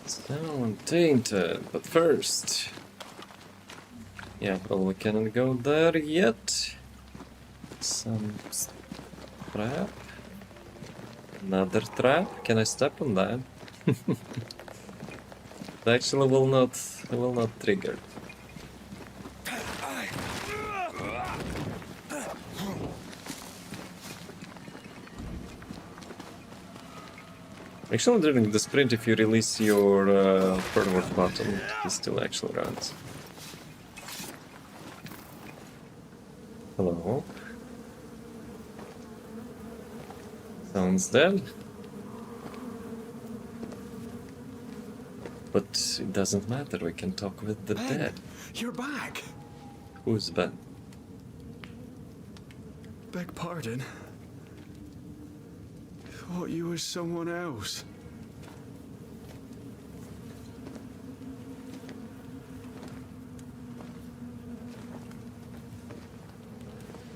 A: Someone tainted, but first... Yeah, probably cannot go there yet. Some trap. Another trap. Can I step on that? It actually will not trigger. Actually, during the sprint, if you release your forward button, he still actually runs. Hello. Sounds dead. But it doesn't matter, we can talk with the
J: Ben,
A: dead.
J: You're back.
A: Who's Ben?
J: Beg pardon. Thought you were someone else.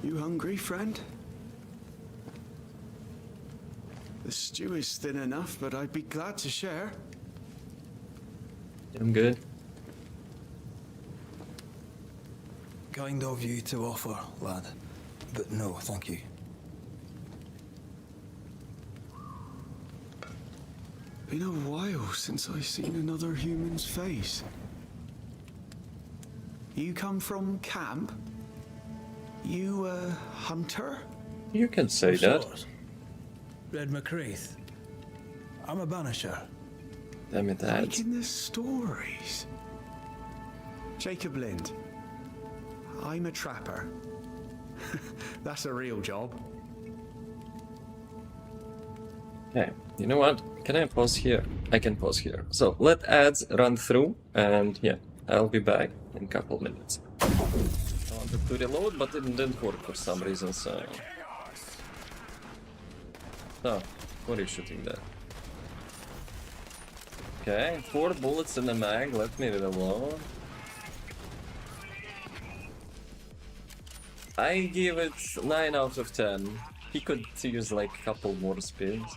J: You hungry, friend? The stew is thin enough, but I'd be glad to share.
A: I'm good.
C: Kind of you to offer, lad. But no, thank you.
J: Been a while since I've seen another human's face. You come from camp? You a hunter?
A: You can say that.
C: Red McCreath. I'm a banisher.
A: Damn it, that.
J: Making the stories. Jacob Lind. I'm a trapper. That's a real job.
A: Okay, you know what? Can I pause here? I can pause here. So let ads run through, and yeah, I'll be back in a couple minutes. I wanted to reload, but it didn't work for some reason, so... Oh, what are you shooting there? Okay, 4 bullets in the mag, let me reload. I give it 9 out of 10. He could use like a couple more spins.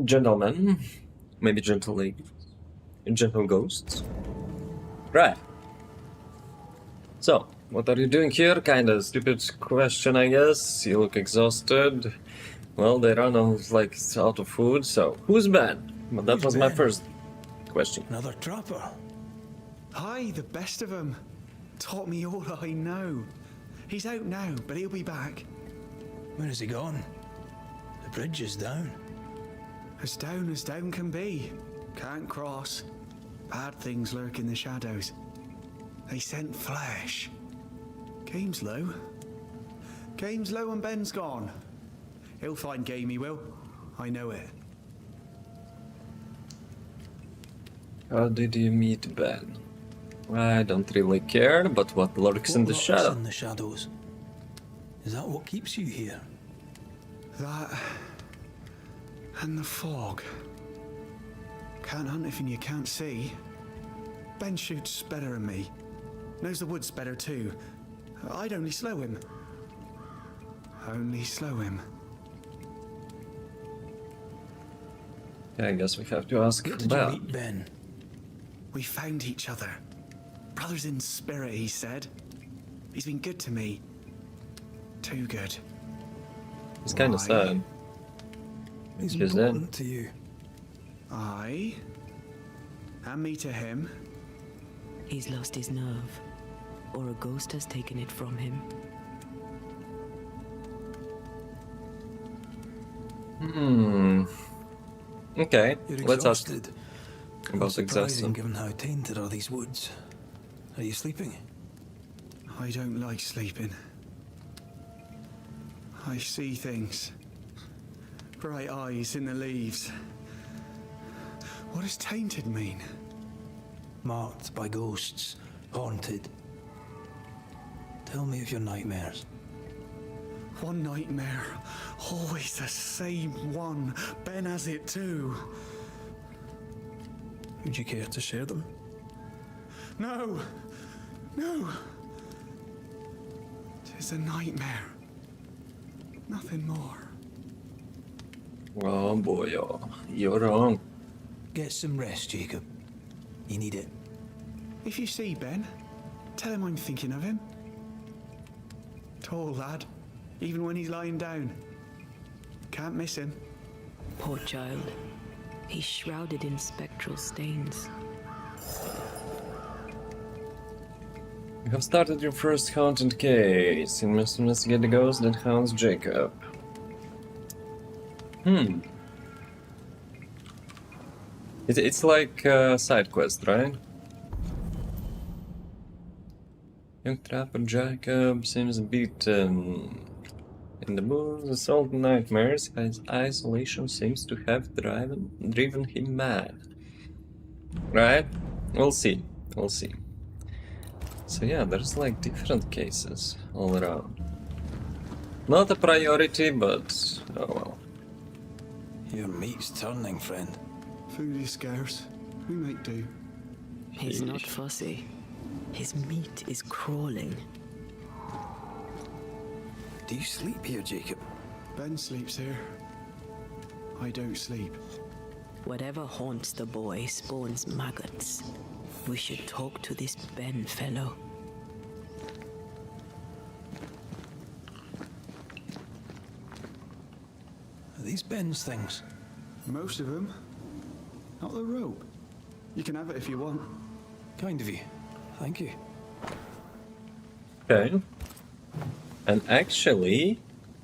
A: gentlemen, maybe gentle ladies, gentle ghosts. Right. So, what are you doing here? Kinda stupid question, I guess. You look exhausted. Well, they run out of food, so who's Ben? But that was my first question.
C: Another trapper.
O: Hi, the best of them. Taught me all I know. He's out now, but he'll be back.
C: Where has he gone? The bridge is down.
O: As down can be. Can't cross. Bad things lurk in the shadows. They scent flesh. Game's low. Game's low and Ben's gone. He'll find game, he will. I know it.
A: How did you meet Ben? I don't really care, but what lurks in the shadow?
C: In the shadows. Is that what keeps you here?
O: That and the fog. Can't hunt anything you can't see. Ben shoots better than me. Knows the woods better too. I'd only slow him. Only slow him.
A: Yeah, I guess we have to ask
C: Where did you meet Ben?
O: We found each other. Brothers in spirit, he said. He's been good to me. Too good.
A: It's kind of sad.
C: He's
A: Just
C: important to you.
O: Aye. And me to him.
D: He's lost his nerve, or a ghost has taken it from him.
A: Okay,
C: You're
A: let's ask
C: exhausted.
A: about
C: Surprising
A: exhaustion.
C: given how tainted are these woods. Are you sleeping?
O: I don't like sleeping. I see things. Bright eyes in the leaves. What does tainted mean?
C: Marked by ghosts. Haunted. Tell me of your nightmares.
O: One nightmare. Always the same one. Ben has it too.
C: Would you care to share them?
O: No. No. Tis a nightmare. Nothing more.
A: Oh boy, you're wrong.
C: Get some rest, Jacob. You need it.
O: If you see Ben, tell him I'm thinking of him. Tall lad, even when he's lying down. Can't miss him.
D: Poor child. He's shrouded in spectral stains.
A: You have started your first haunted case. You must investigate the ghost that haunts Jacob. It's like a side quest, right? Young trapper Jacob seems beaten. In the moon's assault nightmares, his isolation seems to have driven him mad. Right? We'll see. We'll see. So yeah, there's like different cases all around. Not a priority, but oh well.
C: Your meat's turning, friend.
O: Food is scarce. We make do.
D: He's not fussy. His meat is crawling.
C: Do you sleep here, Jacob?
O: Ben sleeps here. I don't sleep.
D: Whatever haunts the boy spawns maggots. We should talk to this Ben fellow.
C: Are these Ben's things?
O: Most of them. Not the rope. You can have it if you want.
C: Kind of you. Thank you.
A: Okay. And actually,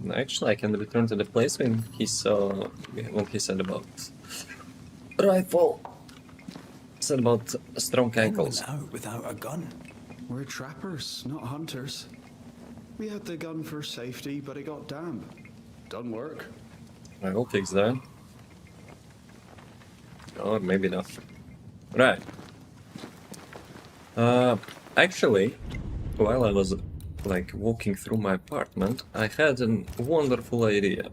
A: I can return to the place when he said about rifle. Said about strong ankles.
C: Out without a gun.
O: We're trappers, not hunters. We had the gun for safety, but it got damp. Doesn't work.
A: I will fix that. Or maybe not. Right. Actually, while I was like walking through my apartment, I had a wonderful idea.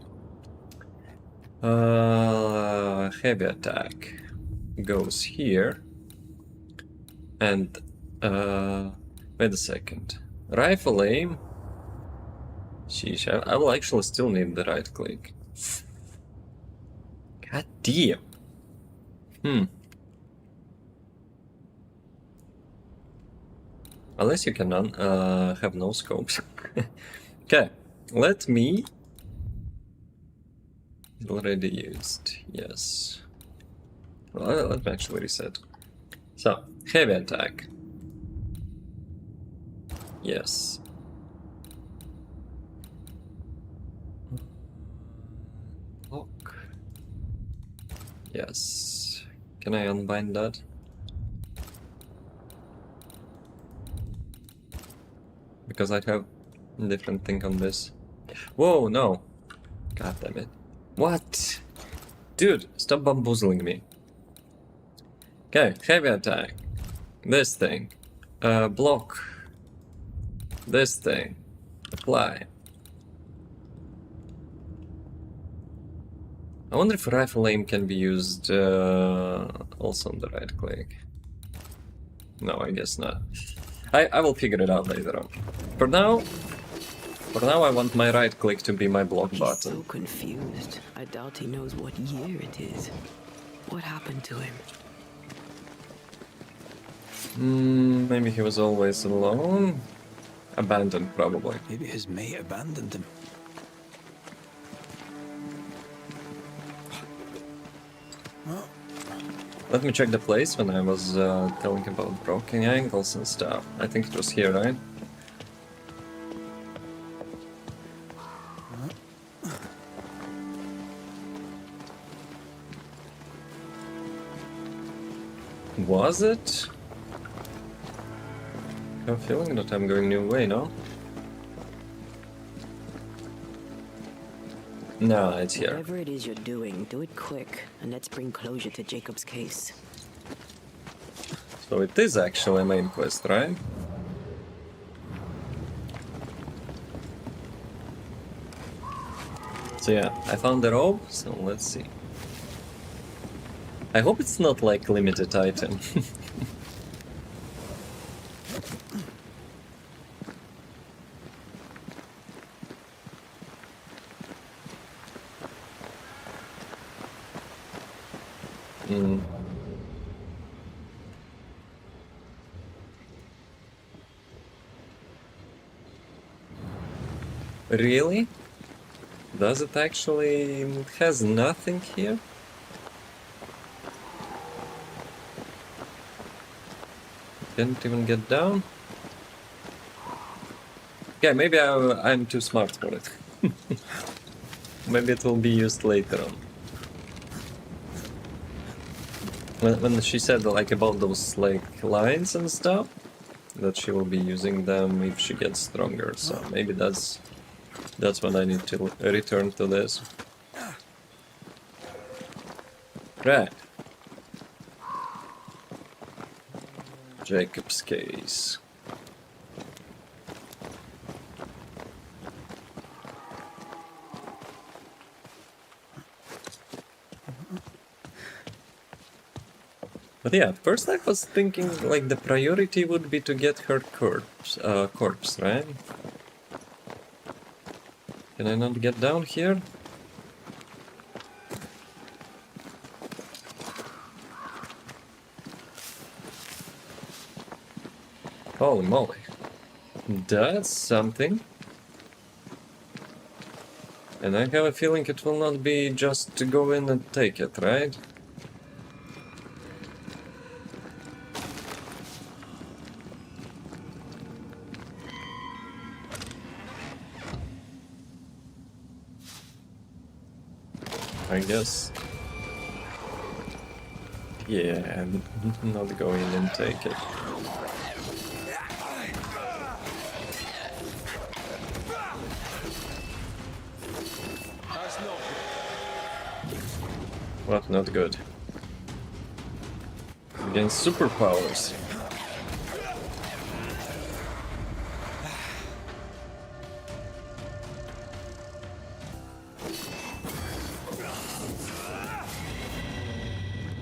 A: Heavy attack goes here, and wait a second. Rifle aim. Sheesh, I will actually still need the right click. God damn. Unless you can have no scopes. Okay, let me... Already used, yes. Well, let me actually reset. So, heavy attack. Yes. Lock. Yes. Can I unbind that? Because I have a different thing on this. Whoa, no. God damn it. What? Dude, stop bamboozling me. Okay, heavy attack. This thing. Block. This thing. Apply. I wonder if rifle aim can be used also on the right click. No, I guess not. I will figure it out later on. For now, I want my right click to be my block button.
D: He's so confused. I doubt he knows what year it is. What happened to him?
A: Maybe he was always alone. Abandoned, probably.
C: Maybe his mate abandoned him.
A: Let me check the place when I was telling about broken ankles and stuff. I think it was here, right? Was it? I have a feeling that I'm going new way, no? No, it's here.
D: Whatever it is you're doing, do it quick, and let's bring closure to Jacob's case.
A: So it is actually a main quest, right? So yeah, I found the rope, so let's see. I hope it's not like limited item. Really? Does it actually... It has nothing here? Can't even get down? Yeah, maybe I'm too smart for it. Maybe it will be used later on. When she said like about those like lines and stuff, that she will be using them if she gets stronger, so maybe that's when I need to return to this. Right. Jacob's case. But yeah, at first I was thinking like the priority would be to get her corpse, right? Can I not get down here? Holy moly. That's something. And I have a feeling it will not be just to go in and take it, right? I guess. Yeah, not go in and take it. What? Not good. Against superpowers.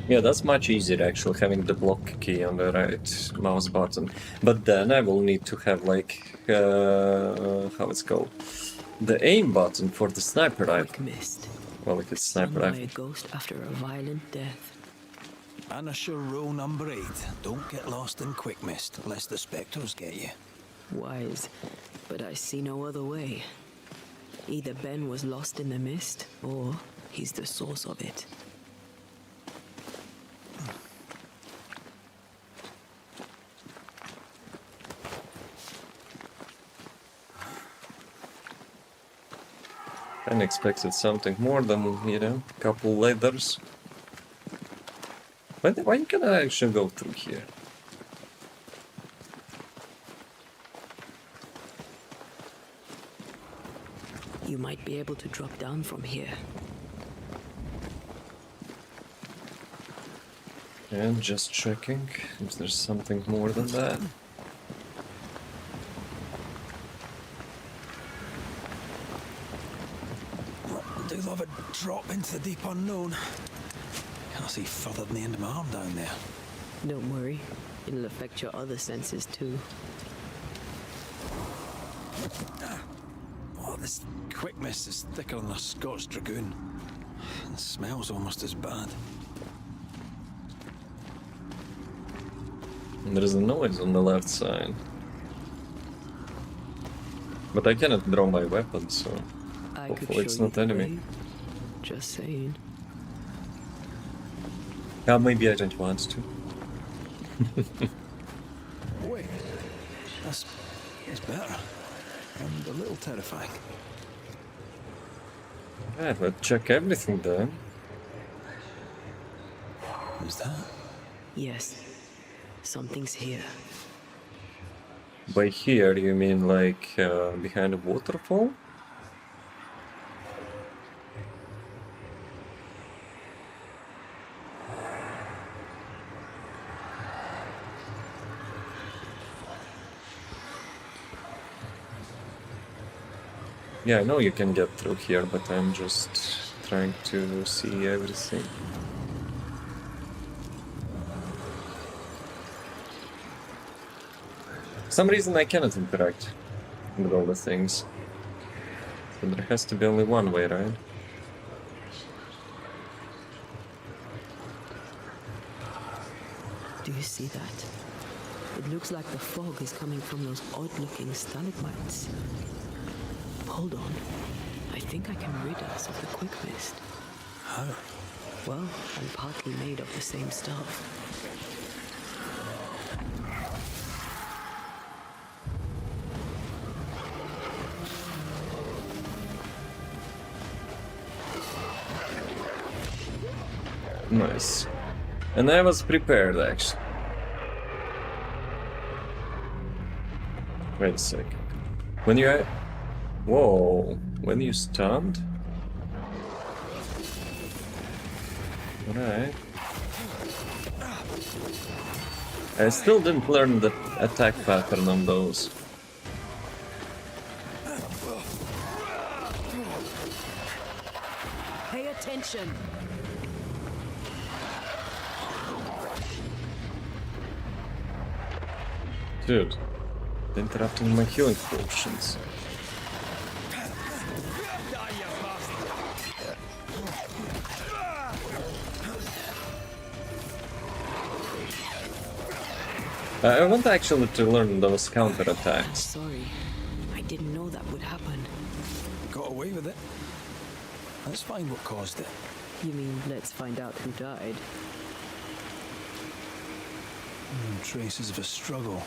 A: Yeah, that's much easier actually, having the block key on the right mouse button. But then I will need to have like, how it's called, the aim button for the sniper rifle.
D: Missed.
A: Well, if it's sniper
D: Struck by
A: rifle.
D: a ghost after a violent death.
C: Banisher rule number 8. Don't get lost in quick mist, lest the spectres get you.
D: Wise, but I see no other way. Either Ben was lost in the mist, or he's the source of it.
A: I expected something more than, you know, a couple ladders. Why can I actually go through here?
D: You might be able to drop down from here.
A: And just checking if there's something more than that.
C: Do love a drop into the deep unknown. Can't see further than the end of my arm down there.
D: Don't worry, it'll affect your other senses too.
C: Oh, this quick mist is thicker than a Scots dragoon. And the smell's almost as bad.
A: And there's a noise on the left side. But I cannot draw my weapon, so hopefully it's not enemy.
D: Just saying.
A: Yeah, maybe I don't want to.
C: Wait, that's better. And a little terrifying.
A: Yeah, let's check everything then.
C: Who's that?
D: Yes, something's here.
A: By here, you mean like behind a waterfall? Yeah, I know you can get through here, but I'm just trying to see everything. For some reason I cannot interact with all the things. So there has to be only one way, right?
D: Do you see that? It looks like the fog is coming from those odd-looking stalagmites. Hold on. I think I can rid us of the quick mist.
C: How?
D: Well, I'm partly made of the same stuff.
A: Nice. And I was prepared, actually. Wait a second. When you... Whoa. When you stunned? Alright. I still didn't learn the attack pattern on those.
H: Pay attention.
A: Dude, interrupting my healing potions. I want actually to learn those counter-attacks.
D: Sorry, I didn't know that would happen.
C: Got away with it. Let's find what caused it.
D: You mean, let's find out who died?
C: Traces of a struggle.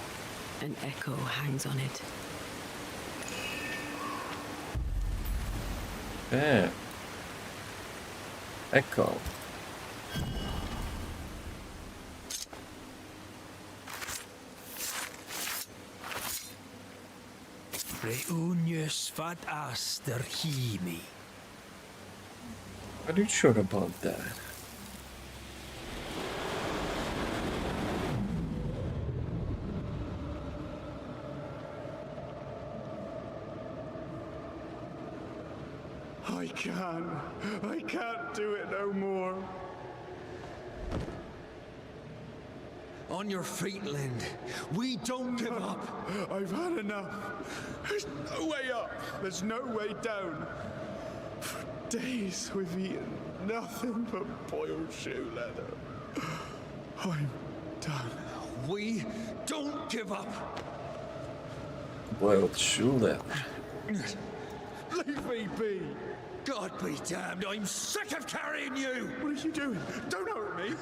D: An echo hangs on it.
A: Yeah. Echo.
C: 𝑱𝒐𝒊𝒏.
A: Are you sure about that?
O: I can't do it no more.
B: On your feet, Lind. We don't give up.
O: I've had enough. There's no way up. There's no way down. For days we've eaten nothing but boiled shoe leather. I'm done.
J: We don't give up.
A: Boiled shoe leather.
O: Leave me be.
J: God be damned, I'm sick of carrying you!
O: What are you doing? Don't hurt me.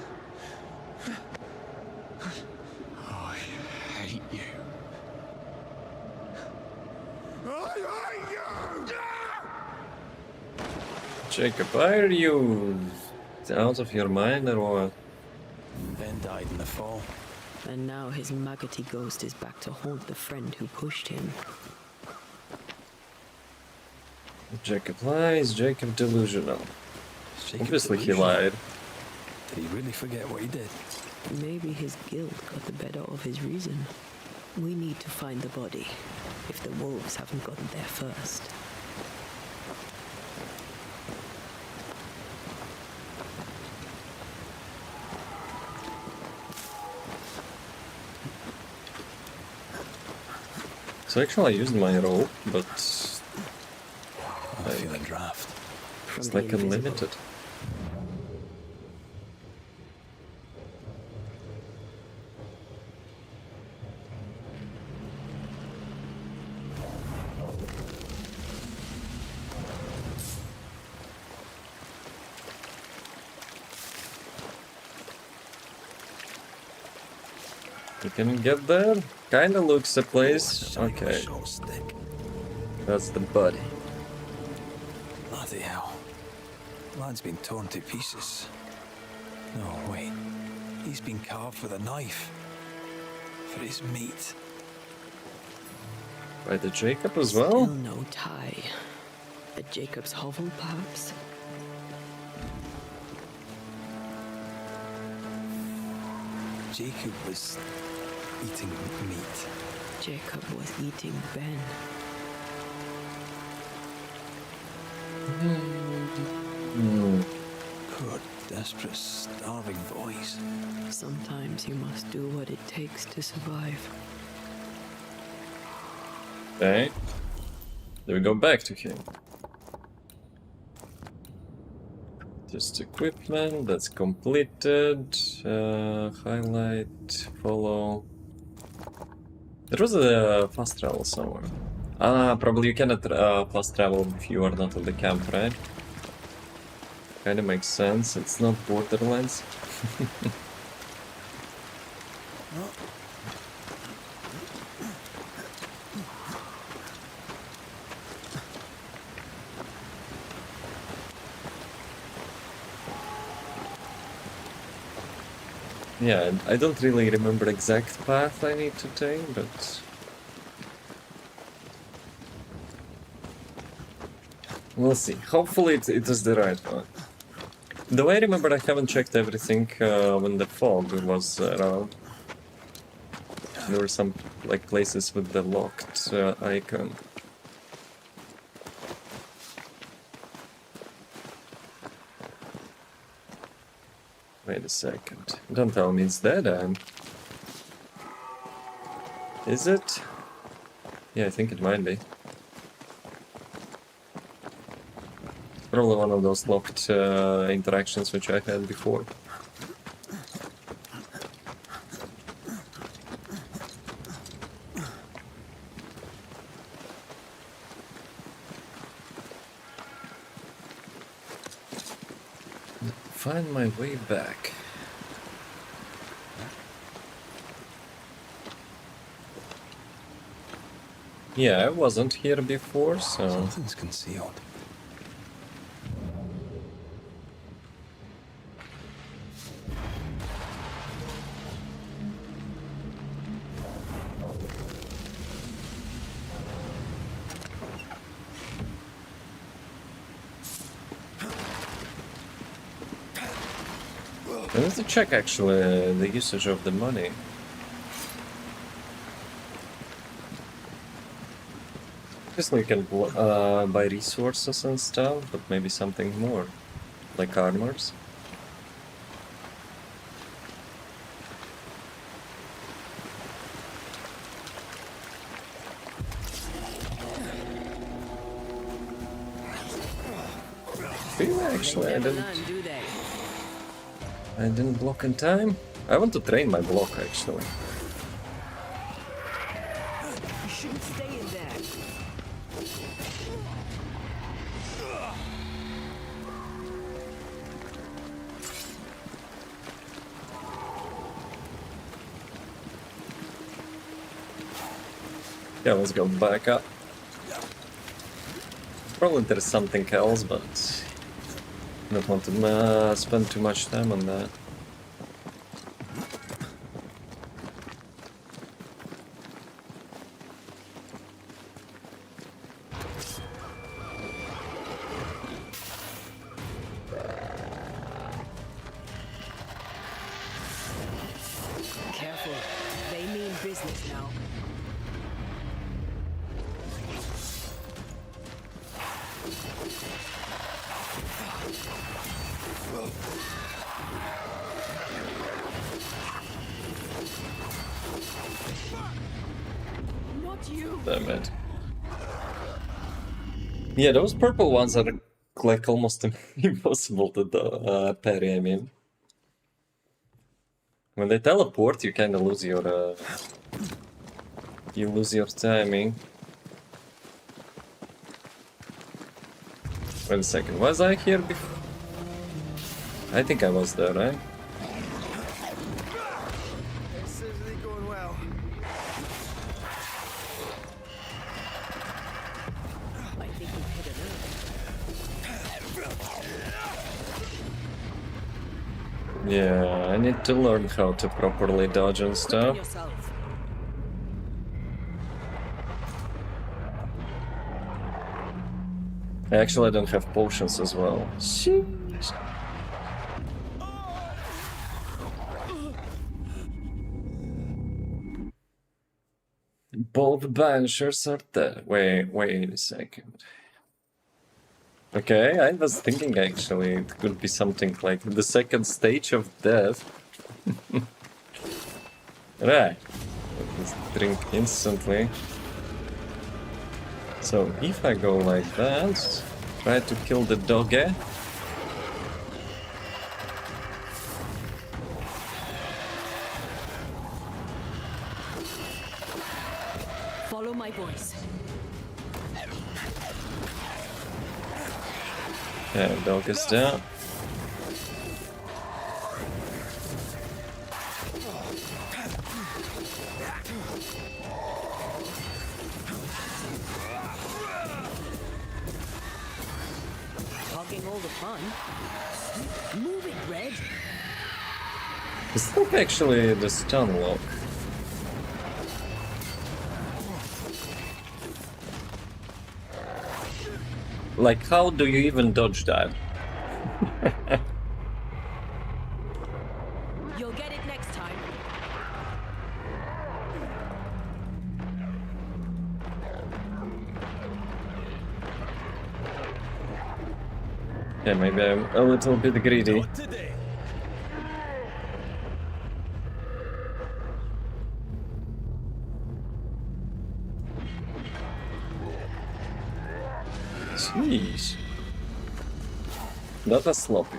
O: I hate you. I hate you!
A: Jacob, are you out of your mind or what?
C: Ben died in the fall.
D: And now his maggoty ghost is back to haunt the friend who pushed him.
A: Jacob lies, Jacob delusional.
C: Jacob
A: Obviously he
C: delusional?
A: lied.
C: Did he really forget what he did?
D: Maybe his guilt got the better of his reason. We need to find the body, if the wolves haven't gotten there first.
A: So actually I used my rope, but
C: I feel a draft.
A: it's like unlimited. You can get there? Kinda looks the place. Okay. That's the body.
C: Bloody hell. Lad's been torn to pieces. No, wait. He's been carved with a knife. For his meat.
A: By the Jacob as well?
D: Still no tie. At Jacob's hovel, perhaps?
C: Jacob was eating meat.
D: Jacob was eating Ben.
C: Poor, desperate, starving boys.
D: Sometimes you must do what it takes to survive.
A: Okay. Then we go back to him. Just equipment, that's completed. Highlight, follow. There was a fast travel somewhere. Probably you cannot fast travel if you are not at the camp, right? Kinda makes sense, it's not Borderlands. Yeah, I don't really remember the exact path I need to take, but... we'll see. Hopefully it is the right one. The way I remember, I haven't checked everything when the fog was around. There were some like places with the locked icon. Wait a second. Don't tell me it's dead end. Is it? Yeah, I think it might be. Probably one of those locked interactions which I had before. Find my way back. Yeah, I wasn't here before, so...
C: something's concealed.
A: I need to check actually the usage of the money. Guess we can buy resources and stuff, but maybe something more, like armors. Actually, I didn't block in time. I want to train my block actually.
D: You shouldn't stay in there.
A: Yeah, let's go back up. Probably there's something else, but I don't want to spend too much time on that.
D: Careful. They mean business now.
K: Not you.
A: Damn it. Yeah, those purple ones are like almost impossible to parry, I mean. When they teleport, you kind of lose your timing. Wait a second, was I here before? I think I was there, right?
P: This isn't going well.
D: I think we've hit a nerve.
A: Yeah, I need to learn how to properly dodge and stuff. Actually, I don't have potions as well. Sheesh. Both banishers are dead. Wait a second. Okay, I was thinking actually it could be something like the second stage of death. Right. Let's drink instantly. So if I go like that, try to kill the doggy.
D: Follow my voice.
A: Yeah, dog is down.
D: Talking all the fun. Move it, Red.
A: Is that actually the stun lock? Like, how do you even dodge that?
D: You'll get it next time.
A: Yeah, maybe I'm a little bit greedy. Jeez. That was sloppy.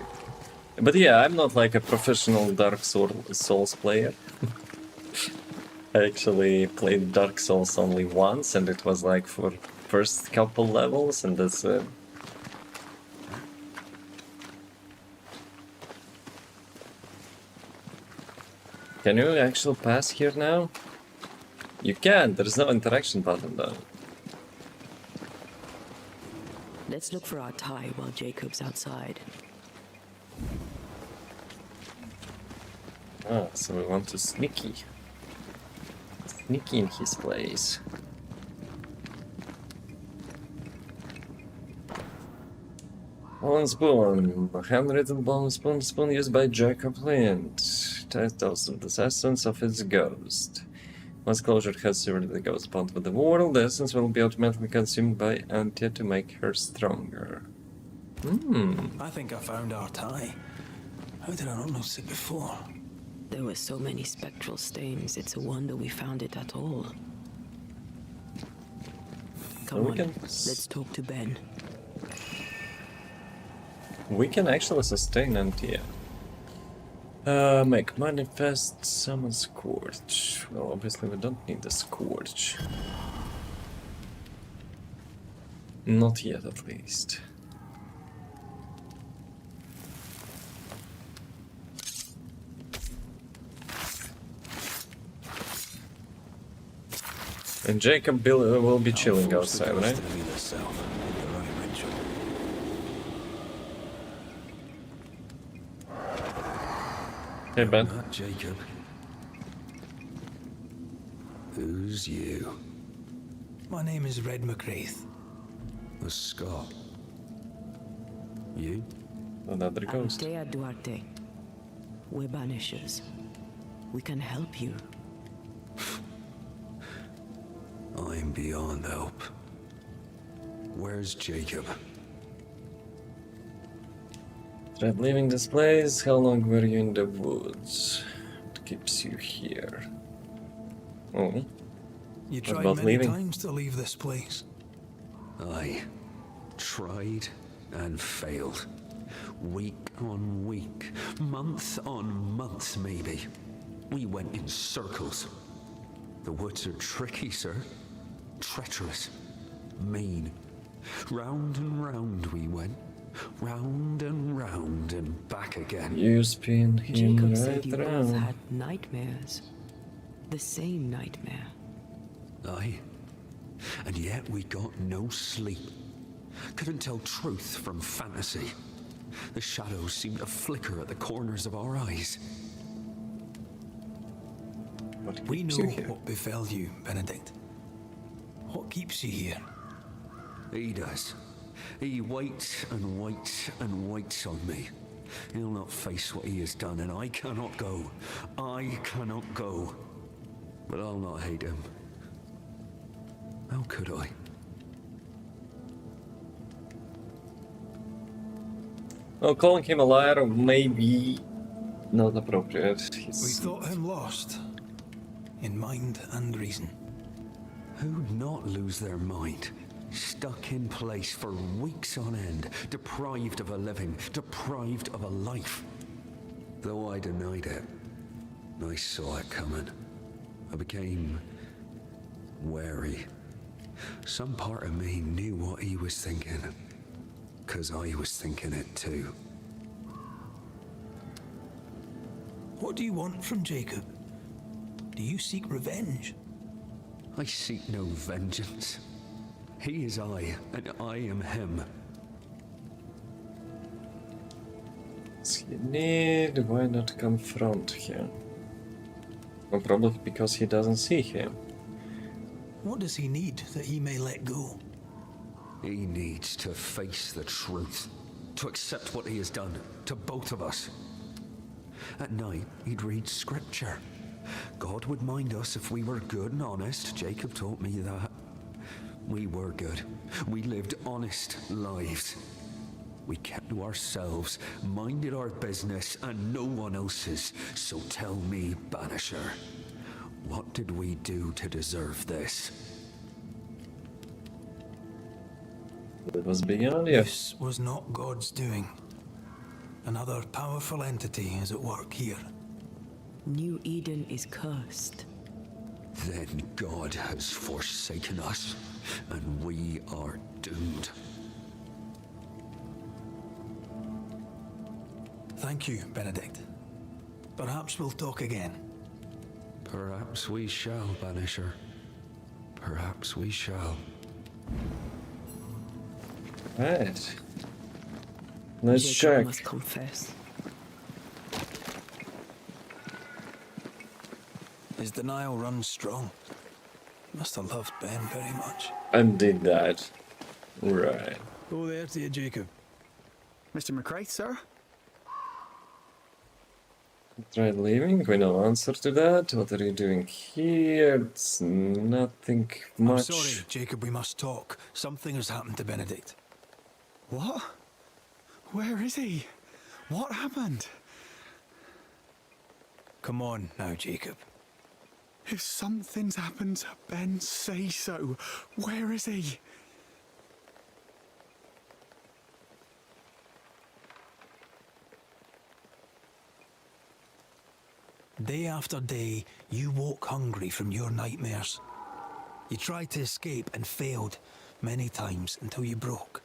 A: But yeah, I'm not like a professional Dark Souls player. I actually played Dark Souls only once, and it was like for first couple levels, and that's it. Can you actually pass here now? You can, there's no interaction button though.
D: Let's look for our tie while Jacob's outside.
A: Ah, so we want to sneaky. Sneaky in his place. Bone spoon. Handwritten bone spoon used by Jacob Flint. Titles of the essence of its ghost. Once closure has severed the ghost bond with the world, the essence will be automatically consumed by Antia to make her stronger.
C: I think I found our tie. How did I not notice it before?
D: There were so many spectral stains, it's a wonder we found it at all. Come on, let's talk to Ben.
A: We can actually sustain NT. Make manifest, summon Scourge. Well, obviously we don't need the Scourge. Not yet, at least. And Jacob will be chilling outside, right? Hey, Ben.
Q: Not Jacob. Who's you?
C: My name is Red McGrath.
Q: A Scot. You?
A: Another ghost.
D: Altea Duarte. We're banishers. We can help you.
Q: I'm beyond help. Where's Jacob?
A: Tried leaving this place. How long were you in the woods? What keeps you here? Oh.
C: You
A: What
C: tried
A: about
C: many
A: leaving?
C: times to leave this place.
Q: I tried and failed. Week on week, month on month maybe. We went in circles. The woods are tricky, sir. Treacherous. Mean. Round and round we went. Round and back again.
A: You spin him
D: Jacob said
A: right
D: you both
A: around.
D: had nightmares. The same nightmare.
Q: Aye. And yet we got no sleep. Couldn't tell truth from fantasy. The shadows seemed to flicker at the corners of our eyes.
C: We know what befell you, Benedict. What keeps you here?
Q: He does. He waits and waits and waits on me. He'll not face what he has done, and I cannot go. I cannot go. But I'll not hate him. How could I?
A: Well, calling him a liar may be not appropriate.
C: We thought him lost. In mind and reason.
Q: Who'd not lose their mind? Stuck in place for weeks on end, deprived of a living, deprived of a life. Though I denied it, I saw it coming. I became wary. Some part of me knew what he was thinking, 'cause I was thinking it too.
C: What do you want from Jacob? Do you seek revenge?
Q: I seek no vengeance. He is I, and I am him.
A: You need, why not confront him? Well, probably because he doesn't see him.
C: What does he need that he may let go?
Q: He needs to face the truth, to accept what he has done to both of us. At night, he'd read scripture. God would mind us if we were good and honest. Jacob taught me that. We were good. We lived honest lives. We kept to ourselves, minded our business and no one else's. So tell me, Banisher, what did we do to deserve this?
A: It was beyond you.
C: This was not God's doing. Another powerful entity is at work here.
D: New Eden is cursed.
Q: Then God has forsaken us, and we are doomed.
C: Thank you, Benedict. Perhaps we'll talk again.
Q: Perhaps we shall, Banisher. Perhaps we shall.
A: Right. Let's
D: Jacob
A: check.
D: must confess.
C: His denial runs strong. Must have loved Ben very much.
A: And did that. Right.
C: Oh, there to you, Jacob.
O: Mr. McCraith, sir?
A: Tried leaving, we no answer to that. What are you doing here? It's nothing much.
C: I'm sorry, Jacob, we must talk. Something has happened to Benedict.
O: What? Where is he? What happened?
C: Come on now, Jacob.
O: If something's happened to Ben, say so. Where is he?
C: Day after day, you woke hungry from your nightmares. You tried to escape and failed many times until you broke.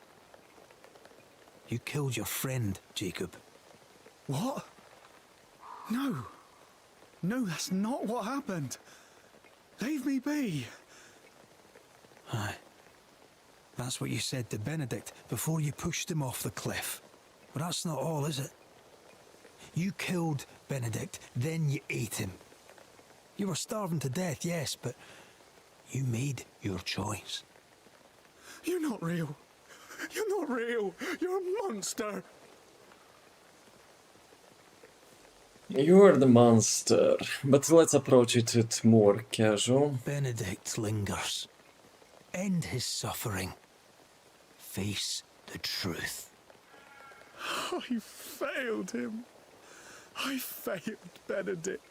C: You killed your friend, Jacob.
O: What? No. No, that's not what happened. Leave me be.
C: Aye. That's what you said to Benedict before you pushed him off the cliff. But that's not all, is it? You killed Benedict, then you ate him. You were starving to death, yes, but you made your choice.
O: You're not real. You're not real. You're a monster.
A: You're the monster, but let's approach it more casual.
C: Benedict lingers. End his suffering. Face the truth.
O: I failed him. I failed Benedict.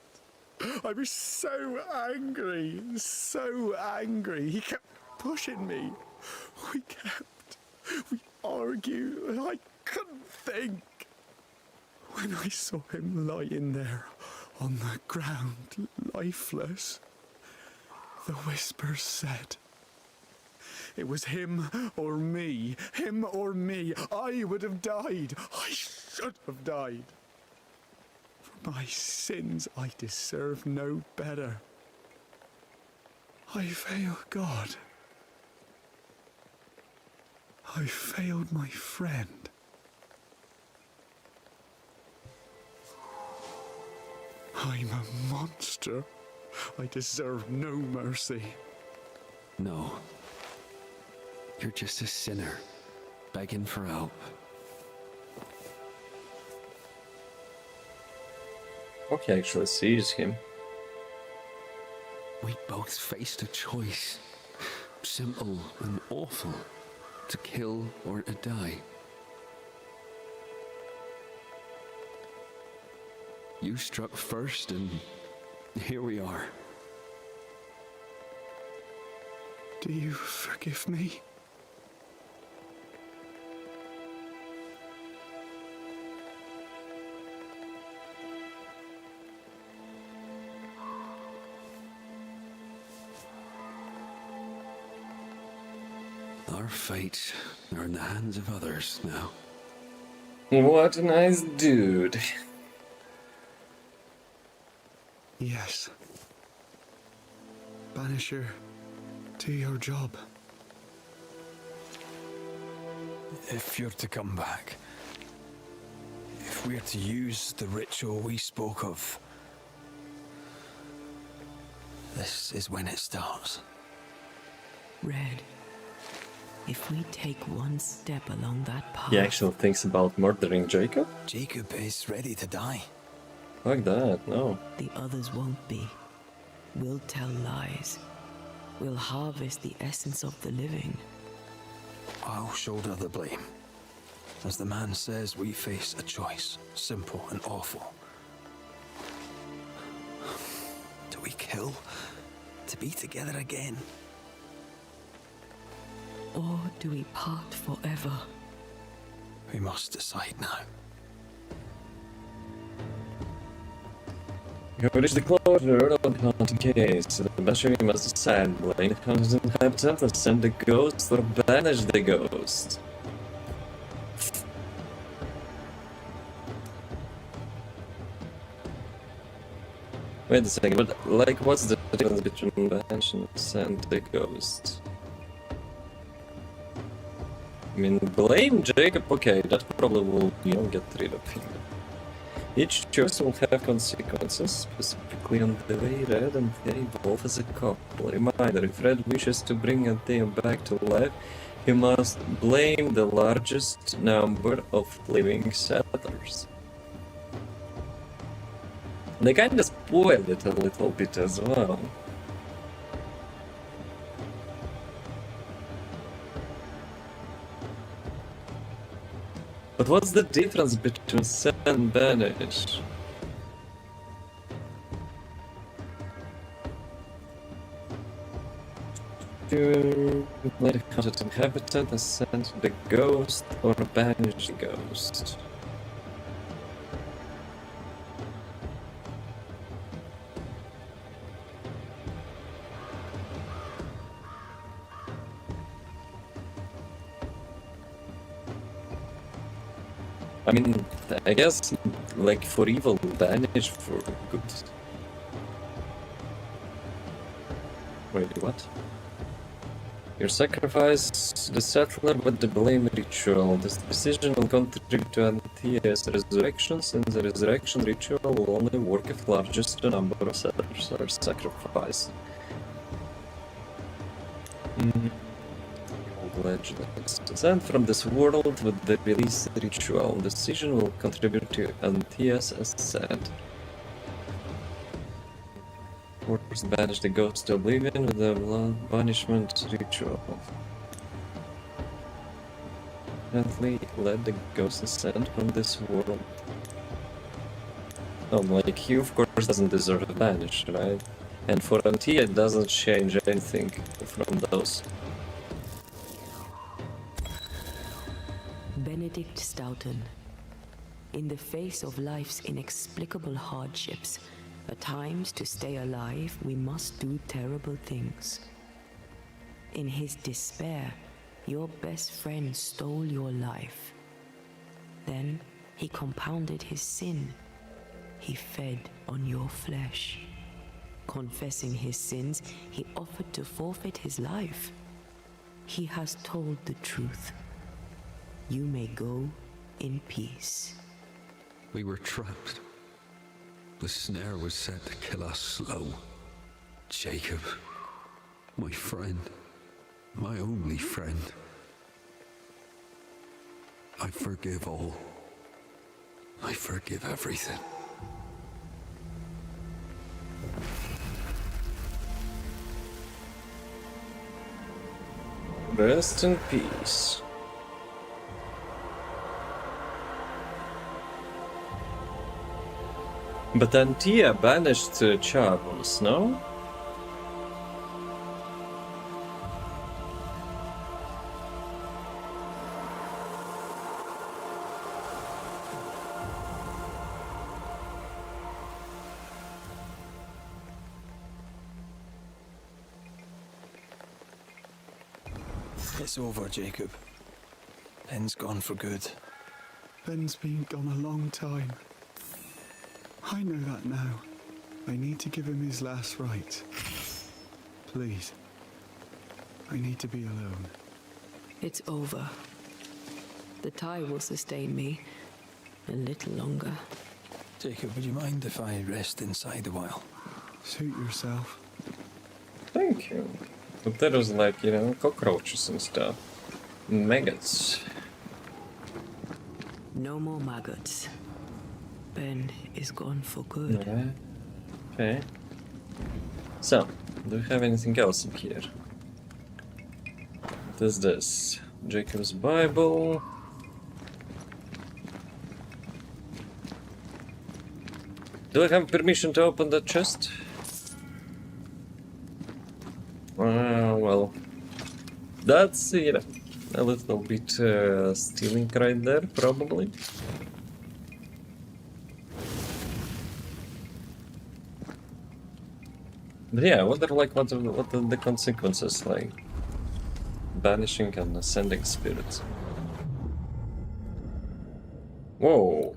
O: I was so angry, so angry. He kept pushing me. We argued, and I couldn't think. When I saw him lying there on the ground, lifeless, the whispers said, it was him or me, him or me. I would have died. I should have died. For my sins, I deserve no better. I failed God. I failed my friend. I'm a monster. I deserve no mercy.
Q: No. You're just a sinner, begging for help.
A: Okay, actually sees him.
Q: We both faced a choice, simple and awful, to kill or to die. You struck first, and here we are.
O: Do you forgive me?
Q: Our fates are in the hands of others now.
A: What a nice dude.
O: Yes. Banisher, do your job.
C: If you're to come back, if we're to use the ritual we spoke of, this is when it starts.
D: Red, if we take one step along that path...
A: He actually thinks about murdering Jacob?
C: Jacob is ready to die.
A: Like that, no.
D: The others won't be. We'll tell lies. We'll harvest the essence of the living.
C: I'll shoulder the blame. As the man says, we face a choice, simple and awful. Do we kill to be together again?
D: Or do we part forever?
C: We must decide now.
A: You reach the closure of the haunted case. The Banisher must decide when it comes to inhabitant to send the ghost or banish the ghost. Wait a second, but like what's the difference between banish and send the ghost? I mean, blame Jacob, okay, that probably will, get rid of him. Each choice will have consequences, specifically on the way Red and they evolve as a couple. Reminder, if Red wishes to bring Anthea back to life, he must blame the largest number of living settlers. They kinda spoiled it a little bit as well. But what's the difference between send and banish? To let a haunted inhabitant ascend the ghost or banish the ghost. I mean, I guess, like, for evil, banish, for good. Wait, what? You sacrifice the settler with the blame ritual. This decision will contribute to Antia's resurrection, since the resurrection ritual will only work if largest number of settlers are sacrificed. Descent from this world with the release ritual. Decision will contribute to Antia's ascent. Force banish the ghost to oblivion with the banishment ritual. Gently let the ghost ascend from this world. Oh, like, he of course doesn't deserve a banish, right? And for Antia it doesn't change anything from those.
D: Benedict Stoughton. In the face of life's inexplicable hardships, at times to stay alive, we must do terrible things. In his despair, your best friend stole your life. Then he compounded his sin. He fed on your flesh. Confessing his sins, he offered to forfeit his life. He has told the truth. You may go in peace.
Q: We were trapped. The snare was set to kill us slow. Jacob, my friend, my only friend. I forgive all. I forgive everything.
A: Rest in peace. But Antia banished Chavos, no?
C: It's over, Jacob. Ben's gone for good.
O: Ben's been gone a long time. I know that now. I need to give him his last rites. Please. I need to be alone.
D: It's over. The tie will sustain me a little longer.
C: Jacob, would you mind if I rest inside a while?
O: Suit yourself.
A: Thank you. But there was like, you know, cockroaches and stuff. Maggots.
D: No more maggots. Ben is gone for good.
A: Yeah. Okay. So, do we have anything else in here? What is this? Jacob's Bible. Do I have permission to open that chest? Well, that's, you know, a little bit stealing right there, probably. But yeah, I wonder, like, what are the consequences, like, banishing and ascending spirits. Whoa.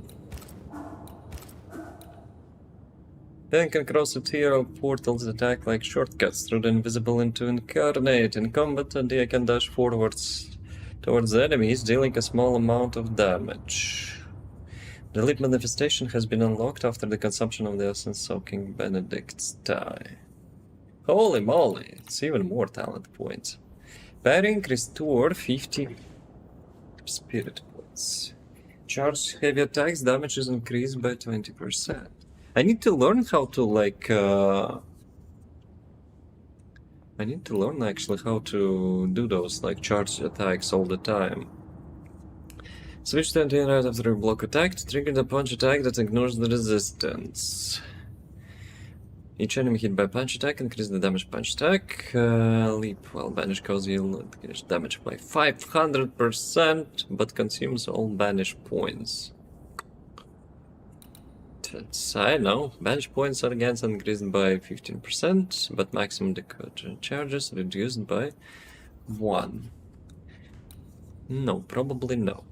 A: Then can cross a tier of portals attack like shortcuts through the invisible into incarnate. In combat, and I can dash forwards towards the enemies, dealing a small amount of damage. The elite manifestation has been unlocked after the consumption of the essence-soaking Benedict's tie. Holy moly, it's even more talent points. Parry restore 50 spirit points. Charge heavy attacks, damage is increased by 20%. I need to learn how to, like, I need to learn actually how to do those, like, charge attacks all the time. Switch to anti-right after a block attack to trigger the punch attack that ignores the resistance. Each enemy hit by punch attack increases the damage punch attack. Leap while banish causes you increase damage by 500%, but consumes all banish points. I know, banish points are against increased by 15%, but maximum charges reduced by 1. No, probably no.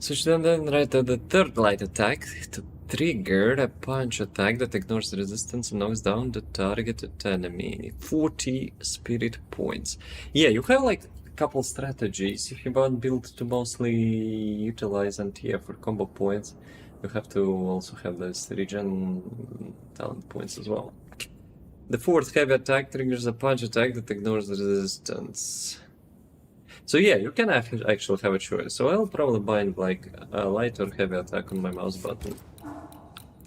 A: Switch then right at the third light attack to trigger a punch attack that ignores the resistance and knocks down the targeted enemy. 40 spirit points. Yeah, you have like a couple strategies. If you want build to mostly utilize Antia for combo points, you have to also have those regen talent points as well. The fourth heavy attack triggers a punch attack that ignores the resistance. So yeah, you can actually have a choice. So I'll probably bind like a light or heavy attack on my mouse button.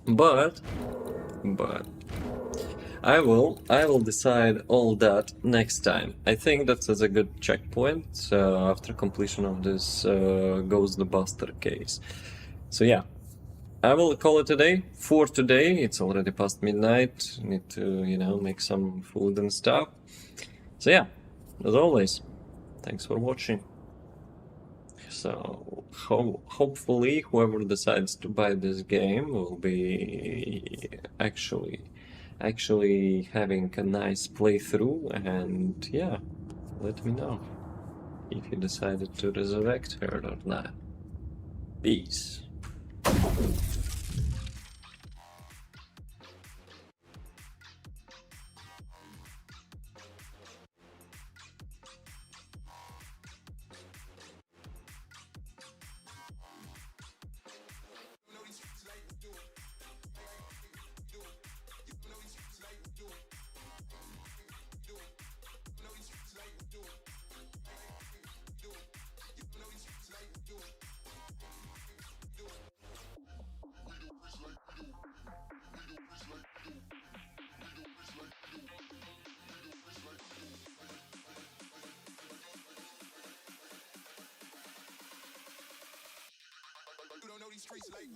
A: But I will decide all that next time. I think that's a good checkpoint after completion of this Ghost the Buster case. So yeah, I will call it a day for today. It's already past midnight. I need to, you know, make some food and stuff. So yeah, as always, thanks for watching. So hopefully whoever decides to buy this game will be actually having a nice playthrough, and yeah, let me know if you decided to resurrect her or not. Peace.
B: You don't know these streets like